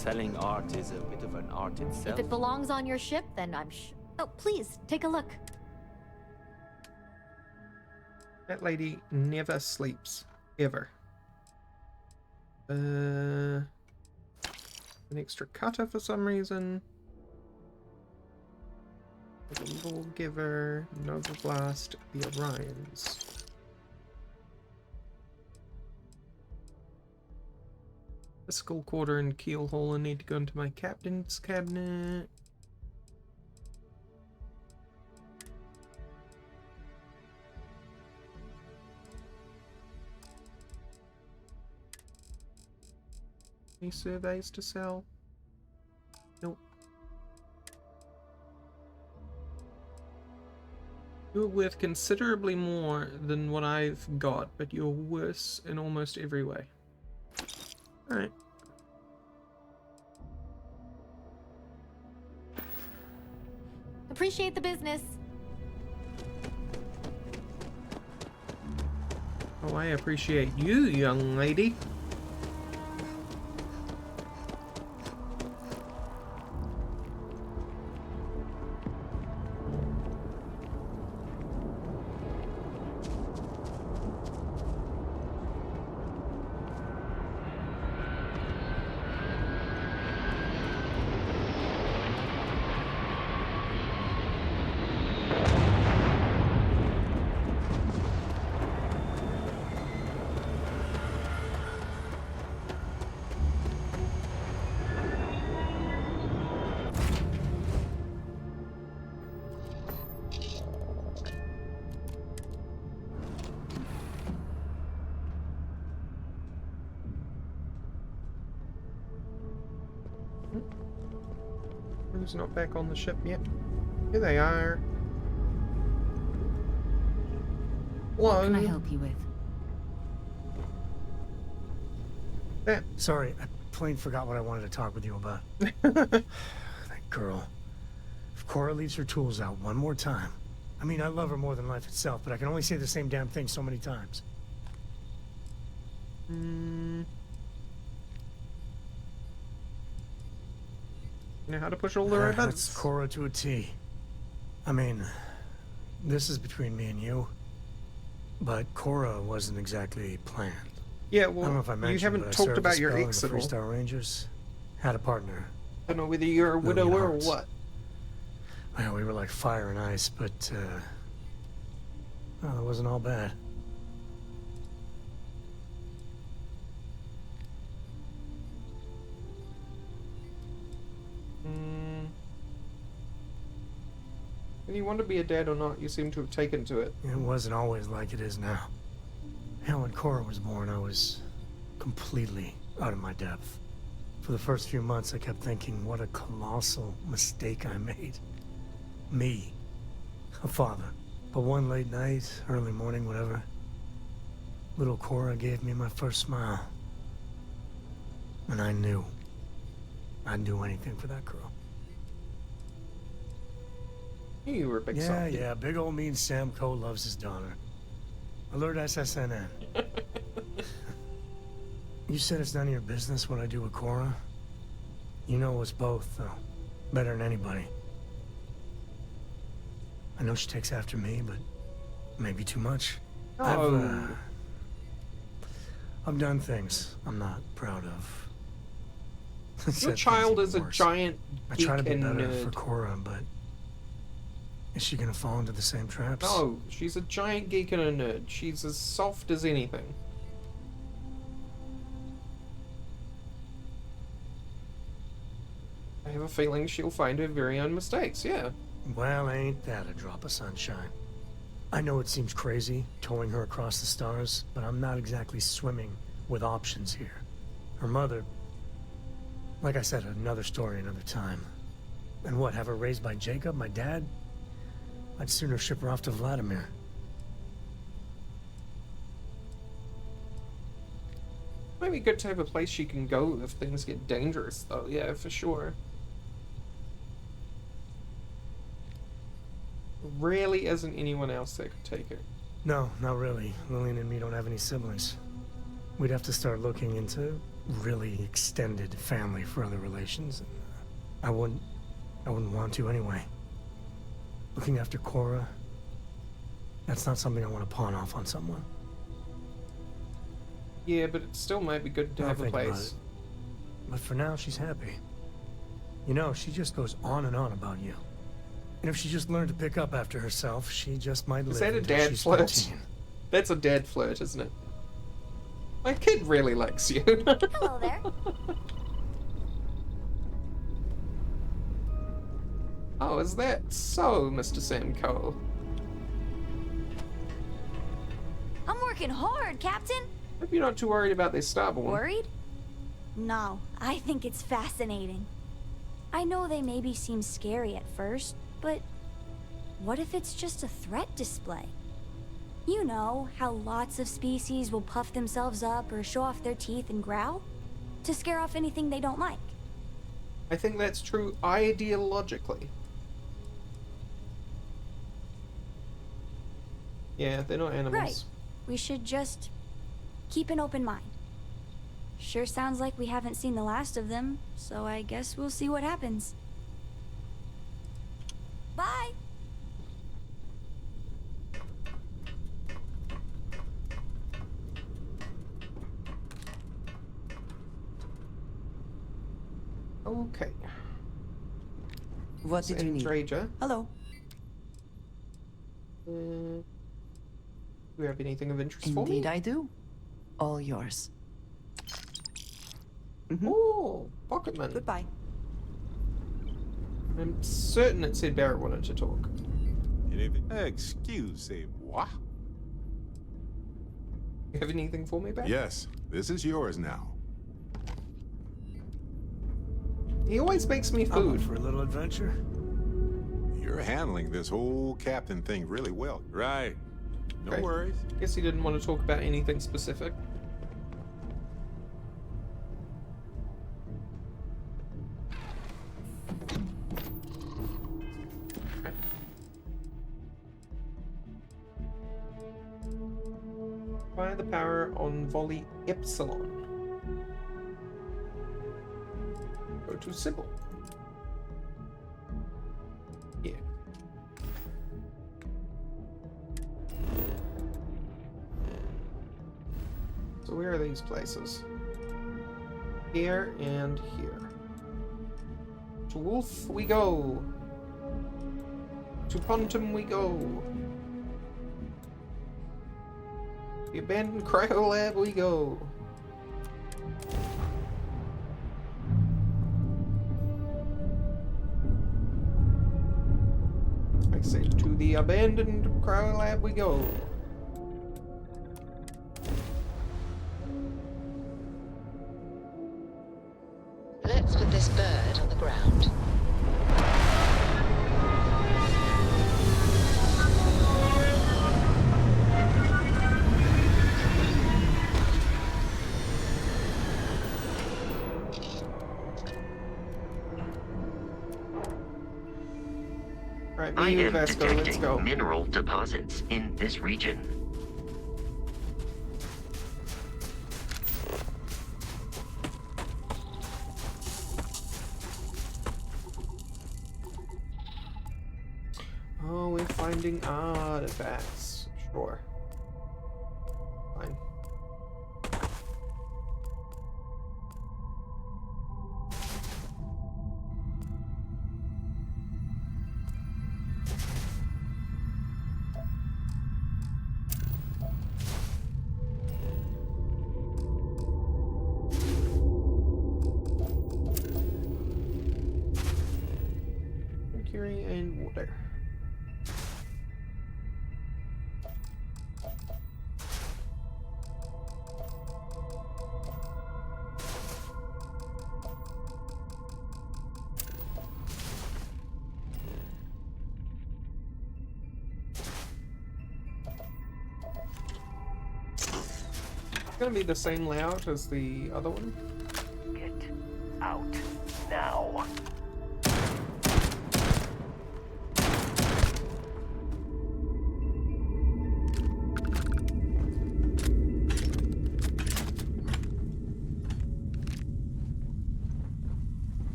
Selling art is a bit of an art itself. If it belongs on your ship, then I'm Oh, please, take a look. That lady never sleeps. Ever. An extra cutter for some reason. The Lawgiver, Nova Blast, the Orions. The Skull Quarter and Keel Hauler need to go into my captain's cabinet. Any surveys to sell? Nope. You're worth considerably more than what I've got, but you're worse in almost every way. Alright. Appreciate the business. Oh, I appreciate you, young lady. Who's not back on the ship yet? Here they are. What can I help you with? That. Sorry, I plain forgot what I wanted to talk with you about. That girl. If Cora leaves her tools out one more time. I mean, I love her more than life itself, but I can only say the same damn thing so many times. You know how to push all the right buttons. That's Cora to a T. I mean, this is between me and you, but Cora wasn't exactly planned. Yeah, I don't know well, if I mentioned, you haven't but I talked served about a your spell in ex the at all. Freestar Rangers. Had a partner. I don't know whether you're a widower or what. Well, we were like fire and ice, but well, it wasn't all bad. Whether you want to be a dad or not, you seem to have taken to it. It wasn't always like it is now. Hell, when Cora was born, I was completely out of my depth. For the first few months, I kept thinking, what a colossal mistake I made. Me, a father. But one late night, early morning, whatever, little Cora gave me my first smile. And I knew I'd do anything for that girl. You were a big softy. Yeah, big old mean Sam Coe loves his daughter. Alert SSNN. You said it's none of your business what I do with Cora. You know us both, though. Better than anybody. I know she takes after me, but maybe too much. Oh. I've done things I'm not proud of. Your child is a giant I geek try to be and better nerd. for Cora, but is she gonna fall into the same traps? No, she's a giant geek and a nerd. She's as soft as anything. I have a feeling she'll find her very own mistakes, yeah. Well, ain't that a drop of sunshine? I know it seems crazy, towing her across the stars, but I'm not exactly swimming with options here. Her mother... Like I said, another story, another time. And what, have her raised by Jacob, my dad? I'd sooner ship her off to Vladimir. Might be good to have a place she can go if things get dangerous, though. Yeah, for sure. Really isn't anyone else that could take her. No, not really. Lillian and me don't have any siblings. We'd have to start looking into really extended family for other relations. I wouldn't want to anyway. Looking after Cora, that's not something I want to pawn off on someone. Yeah, but it still might be good to have a Think about place. it. But for now, she's happy. You know, she just goes on and on about you. And if she just learned to pick up after herself, she just might live Is that a until dad she's flirt? 13. That's a dad flirt, isn't it? My kid really likes you. Hello there. Oh, is that so, Mr. Sam Cole? I'm working hard, Captain. Hope you're not too worried about their starborn. Worried? No, I think it's fascinating. I know they maybe seem scary at first, but what if it's just a threat display? You know how lots of species will puff themselves up or show off their teeth and growl to scare off anything they don't like. I think that's true ideologically. Yeah, they're not animals. Right. We should just keep an open mind. Sure sounds like we haven't seen the last of them, so I guess we'll see what happens. Bye! Okay. What did you need? Ranger. Hello. Do you have anything of interest for me? Indeed I do. All yours. Oh, Pocketman. Goodbye. I'm certain it said Barrett wanted to talk. Excusez-moi. You have anything for me, Barrett? Yes, this is yours now. He always makes me food. For a little adventure. You're handling this whole captain thing really well. Right. No Okay. worries. Guess he didn't want to talk about anything specific. Fire the power on volley Epsilon. Go to Sybil. Yeah. So where are these places? Here and here. To Wolf we go. To Pontum we go. The abandoned cryolab we go. I say to the abandoned cryolab we go. Let's put this bird on the ground. Right, I me am and Vasco, let's detecting go. mineral deposits in this region. Oh, we're finding artifacts. Sure. Fine. Mercury and water. Gonna be the same layout as the other one. Get out now.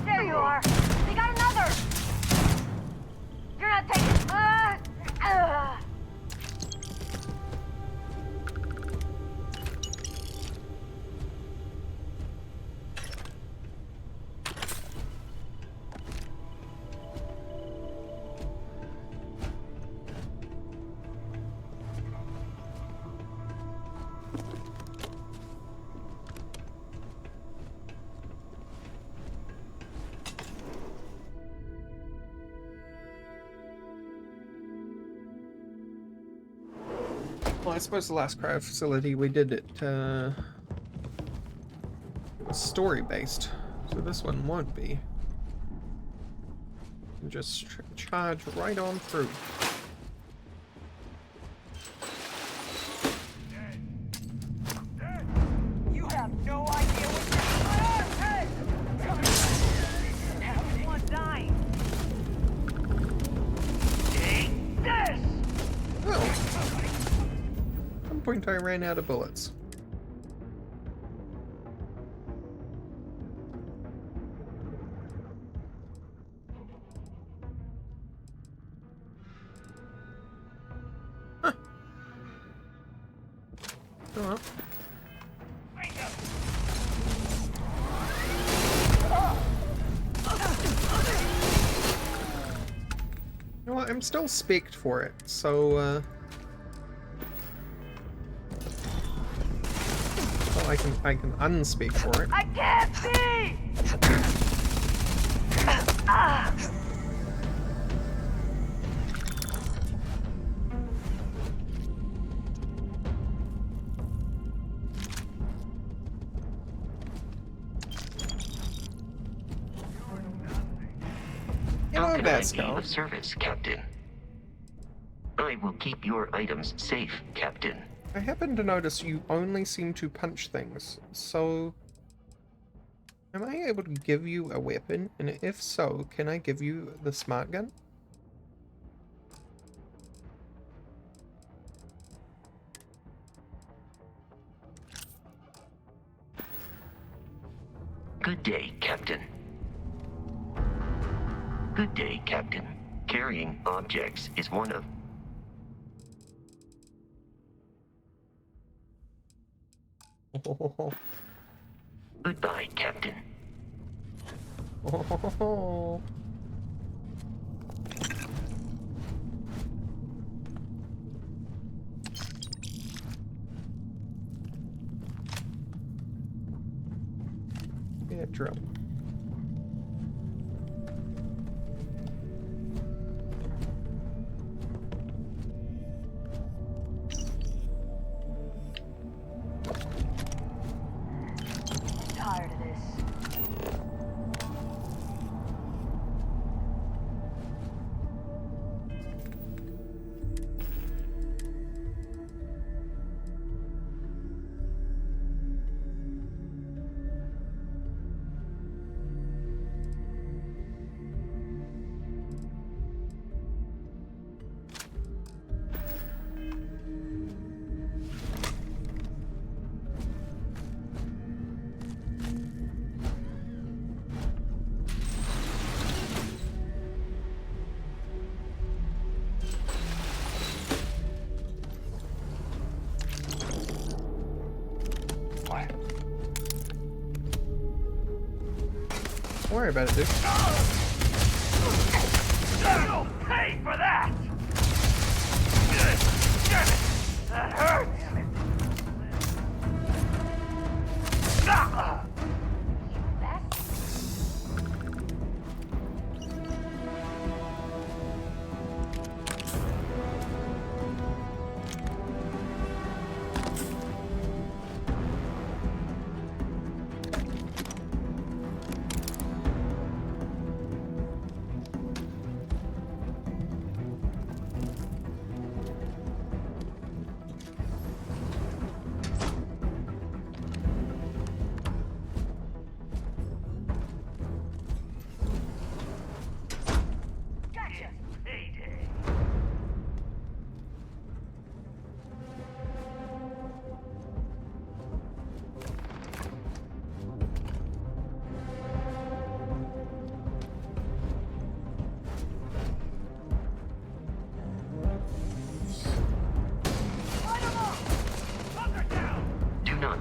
There you are. We got another. You're not taking. Well, I suppose the last cryo facility we did it was story-based, so this one won't be. Just charge right on through. You have no idea what you're doing. Hey! Everyone dying. Take this! Well, at some point I ran out of bullets. Huh. You know what? I'm still spec'd for it, so well, I can unspec for it. I can't see! How can I be of service, Captain? I will keep your items safe, Captain. I happen to notice you only seem to punch things, so am I able to give you a weapon? And if so, can I give you the smart gun? Good day, Captain. Good day, Captain. Carrying objects is one of... Goodbye, Captain. Yeah, drill. Tired of this. Don't worry about it, dude. You'll pay for that! Damn it! That hurts! Ah!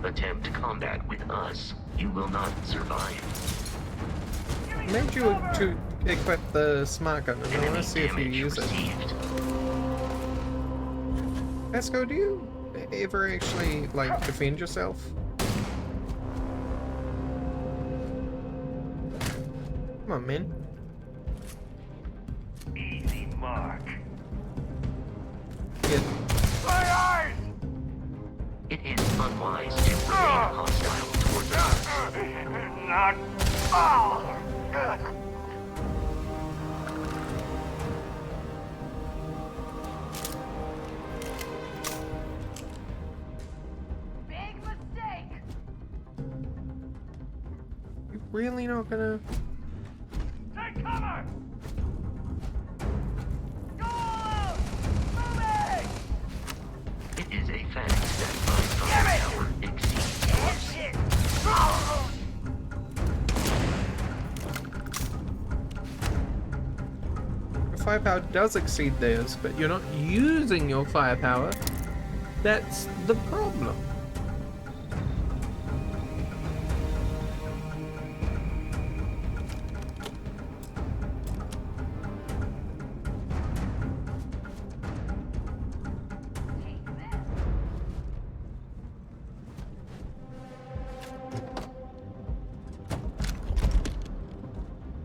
attempt combat with us, you will not survive. I made you to equip the smart gun, and I want to see if you use it. Esco, do you ever actually, like, defend yourself? Come on, man. Easy mark. Yeah. My eyes! It is unwise to remain hostile towards us. Not all. Big mistake. You really not gonna? Take cover! Go out! Moving! It is a fact that my firepower exceeds yours. Your firepower does exceed theirs, but you're not using your firepower. That's the problem.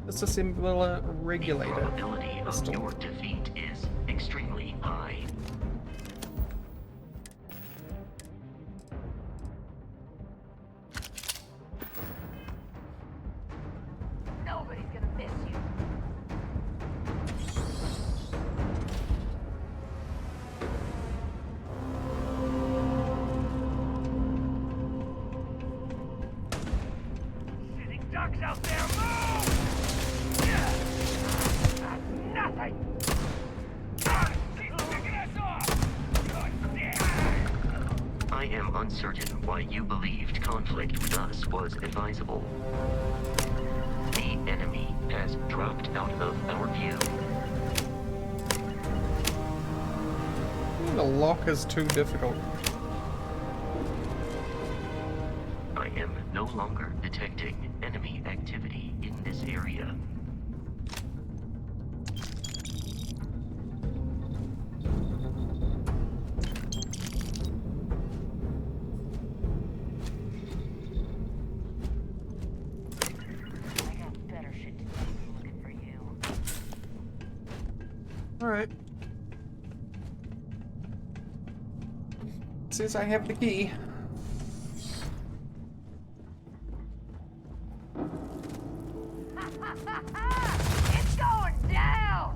Disassemble a regulator. The probability of your defeat is extremely high. Nobody's gonna miss you. Sitting ducks out there, move! Nothing! Keep picking us off! I am uncertain why you believed conflict with us was advisable. The enemy has dropped out of our view. The lock is too difficult. I am no longer detecting enemy activity in this area. Alright. Says I have the key. It's going down.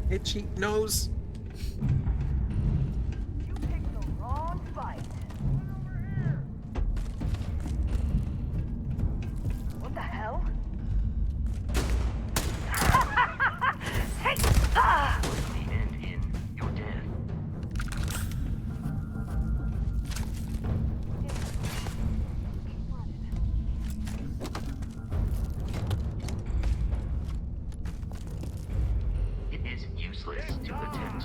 Itchy nose. You picked the wrong fight. What the hell? Take The end in your death. It is useless to attempt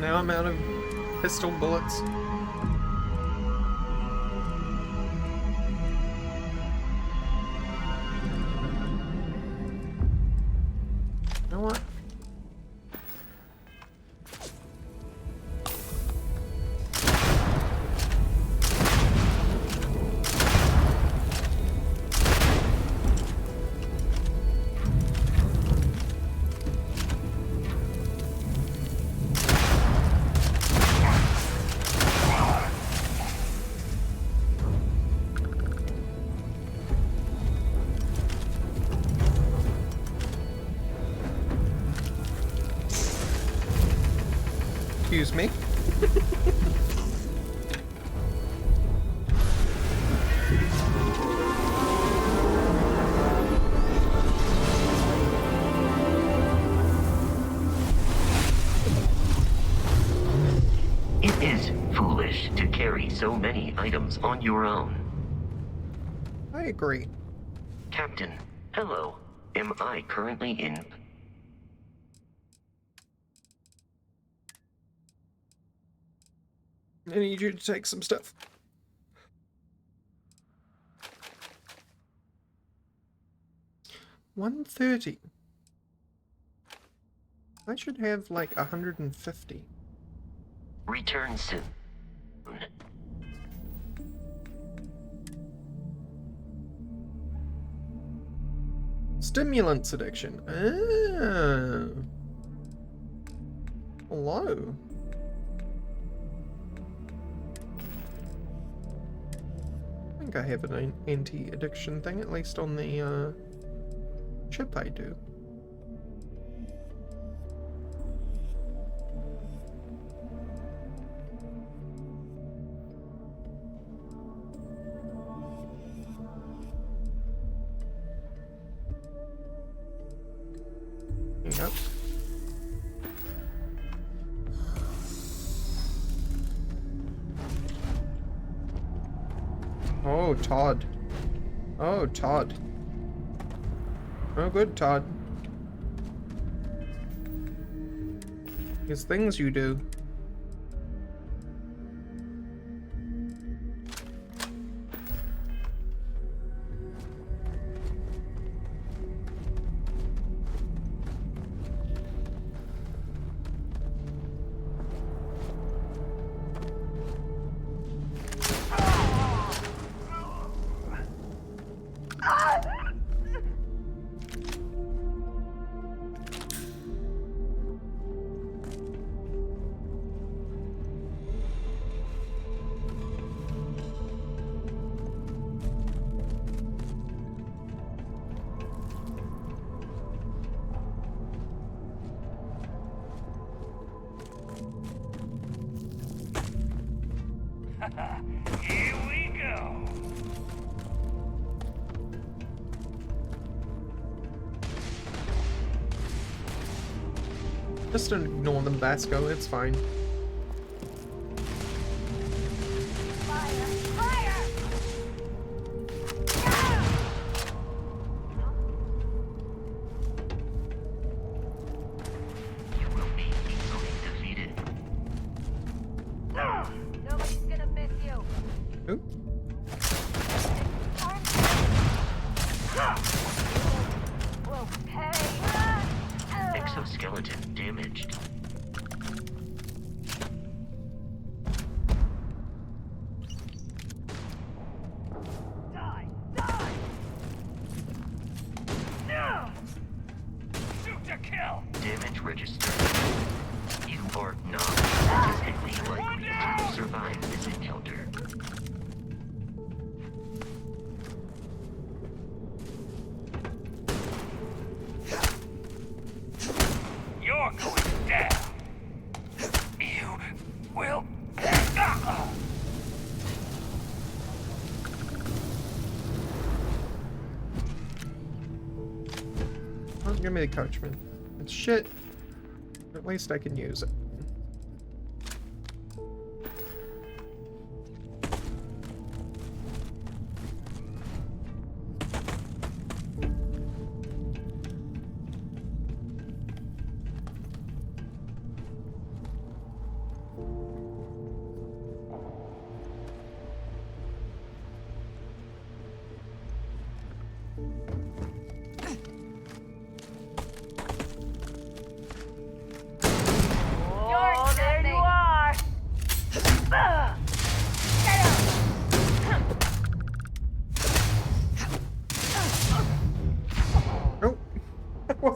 Now I'm out of pistol bullets. You know what? Excuse me. It is foolish to carry so many items on your own. I agree. Captain, hello. Am I currently in... I need you to take some stuff. $130. I should have like 150. Return soon. Stimulants addiction. Ah. Hello. I think I have an anti-addiction thing, at least on the chip I do. Yep. Oh, Todd. Oh, Todd. Oh, good, Todd. There's things you do. Here we go. Just ignore them, Vasco. It's fine. Exoskeleton damaged. Die! Die! No! Shoot to kill! Damage registered. You are not statistically likely to survive this encounter. You're going down. You will. Oh, give me the coachman. It's shit. At least I can use it.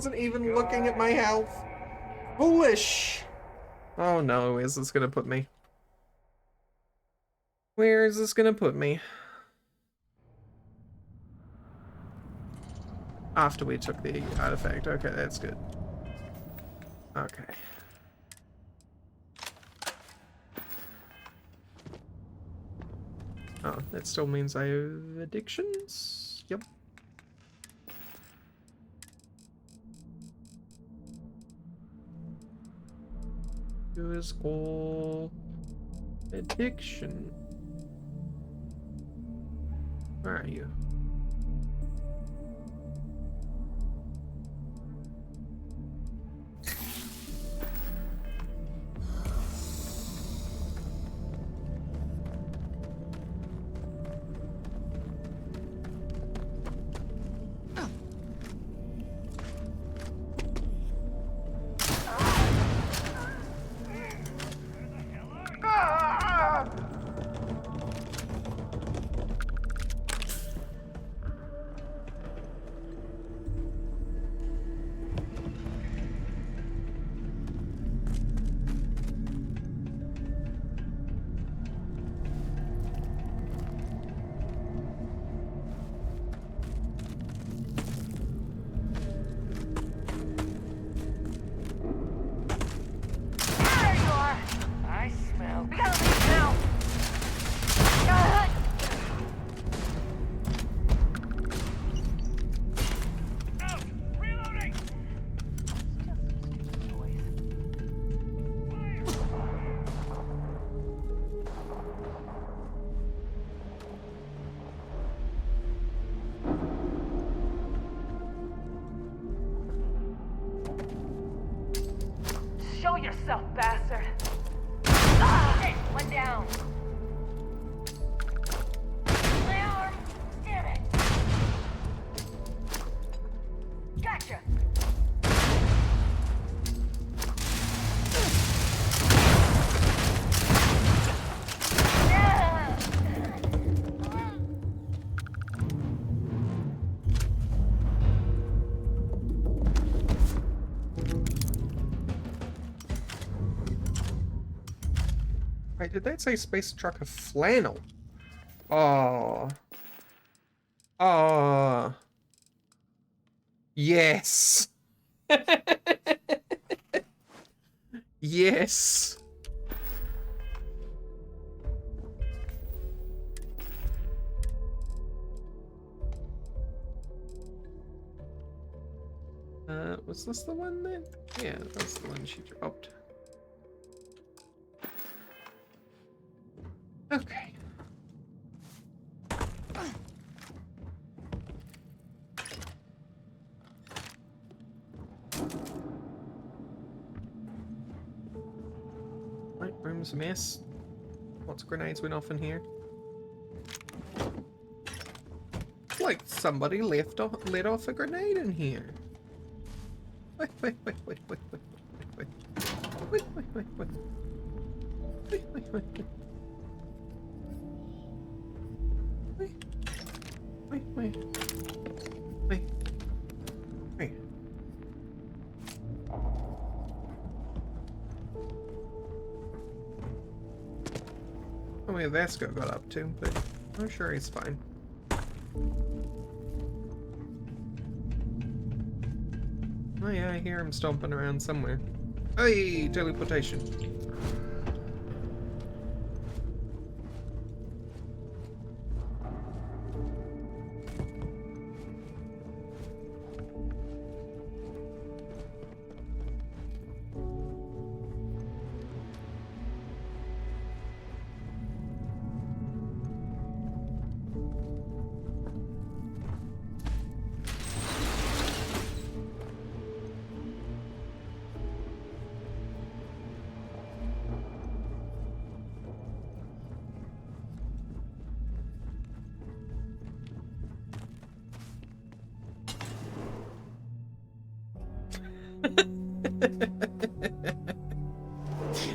wasn't even looking at my health. Foolish. Oh no, where's this gonna put me? Where is this gonna put me? After we took the artifact. Okay, that's good. Okay. Oh, that still means I have addictions? Yep. Use all addiction. Where are you? Show yourself, bastard! Ah! Hey, one down. My arm! Damn it! Gotcha! Wait, did that say space trucker flannel? Oh. Oh. Yes. Yes. Was this the one then? Yeah, that's the one she dropped. Okay. Right, room's a mess. Lots of grenades went off in here. Like somebody let off a grenade in here. Wait. Wait. I mean, Vasco got up to, but I'm sure he's fine. Oh yeah, I hear him stomping around somewhere. Hey, teleportation.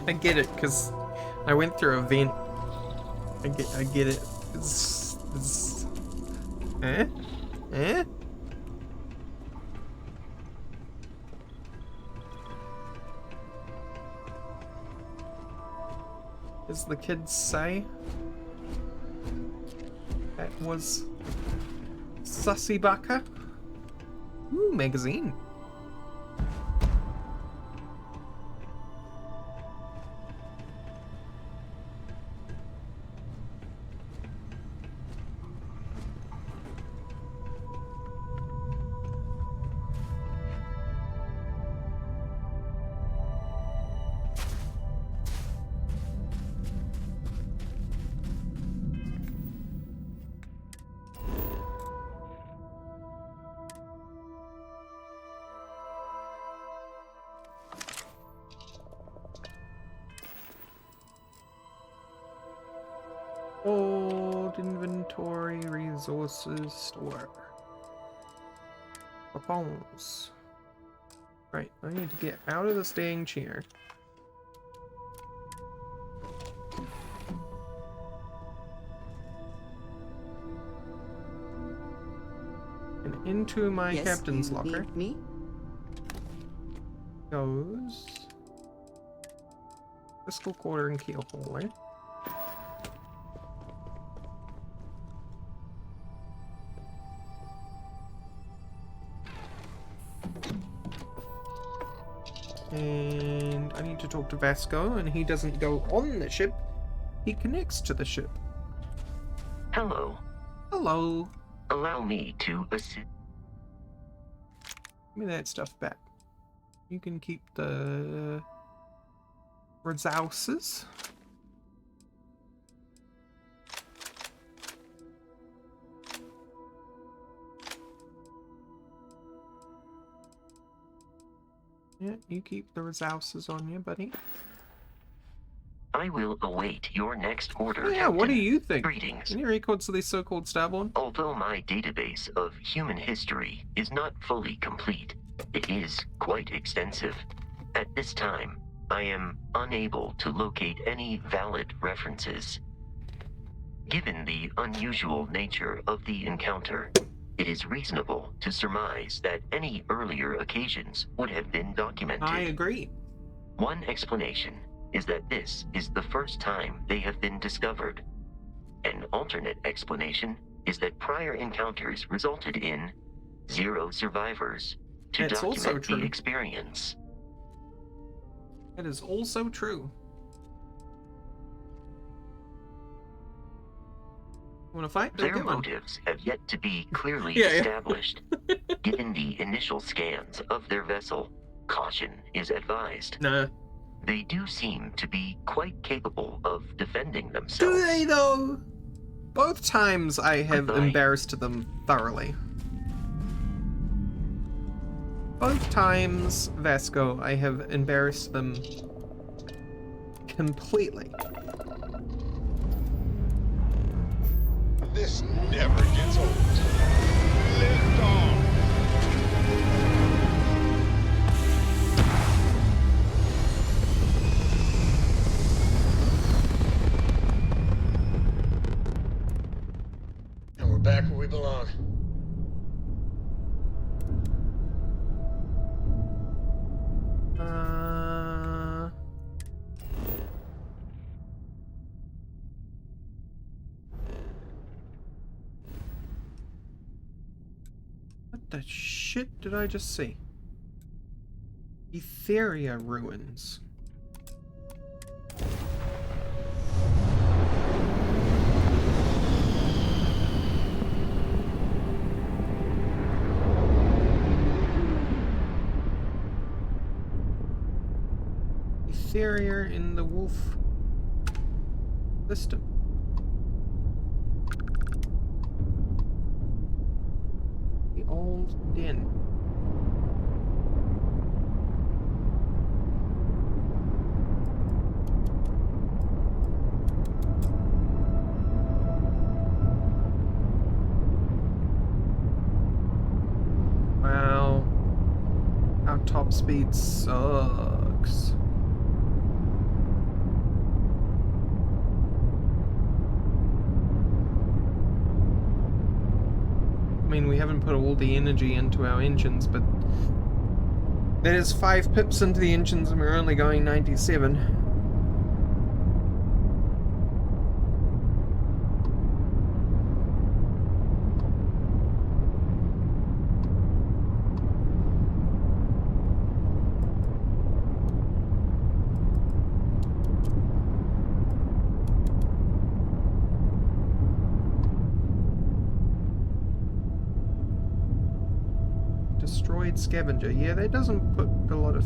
I get it, because I went through a vent. I get it. It's... Eh? Eh? as the kids say. That was Sussy Bucker. Ooh, magazine. Old inventory resources store. Weapons. Right, I need to get out of the staying chair. And into my captain's locker goes fiscal quarter and keel holder. And I need to talk to Vasco, and he doesn't go on the ship, he connects to the ship. Hello. Hello. Allow me to assist. Give me that stuff back. You can keep the resources. Yeah, you keep the resources on you, buddy. I will await your next order. Yeah, what do Captain. you think? Greetings. Any records of these so-called Starborn? Although my database of human history is not fully complete, it is quite extensive. At this time, I am unable to locate any valid references. Given the unusual nature of the encounter, it is reasonable to surmise that any earlier occasions would have been documented. I agree. One explanation is that this is the first time they have been discovered. An alternate explanation is that prior encounters resulted in 0 survivors to That's also document true. the experience. That is also true. Want to fight? Their motives have yet to be clearly Yeah. established. Given the initial scans of their vessel, caution is advised. Nah. They do seem to be quite capable of defending Do themselves. they though? Both times I have embarrassed them thoroughly. Both times, Vasco, I have embarrassed them completely. This never gets old. Lift off. And we're back where we belong. What the shit did I just see? Etheria ruins. Etheria in the wolf system. The old den. Wow. Our top speed sucks. I mean, we haven't put all the energy into our engines, but that is 5 pips into the engines and we're only going 97. Upgrade Scavenger. Yeah, that doesn't put a lot of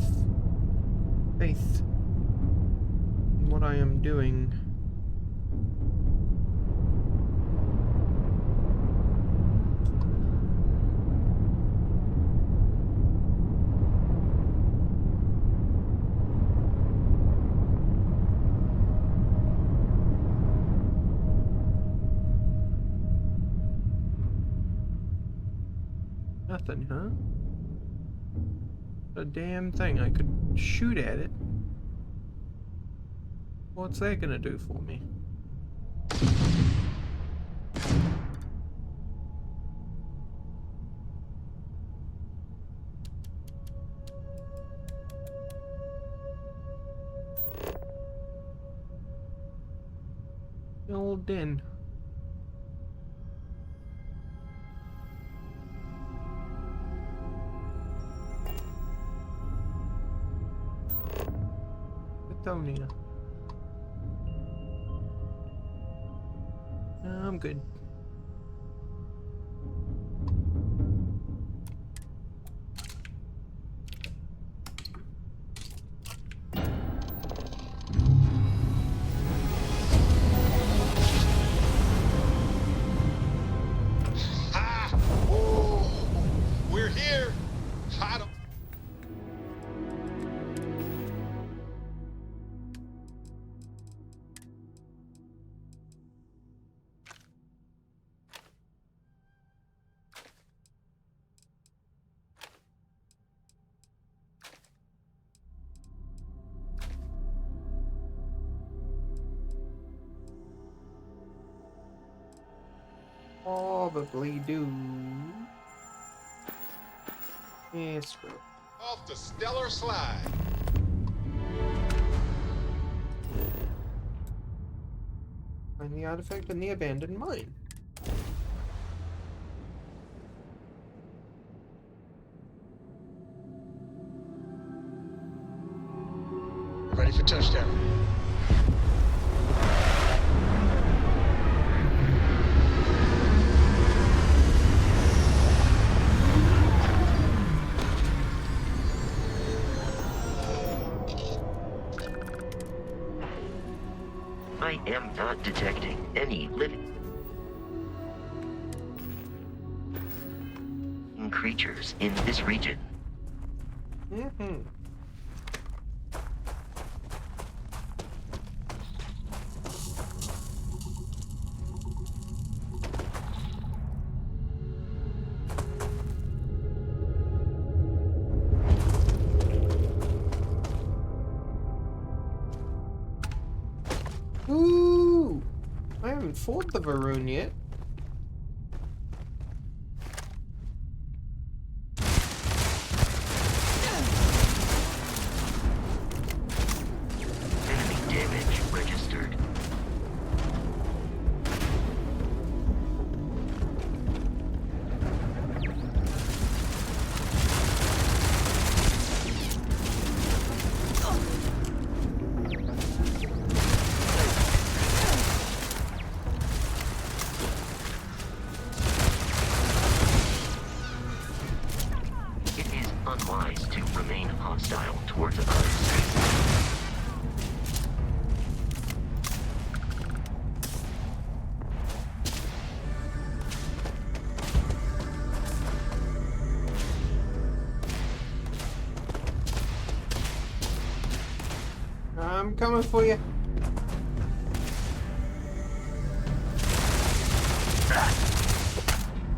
faith in what I am doing. Nothing, huh? A damn thing. I could shoot at it. What's that gonna do for me? Old den. Lithonia. I'm good. We're here. I don't... Probably do. Yeah, screw it. Off the stellar slide. Find the artifact in the abandoned mine. Ready for touchdown. I am not detecting any living creatures in this region. Mm-hmm. Ooh! I haven't fought the Varun yet. Enemy damage registered. Unwise to remain hostile towards others. I'm coming for you.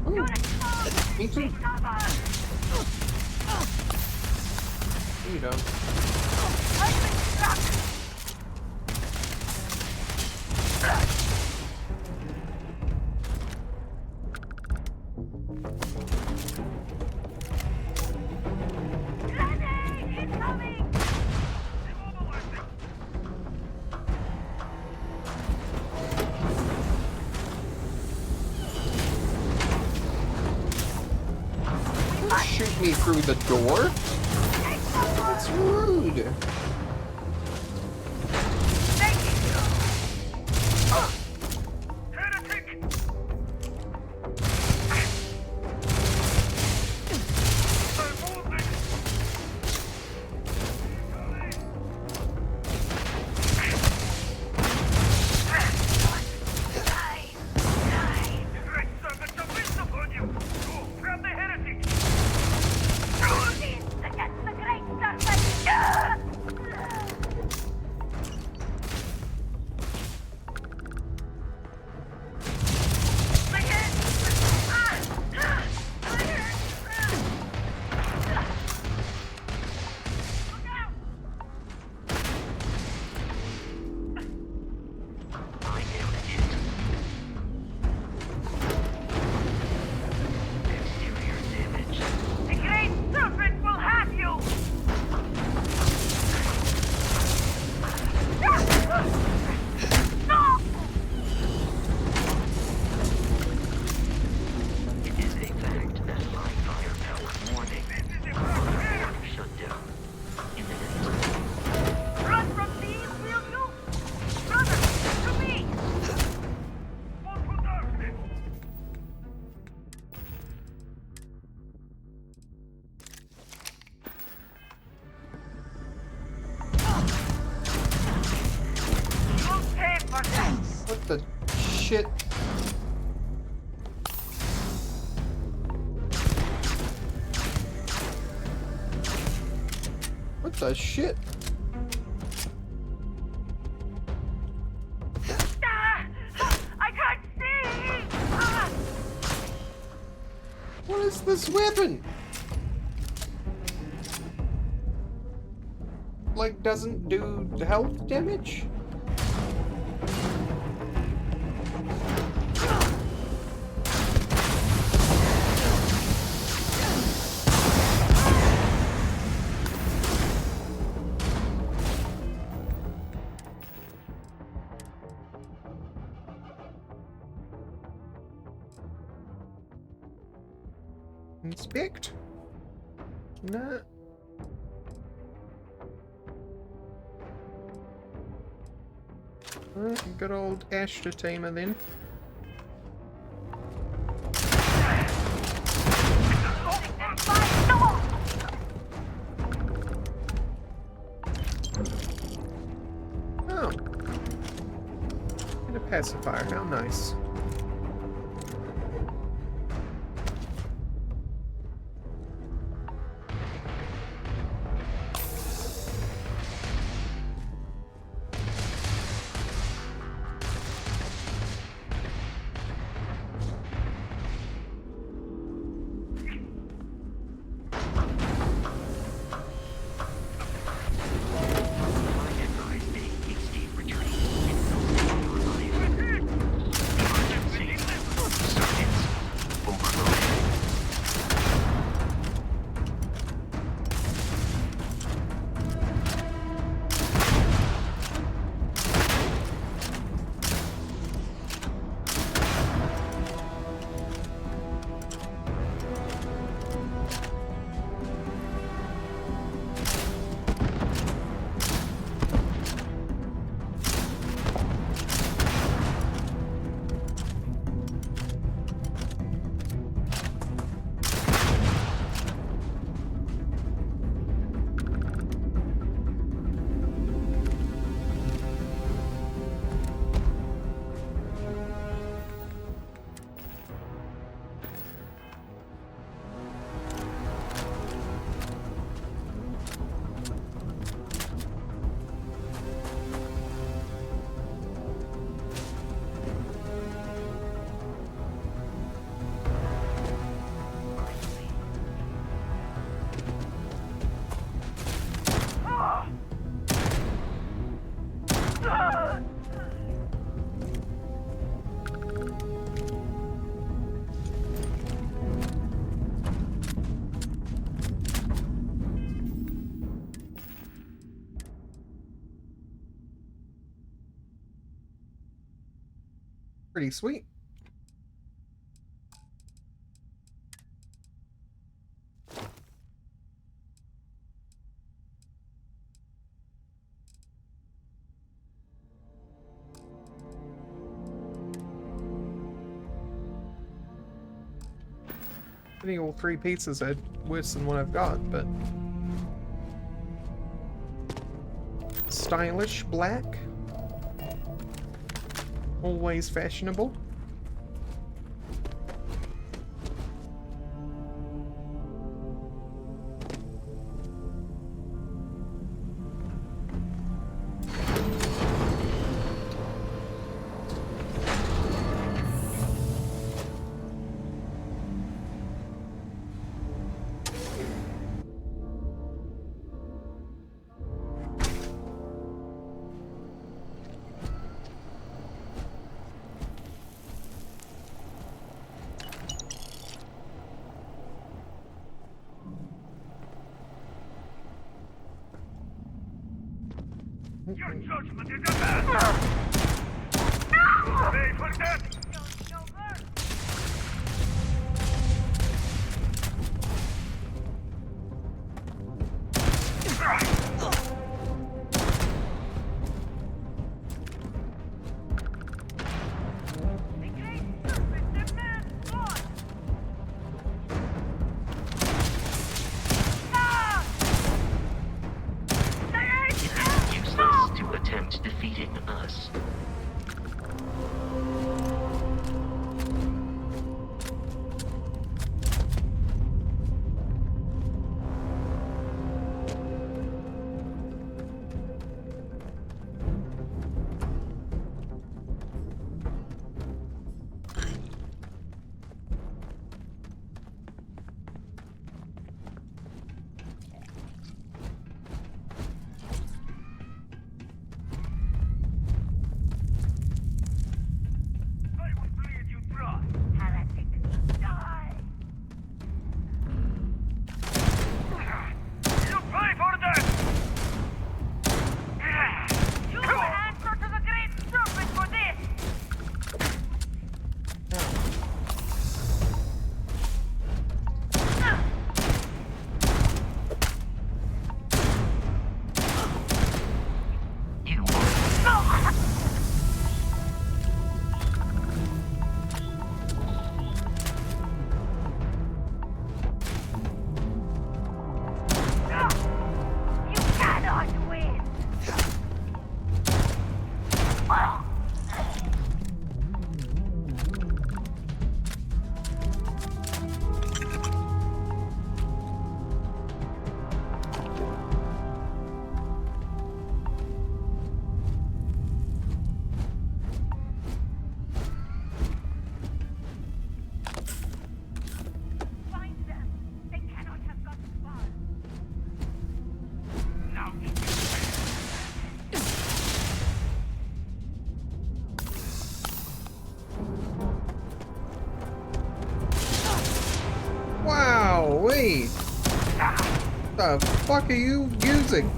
Ooh. Me too. You don't. Shoot me through the door? That's rude. the shit? What the shit? I can't see! What is this weapon? Like, doesn't do health damage? Inspect? Nah. Good old Ashta tamer then. Oh. And a pacifier, how nice. Pretty sweet. I think all 3 pieces are worse than what I've got, but... Stylish black. Always fashionable. Your judgment is a matter! Pay for that! Defeating us. the fuck are you using?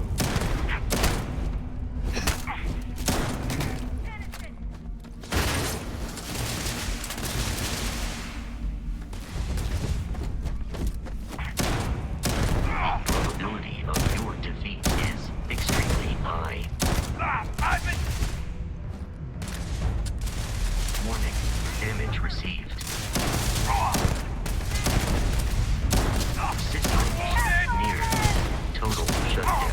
Probability of your defeat is extremely high. Warning, damage received. System near total shutdown.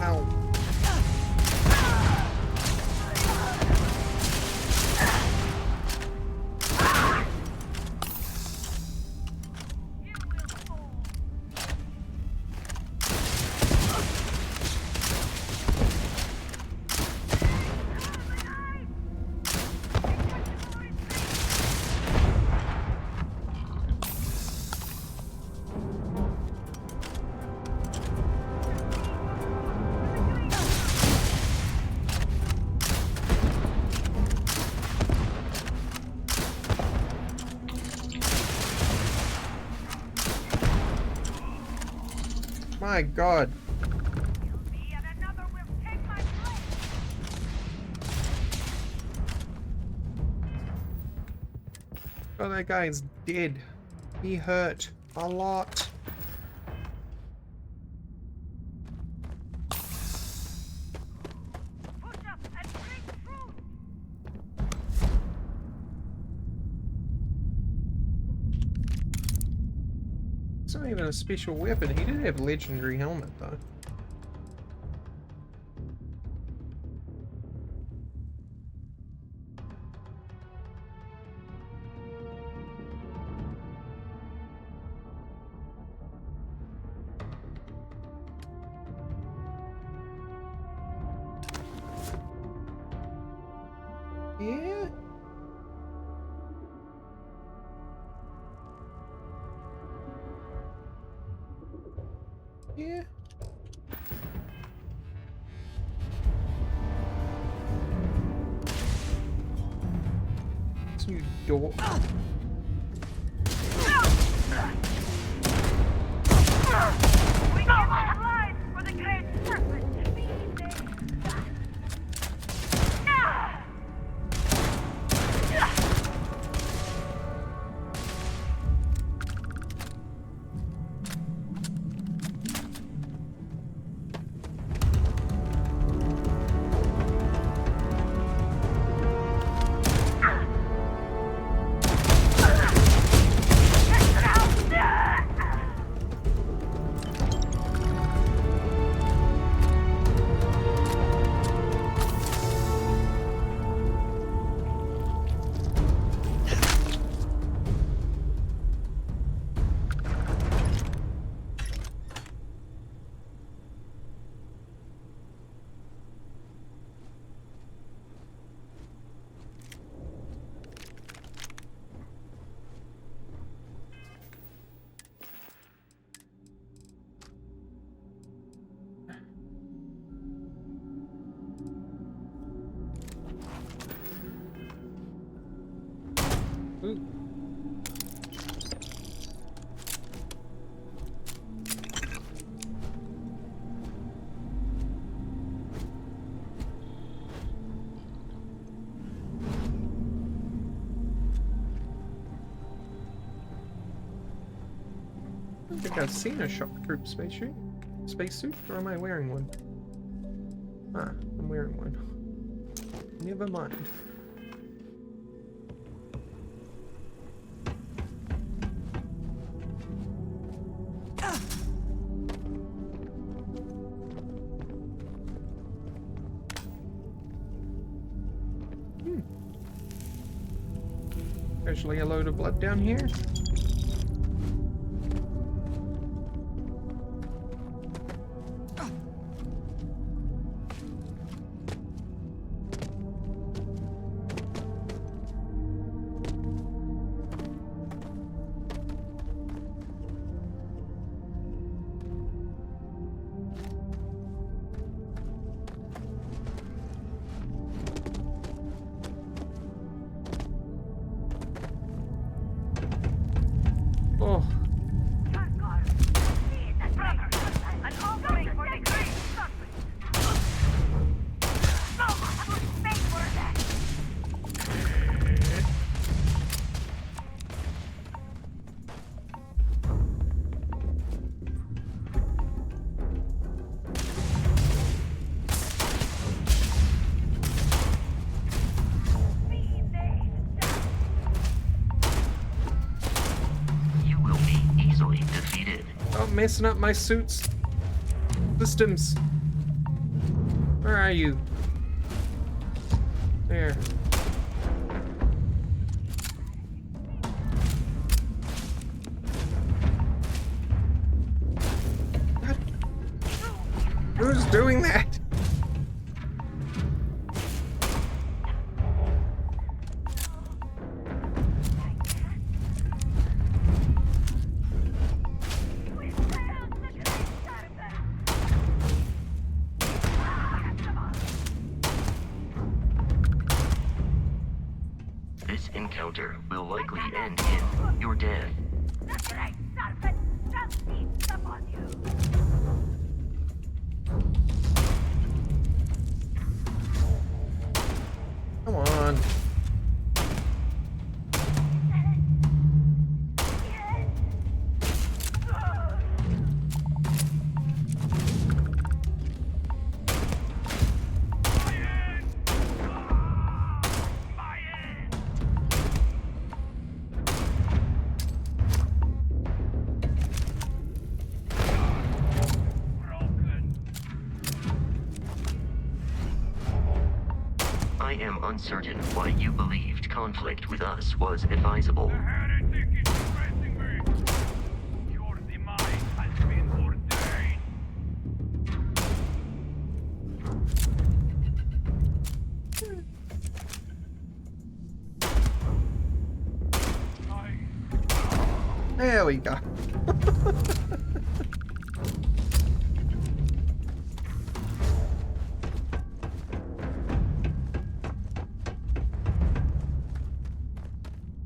Ow. My God. Oh, that guy's dead. He hurt a lot. It's not even a special weapon. He did have a legendary helmet, though. Yeah? Yeah. You door. We give our lives for the great purpose. I don't think I've seen a shock troop spacesuit. Or am I wearing one? Ah, I'm wearing one. Never mind. Actually, a load of blood down here. Stop messing up my suit's systems. Where are you? There. God. Who's doing that? This encounter will likely end in your death. Come on. I am uncertain why you believed conflict with us was advisable. There we go.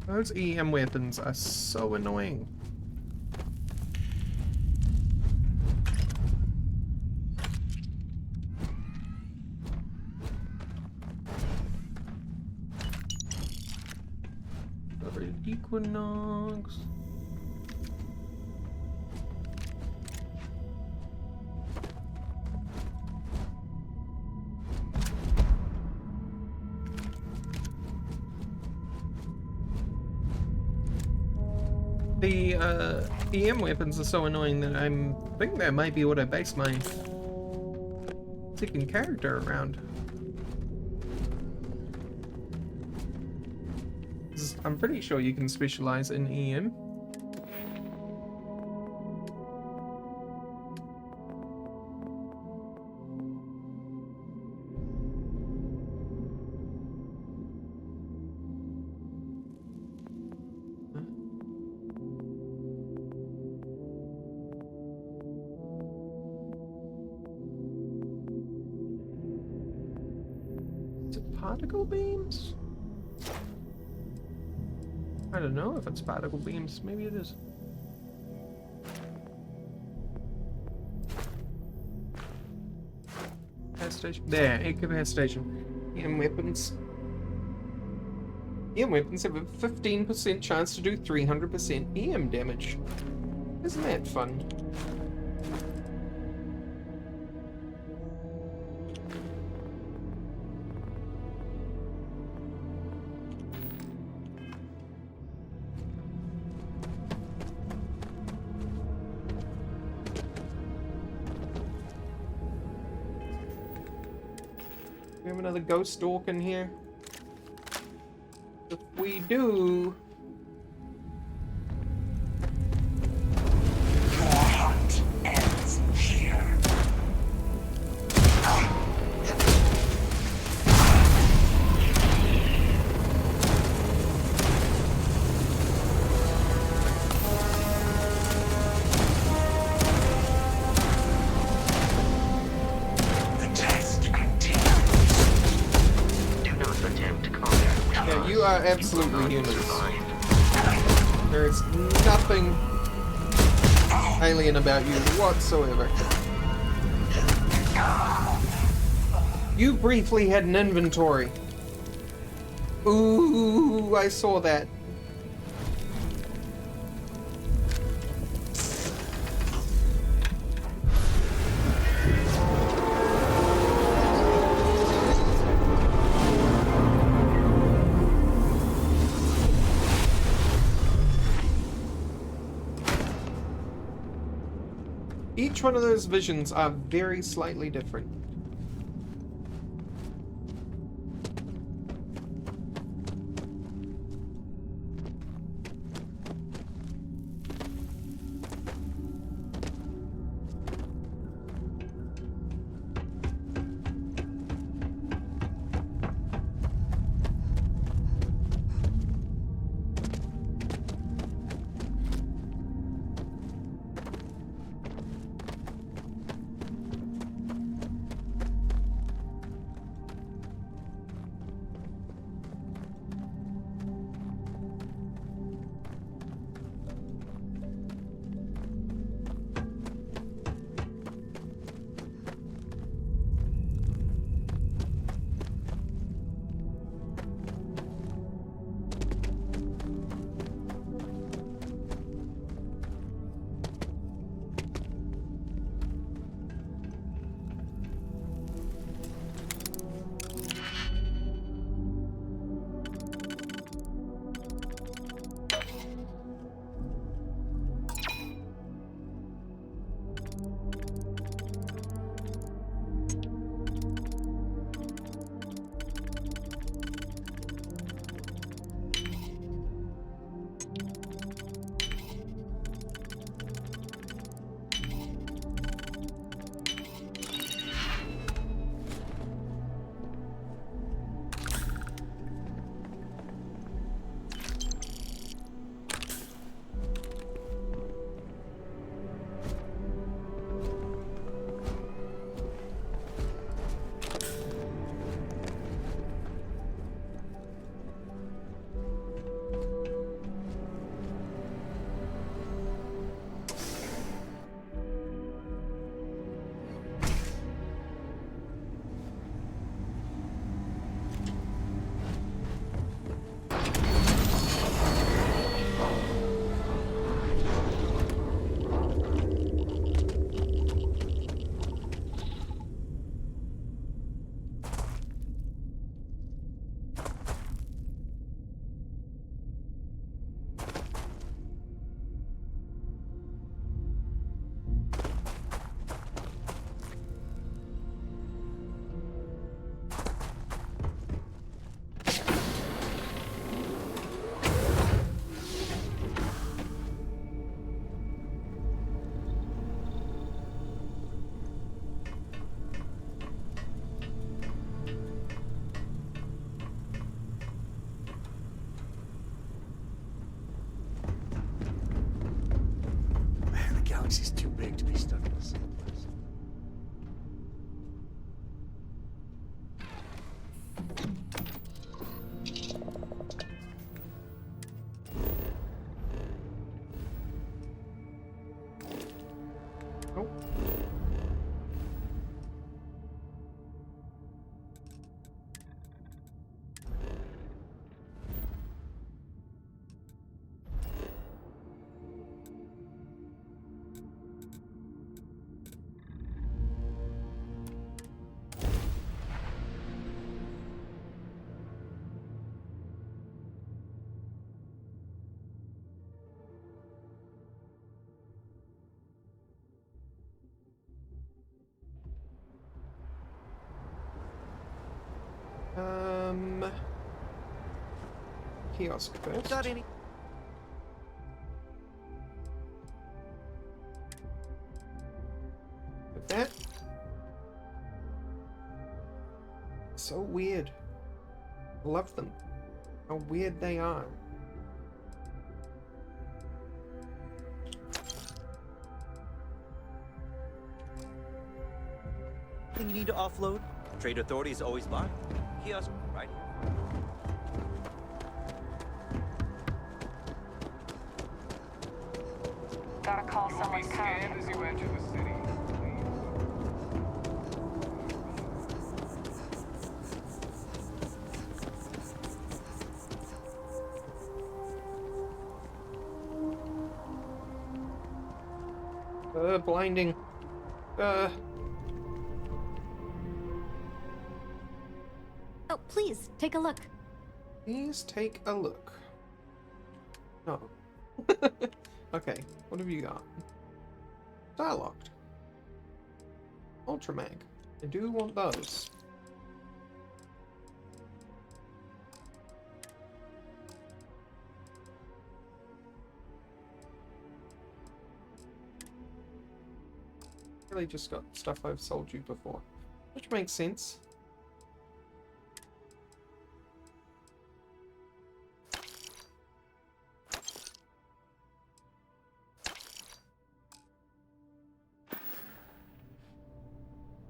Those EM weapons are so annoying. Equinox. The EM weapons are so annoying that I think that might be what I base my second character around. I'm pretty sure you can specialize in EM. Is it particle beams? I don't know if it's particle beams. Maybe it is. Station. There, incapacitation. EM weapons. EM weapons have a 15% chance to do 300% EM damage. Isn't that fun? We have another ghost orc in here. If we do... Your hunt ends here. You are absolutely humans. There is nothing alien about you whatsoever. You briefly had an inventory. Ooh, I saw that. Each one of those visions are very slightly different. galaxy's too big to be stuck in the same place. Oh. Kiosk first. Got any? With that. So weird. I love them. How weird they are. Anything you need to offload? Trade Authority is always by. Kiosk right here. Gotta call someone's coming. As you enter the city. Blinding. Oh, please, take a look. Please take a look. Oh. Okay, what have you got? Dialogued. Ultramag. I do want those. Really just got stuff I've sold you before, which makes sense.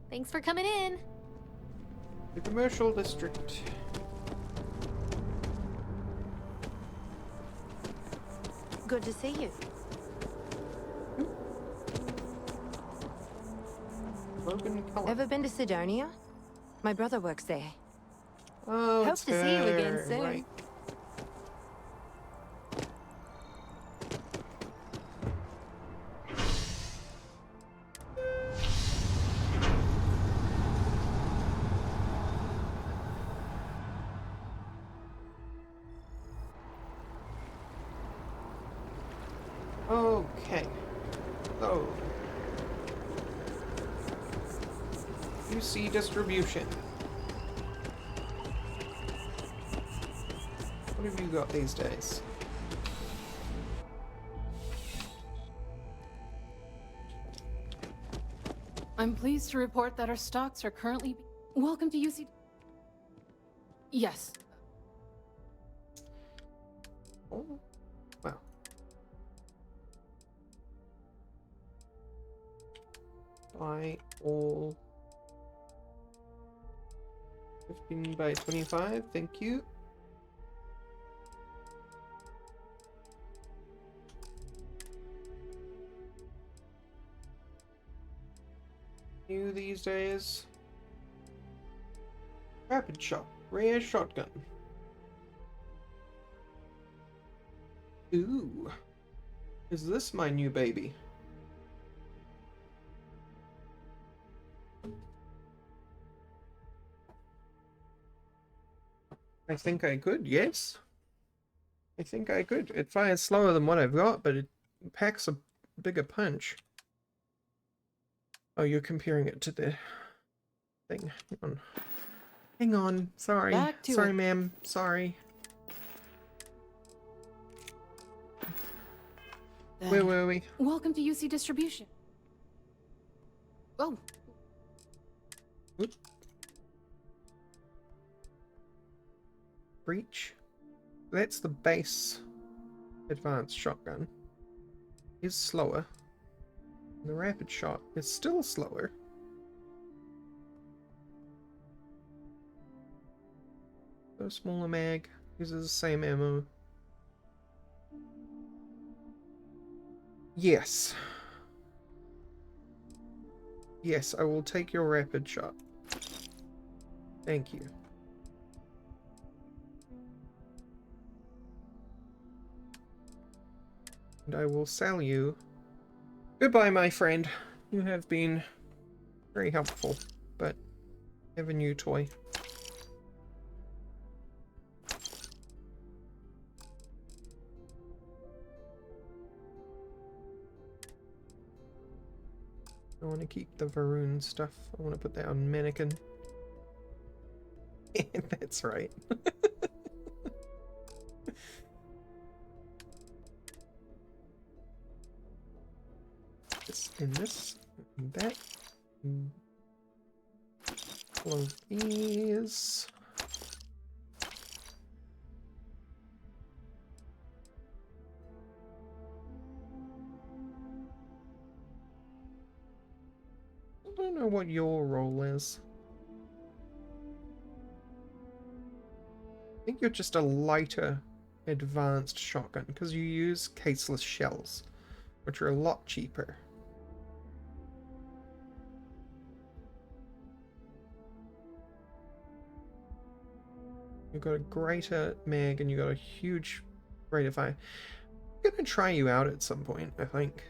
Thanks for coming in. The commercial district. Good to see you. Ever been to Sidonia? My brother works there. Oh, Hope to see you again soon. Right. Okay. So, UC distribution. What have you got these days? I'm pleased to report that our stocks are currently... Welcome to UC... Yes. Oh, wow. Buy all 15 by 25, thank you. New these days. Rapid shot, rare shotgun. Ooh. Is this my new baby? I think I could, yes. I think I could. It fires slower than what I've got, but it packs a bigger punch. Oh, you're comparing it to the thing. Hang on. Hang on. Sorry. Sorry, ma'am. Sorry. Where were we? Welcome to UC distribution. Oh. Oop. Breach. That's the base advanced shotgun. Is slower. The rapid shot is still slower. So smaller mag uses the same ammo. Yes. Yes, I will take your rapid shot. Thank you. And I will sell you. Goodbye, my friend. You have been very helpful, but I have a new toy. I want to keep the Varun stuff. I want to put that on mannequin. That's right. This and this and that. And all of these. I don't know what your role is. I think you're just a lighter advanced shotgun because you use caseless shells, which are a lot cheaper. You've got a greater mag and you've got a huge rate of fire. I'm gonna try you out at some point, I think.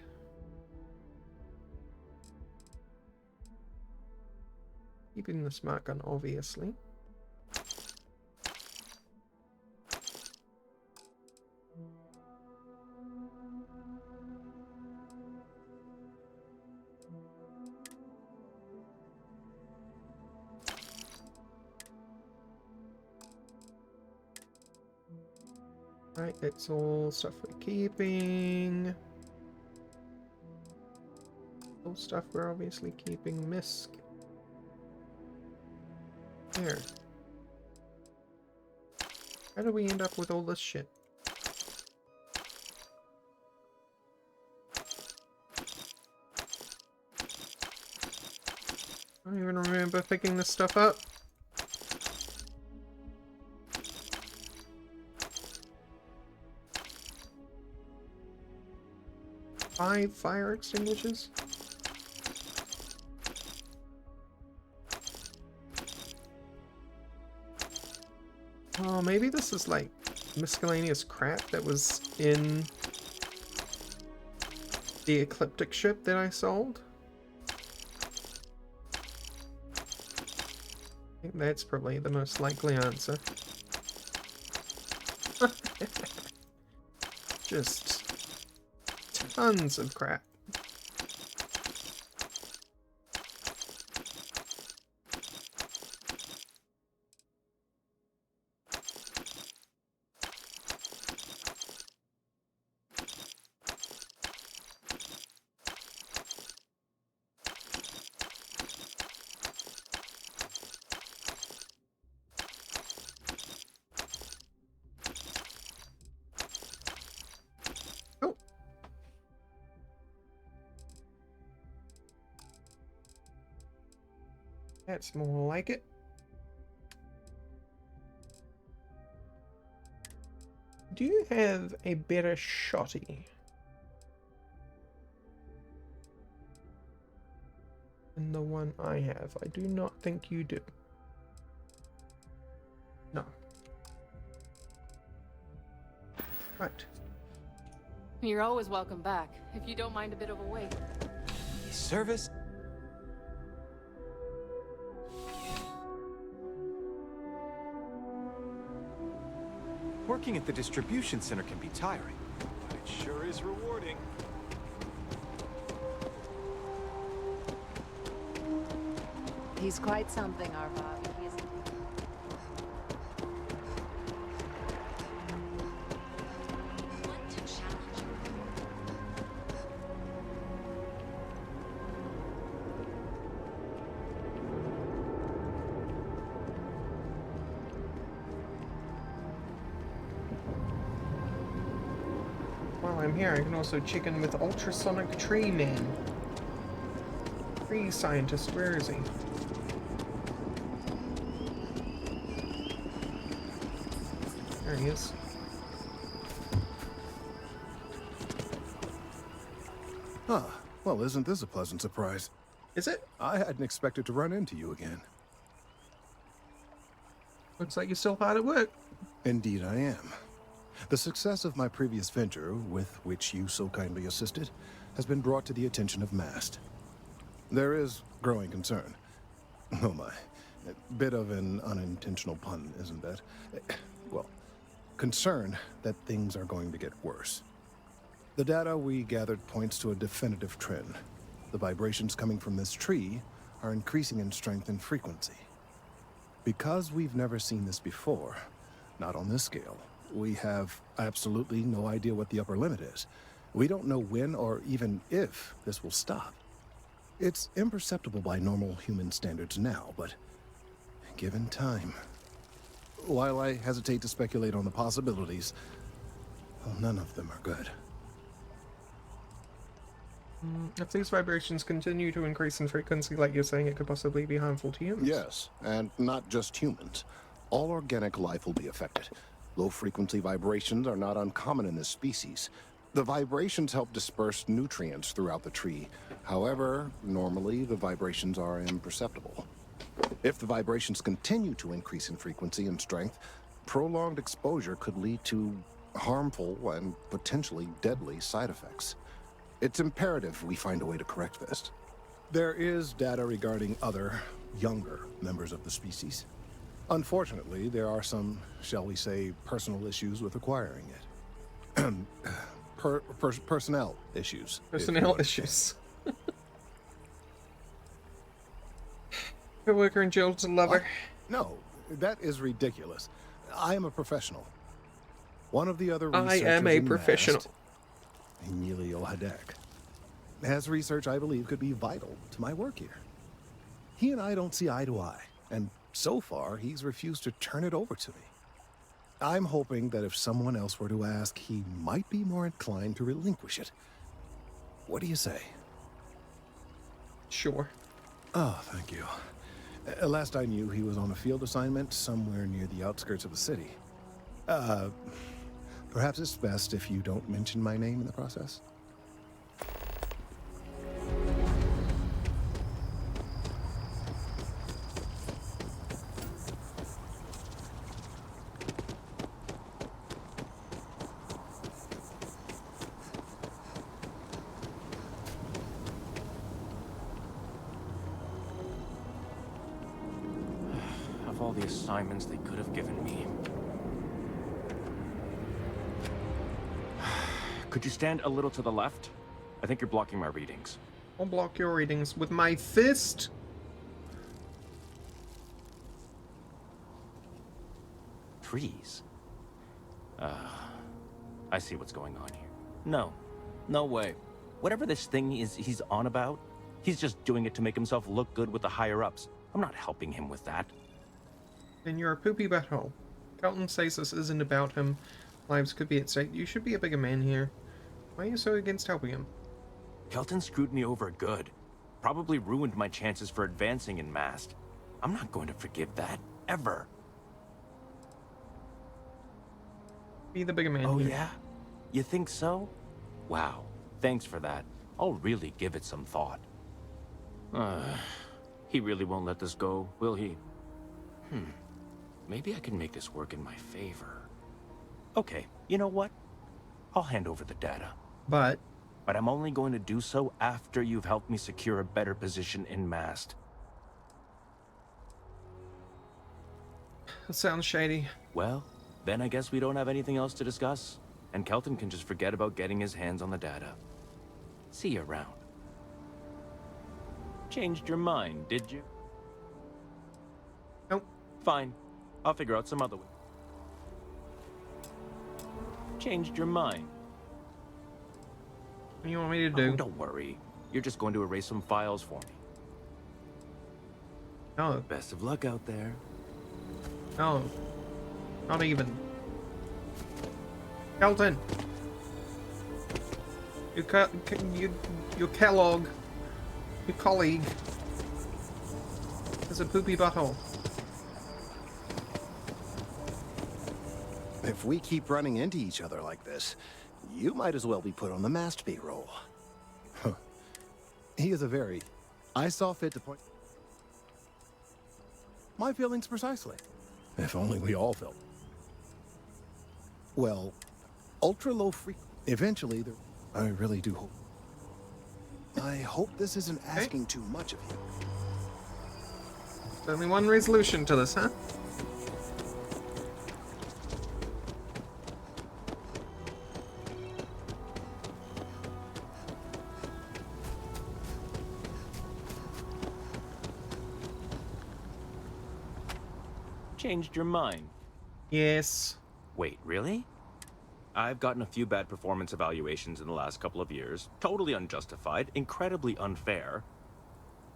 Keeping the smart gun, obviously. Right, it's all stuff we're keeping. All stuff we're obviously keeping. Misk. Here. How do we end up with all this shit? I don't even remember picking this stuff up. Five fire extinguishers? Oh, maybe this is like miscellaneous crap that was in the ecliptic ship that I sold. I think that's probably the most likely answer. Just tons of crap. That's more like it. Do you have a better shotty than the one I have? I do not think you do. No. Right. You're always welcome back, if you don't mind a bit of a wait. Service? Working at the distribution center can be tiring, but it sure is rewarding. He's quite something, our Bobby, isn't he? While I'm here, I can also check in with Ultrasonic Tree Man. Tree scientist, where is he? There he is. Huh. Well, isn't this a pleasant surprise? Is it? I hadn't expected to run into you again. Looks like you're still hard at work. Indeed I am. The success of my previous venture, with which you so kindly assisted, has been brought to the attention of MAST. There is growing concern. Oh my. A bit of an unintentional pun, isn't that? Well, concern that things are going to get worse. The data we gathered points to a definitive trend. The vibrations coming from this tree are increasing in strength and frequency. Because we've never seen this before, not on this scale, we have absolutely no idea what the upper limit is. We don't know when or even if this will stop. It's imperceptible by normal human standards now, but given time. While I hesitate to speculate on the possibilities, well, none of them are good. If these vibrations continue to increase in frequency like you're saying, it could possibly be harmful to humans. Yes, and not just humans. All organic life will be affected. Low-frequency vibrations are not uncommon in this species. The vibrations help disperse nutrients throughout the tree. However, normally the vibrations are imperceptible. If the vibrations continue to increase in frequency and strength, prolonged exposure could lead to harmful and potentially deadly side effects. It's imperative we find a way to correct this. There is data regarding other, younger members of the species. Unfortunately, there are some, shall we say, personal issues with acquiring it. Personnel issues. Personnel issues. Co-worker in jail's a lover. No, that is ridiculous. I am a professional. One of the other I researchers am a in professional. MAST, Emilio Hadek, has research I believe could be vital to my work here. He and I don't see eye to eye, and so far he's refused to turn it over to me. I'm hoping that if someone else were to ask, he might be more inclined to relinquish it. What do you say? Sure. Oh, thank you. Last I knew, he was on a field assignment somewhere near the outskirts of the city. Perhaps it's best if you don't mention my name in the process. Of all the assignments they could have given me. Could you stand a little to the left? I think you're blocking my readings. I'll block your readings with my fist. Trees? I see what's going on here. No. No way. Whatever this thing is he's on about, he's just doing it to make himself look good with the higher-ups. I'm not helping him with that. Then you're a poopy butthole. Kelton says this isn't about him. Lives could be at stake. You should be a bigger man here. Why are you so against helping him? Kelton screwed me over good. Probably ruined my chances for advancing in MAST. I'm not going to forgive that, ever. Be the bigger man. Oh, here. yeah? You think so? Wow. Thanks for that. I'll really give it some thought. He really won't let this go, will he? Maybe I can make this work in my favor. Okay, you know what? I'll hand over the data. But I'm only going to do so after you've helped me secure a better position in MAST. That sounds shady. Well, then I guess we don't have anything else to discuss, and Kelton can just forget about getting his hands on the data. See you around. Changed your mind, did you? Nope. Fine. I'll figure out some other way. Changed your mind. What do you want me to do? Oh, don't worry. You're just going to erase some files for me. No. Best of luck out there. No. Not even. Kelton! Your Kellogg, your colleague, is a poopy butthole. If we keep running into each other like this, you might as well be put on the MAST payroll. He is a very... I saw fit to point... My feelings precisely. If only we all felt... Well, ultra-low freak... Eventually, there... I really do hope... I hope this isn't asking too much of you. There's only one resolution to this, huh? Changed your mind? Yes. Wait, really? I've gotten a few bad performance evaluations in the last couple of years. Totally unjustified, incredibly unfair.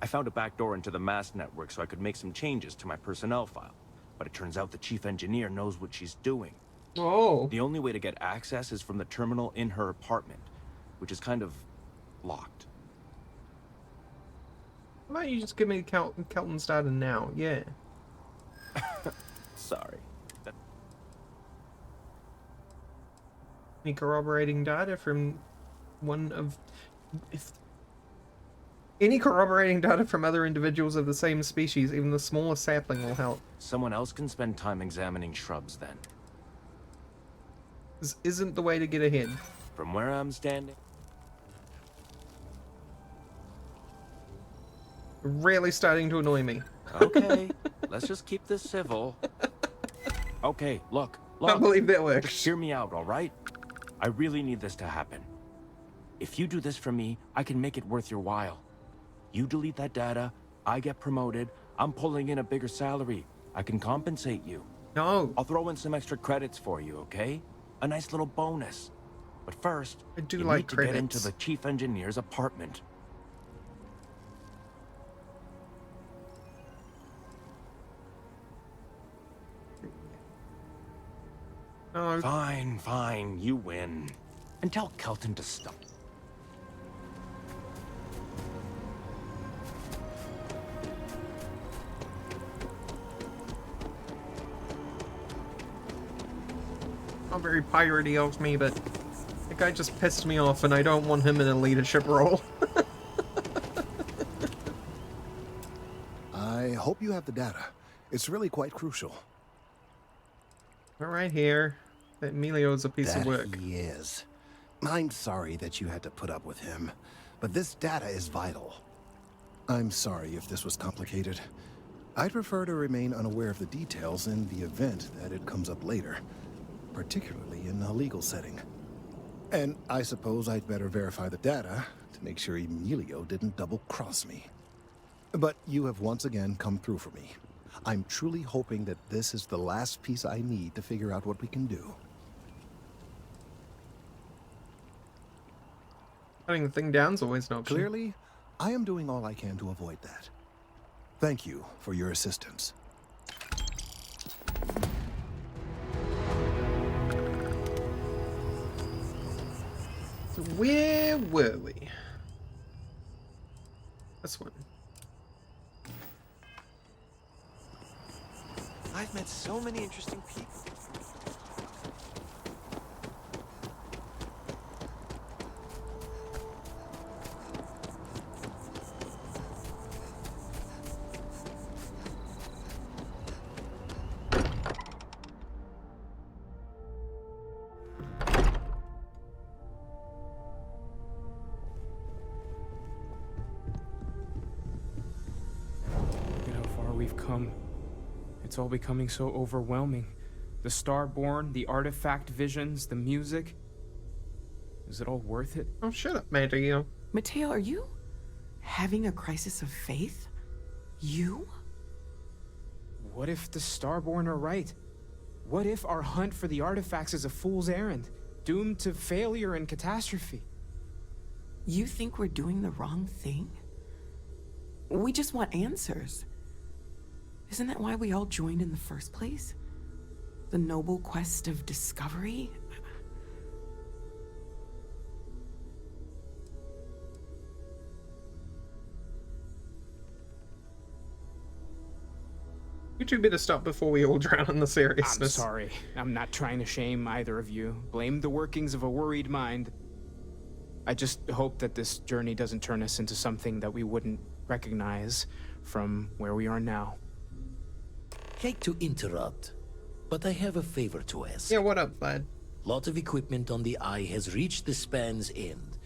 I found a backdoor into the MAST network so I could make some changes to my personnel file. But it turns out the chief engineer knows what she's doing. Oh. The only way to get access is from the terminal in her apartment, which is kind of locked. Why don't you just give me Kelton's data now? Yeah. Sorry. Any corroborating data from one of... Any corroborating data from other individuals of the same species, even the smallest sapling, will help. Someone else can spend time examining shrubs then. This isn't the way to get ahead. From where I'm standing... Really starting to annoy me. Okay, let's just keep this civil. Okay, look. I believe that works. Just hear me out, all right? I really need this to happen. If you do this for me, I can make it worth your while. You delete that data, I get promoted, I'm pulling in a bigger salary. I can compensate you. No. I'll throw in some extra credits for you, okay? A nice little bonus. But first, I do you like need to get into credits. the chief engineer's apartment. Oh. Fine, fine, you win. And tell Kelton to stop. Not very piratey of me, but the guy just pissed me off and I don't want him in a leadership role. I hope you have the data. It's really quite crucial. Right here. Emilio's a piece of That work. he is. I'm sorry that you had to put up with him, but this data is vital. I'm sorry if this was complicated. I'd prefer to remain unaware of the details in the event that it comes up later, particularly in a legal setting. And I suppose I'd better verify the data to make sure Emilio didn't double-cross me. But you have once again come through for me. I'm truly hoping that this is the last piece I need to figure out what we can do. Cutting the thing down's always an option. Clearly, I am doing all I can to avoid that. Thank you for your assistance. So where were we? This one. I've met so many interesting people. Look at how far we've come. It's all becoming so overwhelming. The Starborn, the artifact visions, the music. Is it all worth it? Oh, shut up, Mateo. Mateo, are you having a crisis of faith? You? What if the Starborn are right? What if our hunt for the artifacts is a fool's errand, doomed to failure and catastrophe? You think we're doing the wrong thing? We just want answers. Isn't that why we all joined in the first place? The noble quest of discovery? You two better stop before we all drown in the seriousness. I'm sorry. I'm not trying to shame either of you. Blame the workings of a worried mind. I just hope that this journey doesn't turn us into something that we wouldn't recognize from where we are now. Hate to interrupt, but I have a favor to ask. Yeah, what up, bud? Lot of equipment on the Eye has reached the span's end.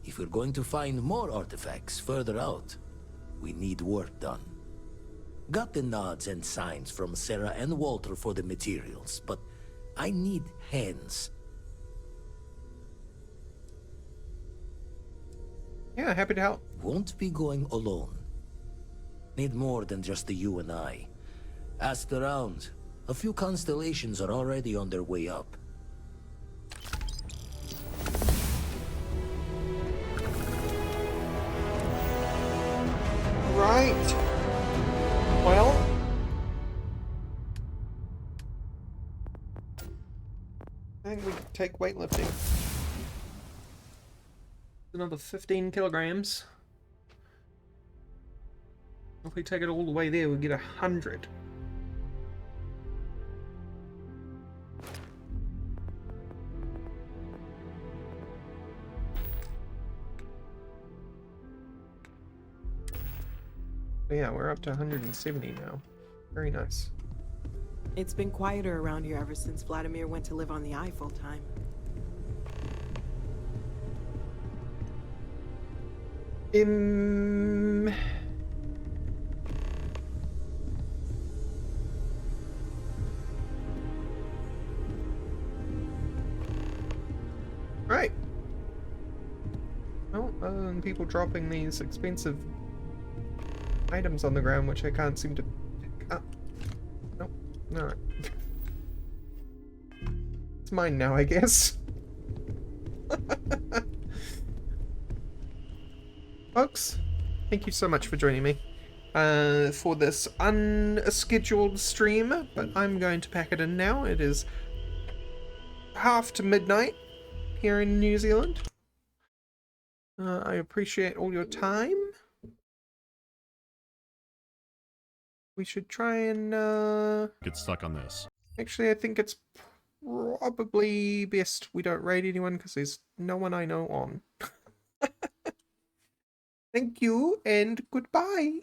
If we're going to find more artifacts further out, we need work done. Got the nods and signs from Sarah and Walter for the materials, but I need hands. Yeah, happy to help. Won't be going alone. Need more than just the you and I. Asked around. A few constellations are already on their way up. Right. Well. I think we can take weightlifting. Another 15 kilograms. If we take it all the way there, we get 100. Yeah, we're up to 170 now. Very nice. It's been quieter around here ever since Vladimir went to live on the Eye full time. Right. Well, other than people dropping these expensive items on the ground, which I can't seem to pick up. Nope. Alright. It's mine now, I guess. Folks, thank you so much for joining me for this unscheduled stream, but I'm going to pack it in now. It is half to midnight here in New Zealand. I appreciate all your time. We should try and get stuck on this. Actually, I think it's probably best we don't raid anyone because there's no one I know on. Thank you and goodbye.